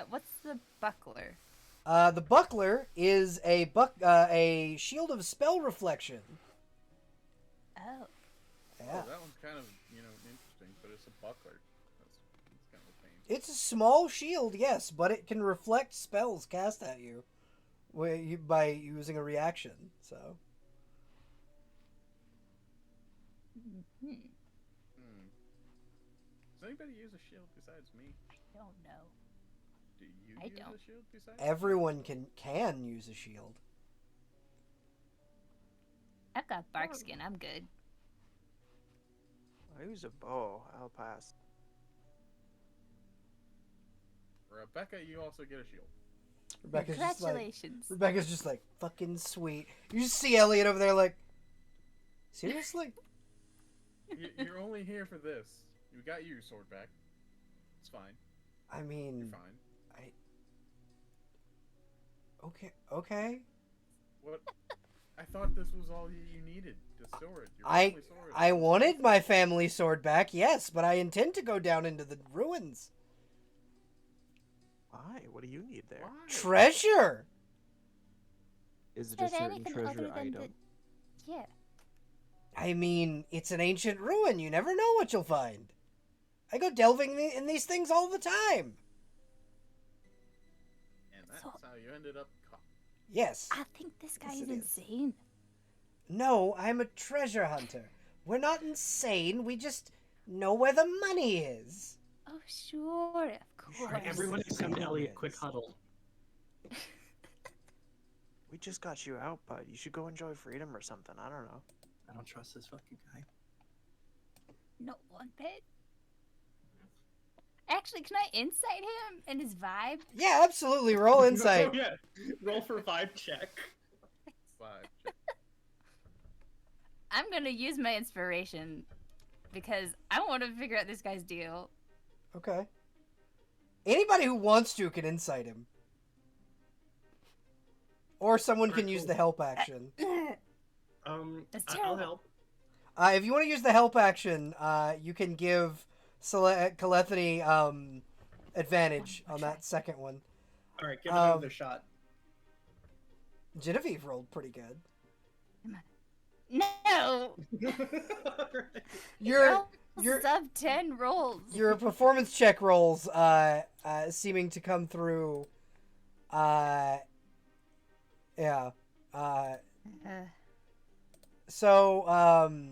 What's the buckler? The buckler is a shield of spell reflection. Oh, Yeah. Oh, that one's kind of, interesting, but it's a buckler. That's kind of a pain. It's a small shield, yes, but it can reflect spells cast at you, by using a reaction. So hmm. Does anybody use a shield besides me? I don't know. Do you I use don't. a shield besides everyone can use a shield. I've got bark skin. I'm good. I use a bow. I'll pass. Rebecca, you also get a shield. Rebecca's just like fucking sweet. You just see Elliot over there like, seriously? You're only here for this. You got your sword back. It's fine. I You're mean, fine. okay. What? I thought this was all you needed. The sword. Your I family sword. I wanted my family sword back, yes, but I intend to go down into the ruins. Why? What do you need there? Why? Treasure. Is it Is a there certain anything treasure other than item? Yeah. I mean, it's an ancient ruin. You never know what you'll find. I go delving in these things all the time. And that's So- how you ended up caught. Yes. I think this guy Yes, is it is. insane. No, I'm a treasure hunter. We're not insane. We just know where the money is. Oh, sure, of course. Alright, everyone except Elliot, quick huddle. We just got you out, bud. You should go enjoy freedom or something. I don't know. I don't trust this fucking guy. Not one bit. Actually, can I insight him and his vibe? Yeah, absolutely. Roll insight. Oh, yeah. Roll for vibe check. 5. I'm gonna use my inspiration because I want to figure out this guy's deal. Okay. Anybody who wants to can insight him. Or someone can use the help action. That's I'll terrible. help. If you want to use the help action, you can give Calethony advantage on that second one. All right, give it another shot. Genevieve rolled pretty good. No. Your sub 10 rolls. your performance check rolls seeming to come through. Yeah. So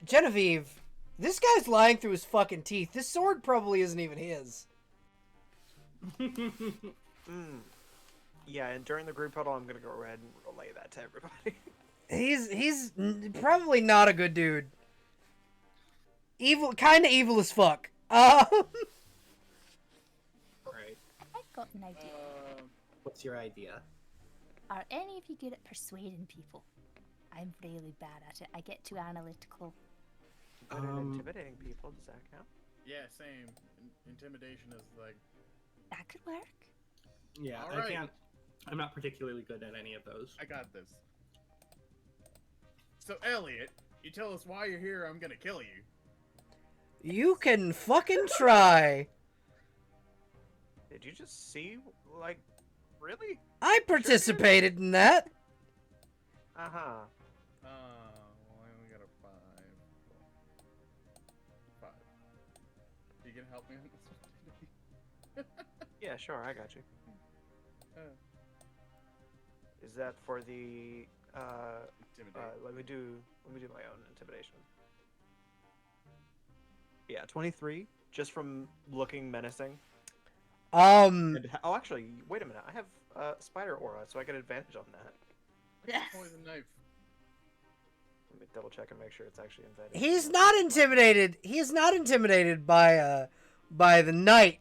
Genevieve, this guy's lying through his fucking teeth. This sword probably isn't even his. Yeah, and during the group huddle, I'm gonna go ahead and relay that to everybody. He's probably not a good dude. Kind of evil as fuck. Right. I've got an idea. What's your idea? Are any of you good at persuading people? I'm really bad at it. I get too analytical. Good at intimidating people. Does that count? Yeah, same. Intimidation is like... That could work. Yeah, All I right. can't. I'm not particularly good at any of those. I got this. So, Elliot, you tell us why you're here, I'm gonna kill you. You can fucking try. Did you just see, like, really? I participated in that. Uh-huh. Well, I only got a 5. 5. You gonna help me on this one? Yeah, sure, I got you. Is that for the, Intimidate. let me do my own intimidation. Yeah, 23, just from looking menacing. Um, Oh, actually, wait a minute. I have spider aura, so I get advantage on that. Poison knife. Let me double check and make sure it's actually invented. he's not intimidated. He is not intimidated by the knight,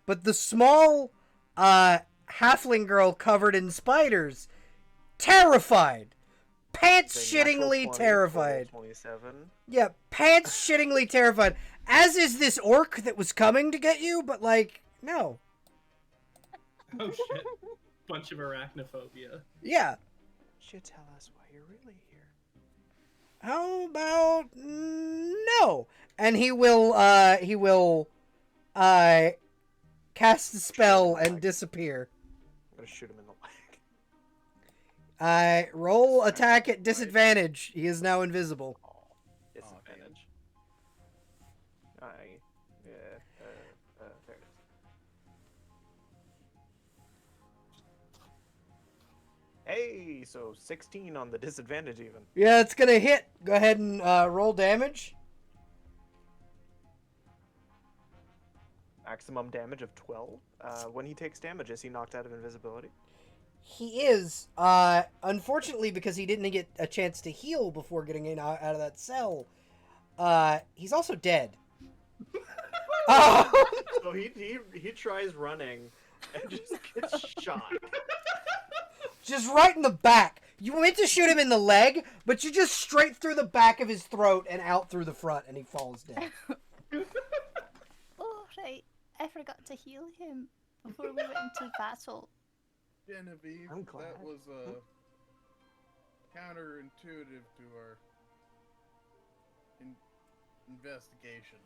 but the small halfling girl covered in spiders, terrified, pants The natural 20 shittingly for the terrified. 27. Yeah, pants shittingly terrified. As is this orc that was coming to get you, but like, no. Oh shit! Bunch of arachnophobia. Yeah. Should tell us why you're really here. How about no? And he will cast a spell and disappear. I'm gonna shoot him in the leg. Roll attack at disadvantage. He is now invisible. Disadvantage. There it is. Hey, so 16 on the disadvantage even. Yeah, it's gonna hit. Go ahead and roll damage. Maximum damage of 12. When he takes damage, is he knocked out of invisibility? He is. Unfortunately, because he didn't get a chance to heal before getting out of that cell, he's also dead. So he tries running and just gets shot. Just right in the back. You went to shoot him in the leg, but you just straight through the back of his throat and out through the front, and he falls dead. Oh, right. I forgot to heal him before we went into battle. Genevieve, I'm glad. that was counterintuitive to our investigation.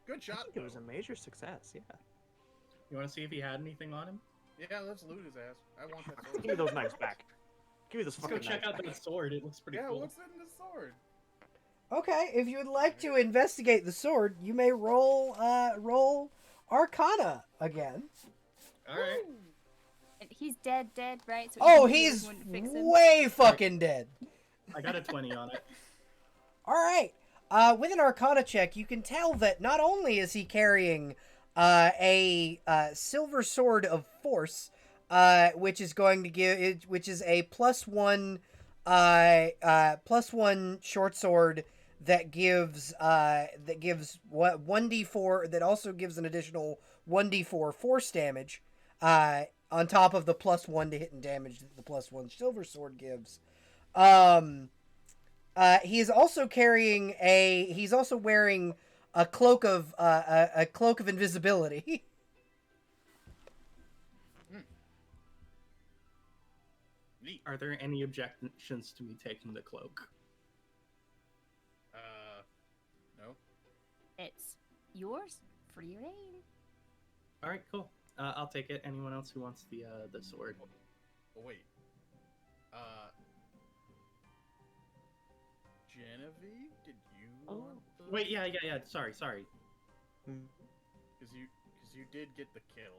Good I shot, think it was though. a major success, yeah. You want to see if he had anything on him? Yeah, let's loot his ass. I want that Give sword. me those knives back. Give me those Let's go fucking check knives out back. that sword. It looks pretty Yeah, cool. what's in the sword? Okay, if you would like to investigate the sword, you may roll Arcana again. All right. And he's dead, right? So Oh, even healing he's wouldn't fix him. way fucking dead. I got a 20 on it. All right. With an Arcana check, you can tell that not only is he carrying a silver sword of force, which is going to which is a +1, +1 short sword that gives 1d4, that also gives an additional 1d4 force damage, on top of the +1 to hit and damage that the +1 silver sword gives. He is also carrying he's also wearing a cloak of invisibility. Neat. Are there any objections to me taking the cloak? No. It's yours for your aid. All right, cool. I'll take it. Anyone else who wants the sword? Oh, wait. Genevieve, did you want the... Wait, yeah. Sorry. Because you did get the kill.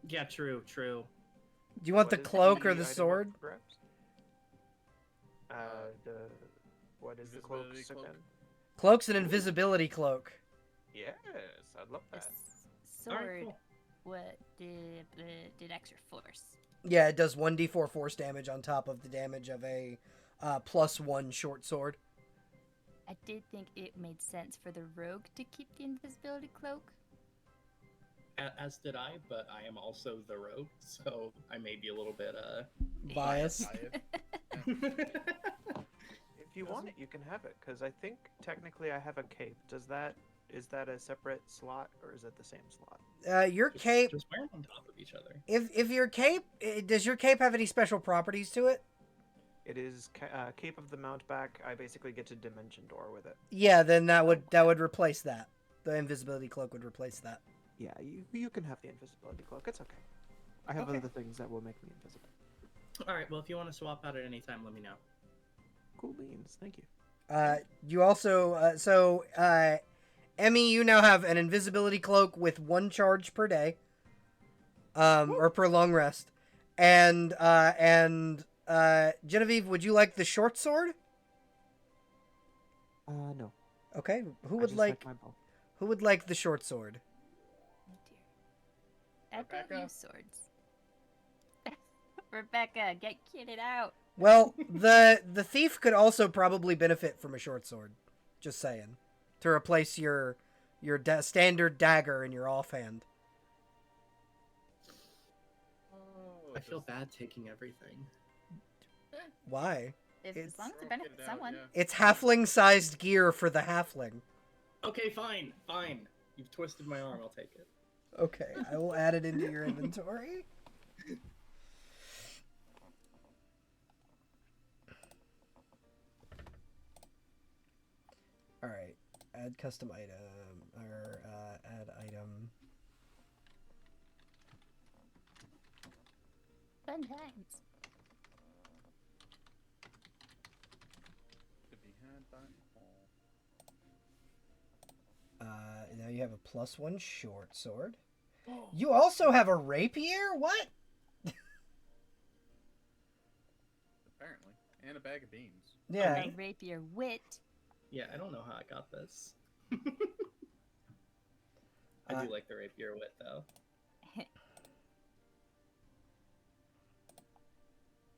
Yeah, true. Do you want the What is cloak or the item sword? of perhaps? What is the cloak Invisibility cloak? again? Cloak's an invisibility cloak. Yes, I'd love The that. sword All right, cool. what did extra force. Yeah, it does 1d4 force damage on top of the damage of a +1 short sword. I did think it made sense for the rogue to keep the invisibility cloak. As did I, but I am also the rogue, so I may be a little bit Bias. If you want it, you can have it, because I think technically I have a cape. Is that a separate slot, or is it the same slot? Your cape. Just wear them on top of each other. If your cape, does your cape have any special properties to it? It is Cape of the Mountback. I basically get to Dimension Door with it. Yeah, then that would replace that. The invisibility cloak would replace that. Yeah, you can have the invisibility cloak. It's okay. I have Okay. other things that will make me invisible. All right. Well, if you want to swap out at any time, let me know. Cool beans. Thank you. You also Emmy, you now have an invisibility cloak with 1 charge per day, or per long rest, and Genevieve, would you like the short sword? No. Okay, who I would just like my bow. who would like the short sword? Oh dear. I don't Rebecca? use swords. Rebecca, get kitted out. Well, the thief could also probably benefit from a short sword. Just saying, to replace your standard dagger in your offhand. Oh, I feel just- bad taking everything. Why? As It's- long as it Get benefits it out, someone. yeah. It's halfling-sized gear for the halfling. Okay, fine. You've twisted my arm. I'll take it. Okay, I will add it into your inventory. All right, add custom item, or add item. Fun times. To be had by all. Now you have a +1 short sword. You also have a rapier? What? Apparently. And a bag of beans. Yeah. Okay. A rapier wit. Yeah, I don't know how I got this. I do like the rapier wit, though.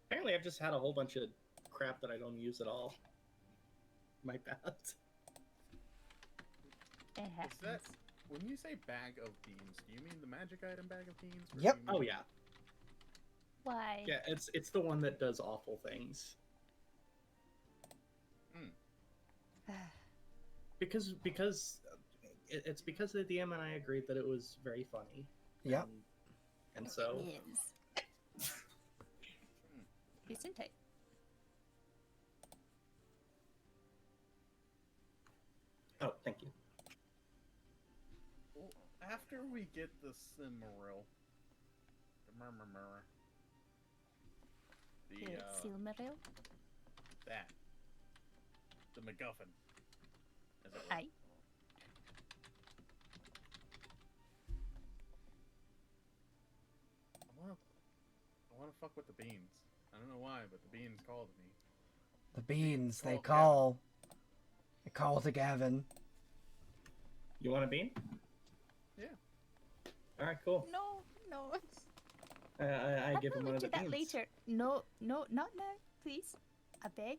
Apparently, I've just had a whole bunch of crap that I don't use at all. My bad. It Is happens. that... When you say bag of beans, do you mean the magic item bag of beans? Or Yep. do you Oh mean- yeah, Why? yeah. It's the one that does awful things. Because it's because the DM and I agreed that it was very funny. Yep. And so It is. Isn't it? oh, thank you. Well, after we get the Silmaril... The, Silmaril? that. The MacGuffin. As it were. Aye. I wanna fuck with the beans. I don't know why, but the beans called me. The beans, they Oh, call. They call to Gavin. You want a bean? Yeah. All right, cool. No. I give him one We'll of do the that beans. later. No, not now, please. I beg.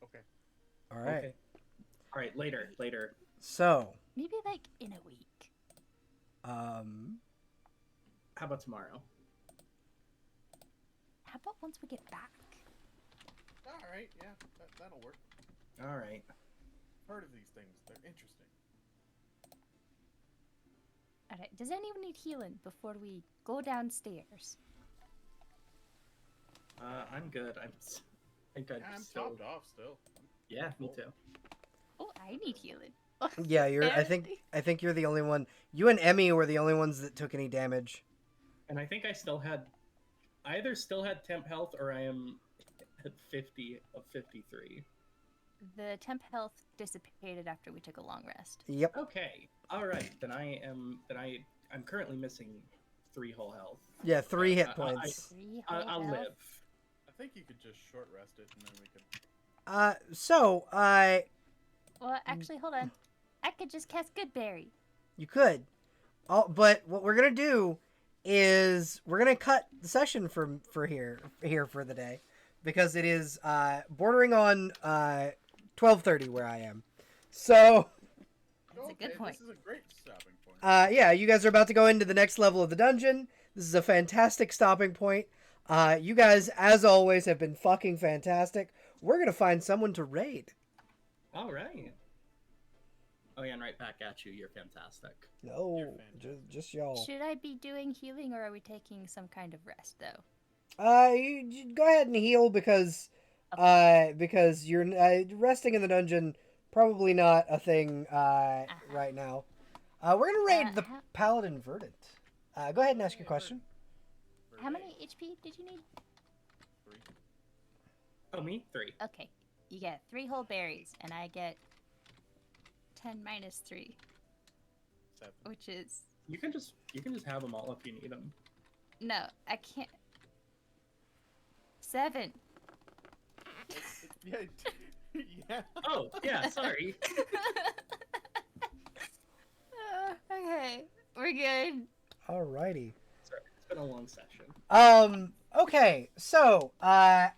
Okay. All right. Okay. All right, later. So, Maybe like in a week. How about tomorrow? How about once we get back? All right. Yeah, that'll work. All right. Heard of these things? They're interesting. All right. Does anyone need healing before we go downstairs? I'm good. I think I'd I'm still. topped off still. Yeah, me too. Oh, I need healing. yeah, I think you're the only one. You and Emmy were the only ones that took any damage. And I think I either still had temp health or I am at 50 of 53. The temp health dissipated after we took a long rest. Yep. Okay. All right. Then I'm currently missing 3 whole health. Yeah, 3 hit I- points. I'll live. I think you could just short rest it and then we could. Well, actually, hold on. I could just cast Goodberry. You could. But what we're gonna do is we're gonna cut the session for here for the day, because it is bordering on 12:30 where I am. So That's a good point. This is a great stopping point. yeah, you guys are about to go into the next level of the dungeon. This is a fantastic stopping point. You guys, as always, have been fucking fantastic. We're gonna find someone to raid. All right. Oh yeah, and right back at you. You're fantastic. No, You're fantastic. just y'all. Should I be doing healing, or are we taking some kind of rest, though? You go ahead and heal because you're resting in the dungeon. Probably not a thing right now. We're gonna raid the Paladin Verdant. Go ahead and ask your question. How many HP did you need? 3. Oh, me? 3. Okay, you get 3 whole berries, and I get 10 minus 3, 7. which is You can just have them all if you need them. no, I can't. 7. Yeah. Yeah. Oh yeah, sorry. Okay, we're good. Alrighty. Sorry, it's been a long session. Okay, so I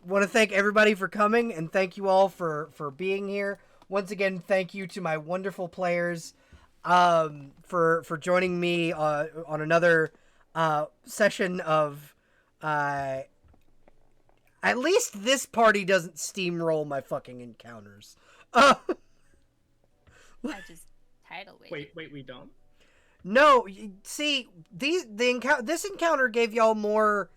want to thank everybody for coming, and thank you all for being here. Once again, thank you to my wonderful players for joining me on another session of at least this party doesn't steamroll my fucking encounters. I just tidal wave. Wait, we don't. No, see, this encounter gave y'all more,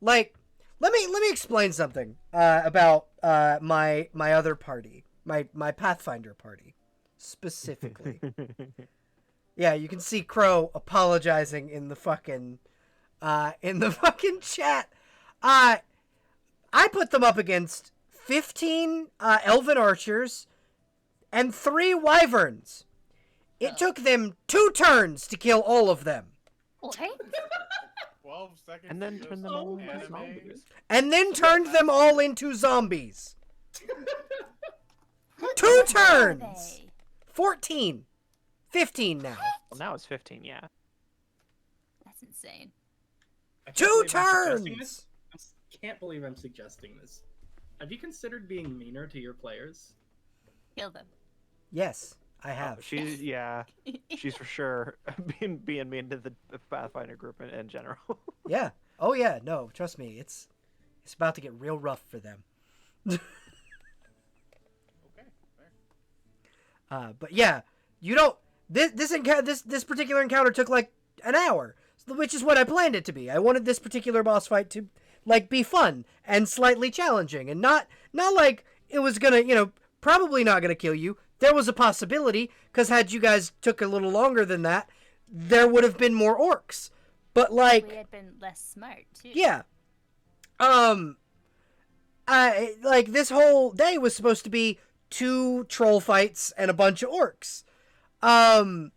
like, let me explain something about my other party, my Pathfinder party, specifically. Yeah, you can see Crow apologizing in the fucking chat. I put them up against 15 elven archers and 3 wyverns. It took them 2 turns to kill all of them. What? 12 seconds. And then to turn just them all anime. into zombies. And then turned them all into zombies. 2 turns! 14. 15 now. Well, now it's 15, yeah. That's insane. I can't 2 believe I'm suggesting this. turns! I can't believe I'm suggesting this. Have you considered being meaner to your players? Kill them. Yes, I have. She's for sure being mean to the Pathfinder group in general. Yeah. Oh yeah, no, trust me, it's about to get real rough for them. Okay, fair. But yeah, you don't. This particular encounter took like an hour, which is what I planned it to be. I wanted this particular boss fight to like be fun and slightly challenging, and not like it was gonna, probably not gonna kill you. There was a possibility, because had you guys took a little longer than that, there would have been more orcs. But like, We had been less smart too. yeah. Like this whole day was supposed to be 2 troll fights and a bunch of orcs. And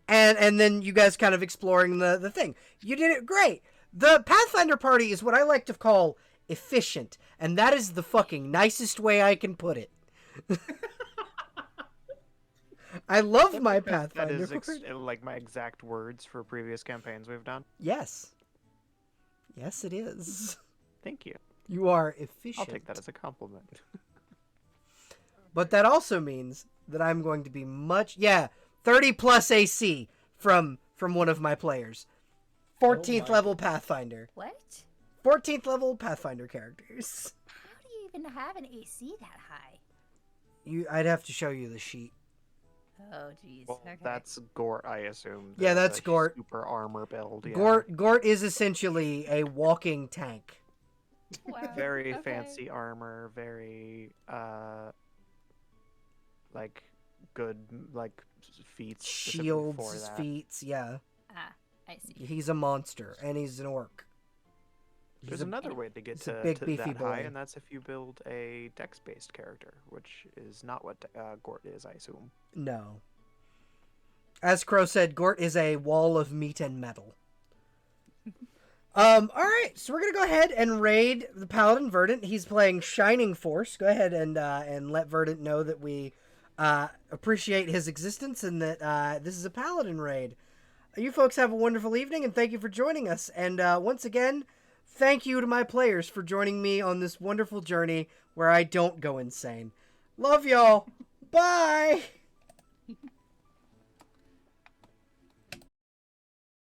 then you guys kind of exploring the thing. You did it great. The Pathfinder party is what I like to call efficient, and that is the fucking nicest way I can put it. I love my That Pathfinder is Gort. like my exact words for previous campaigns we've done. Yes. Yes, it is. Thank you. You are efficient. I'll take that as a compliment. But that also means that I'm going to be 30 plus AC from one of my players. 14th my level Pathfinder. What? 14th level Pathfinder characters. How do you even have an AC that high? I'd have to show you the sheet. Oh, jeez. Well, Okay. that's Gort, I assume. Yeah, There's that's a Gort. Super armor build. Yeah. Gort is essentially a walking tank. Wow. Very Okay. fancy armor, very like good feats specifically for Shields, that. feats, yeah. Ah, I see. He's a monster, and he's an orc. There's another way to get he's a to, big, to beefy that high, boy. and that's if you build a dex-based character, which is not what Gort is, I assume. No. As Crow said, Gort is a wall of meat and metal. Alright, so we're gonna go ahead and raid the Paladin Verdant. He's playing Shining Force. Go ahead and let Verdant know that we appreciate his existence and that this is a Paladin raid. You folks have a wonderful evening, and thank you for joining us. And once again, thank you to my players for joining me on this wonderful journey where I don't go insane. Love y'all. Bye!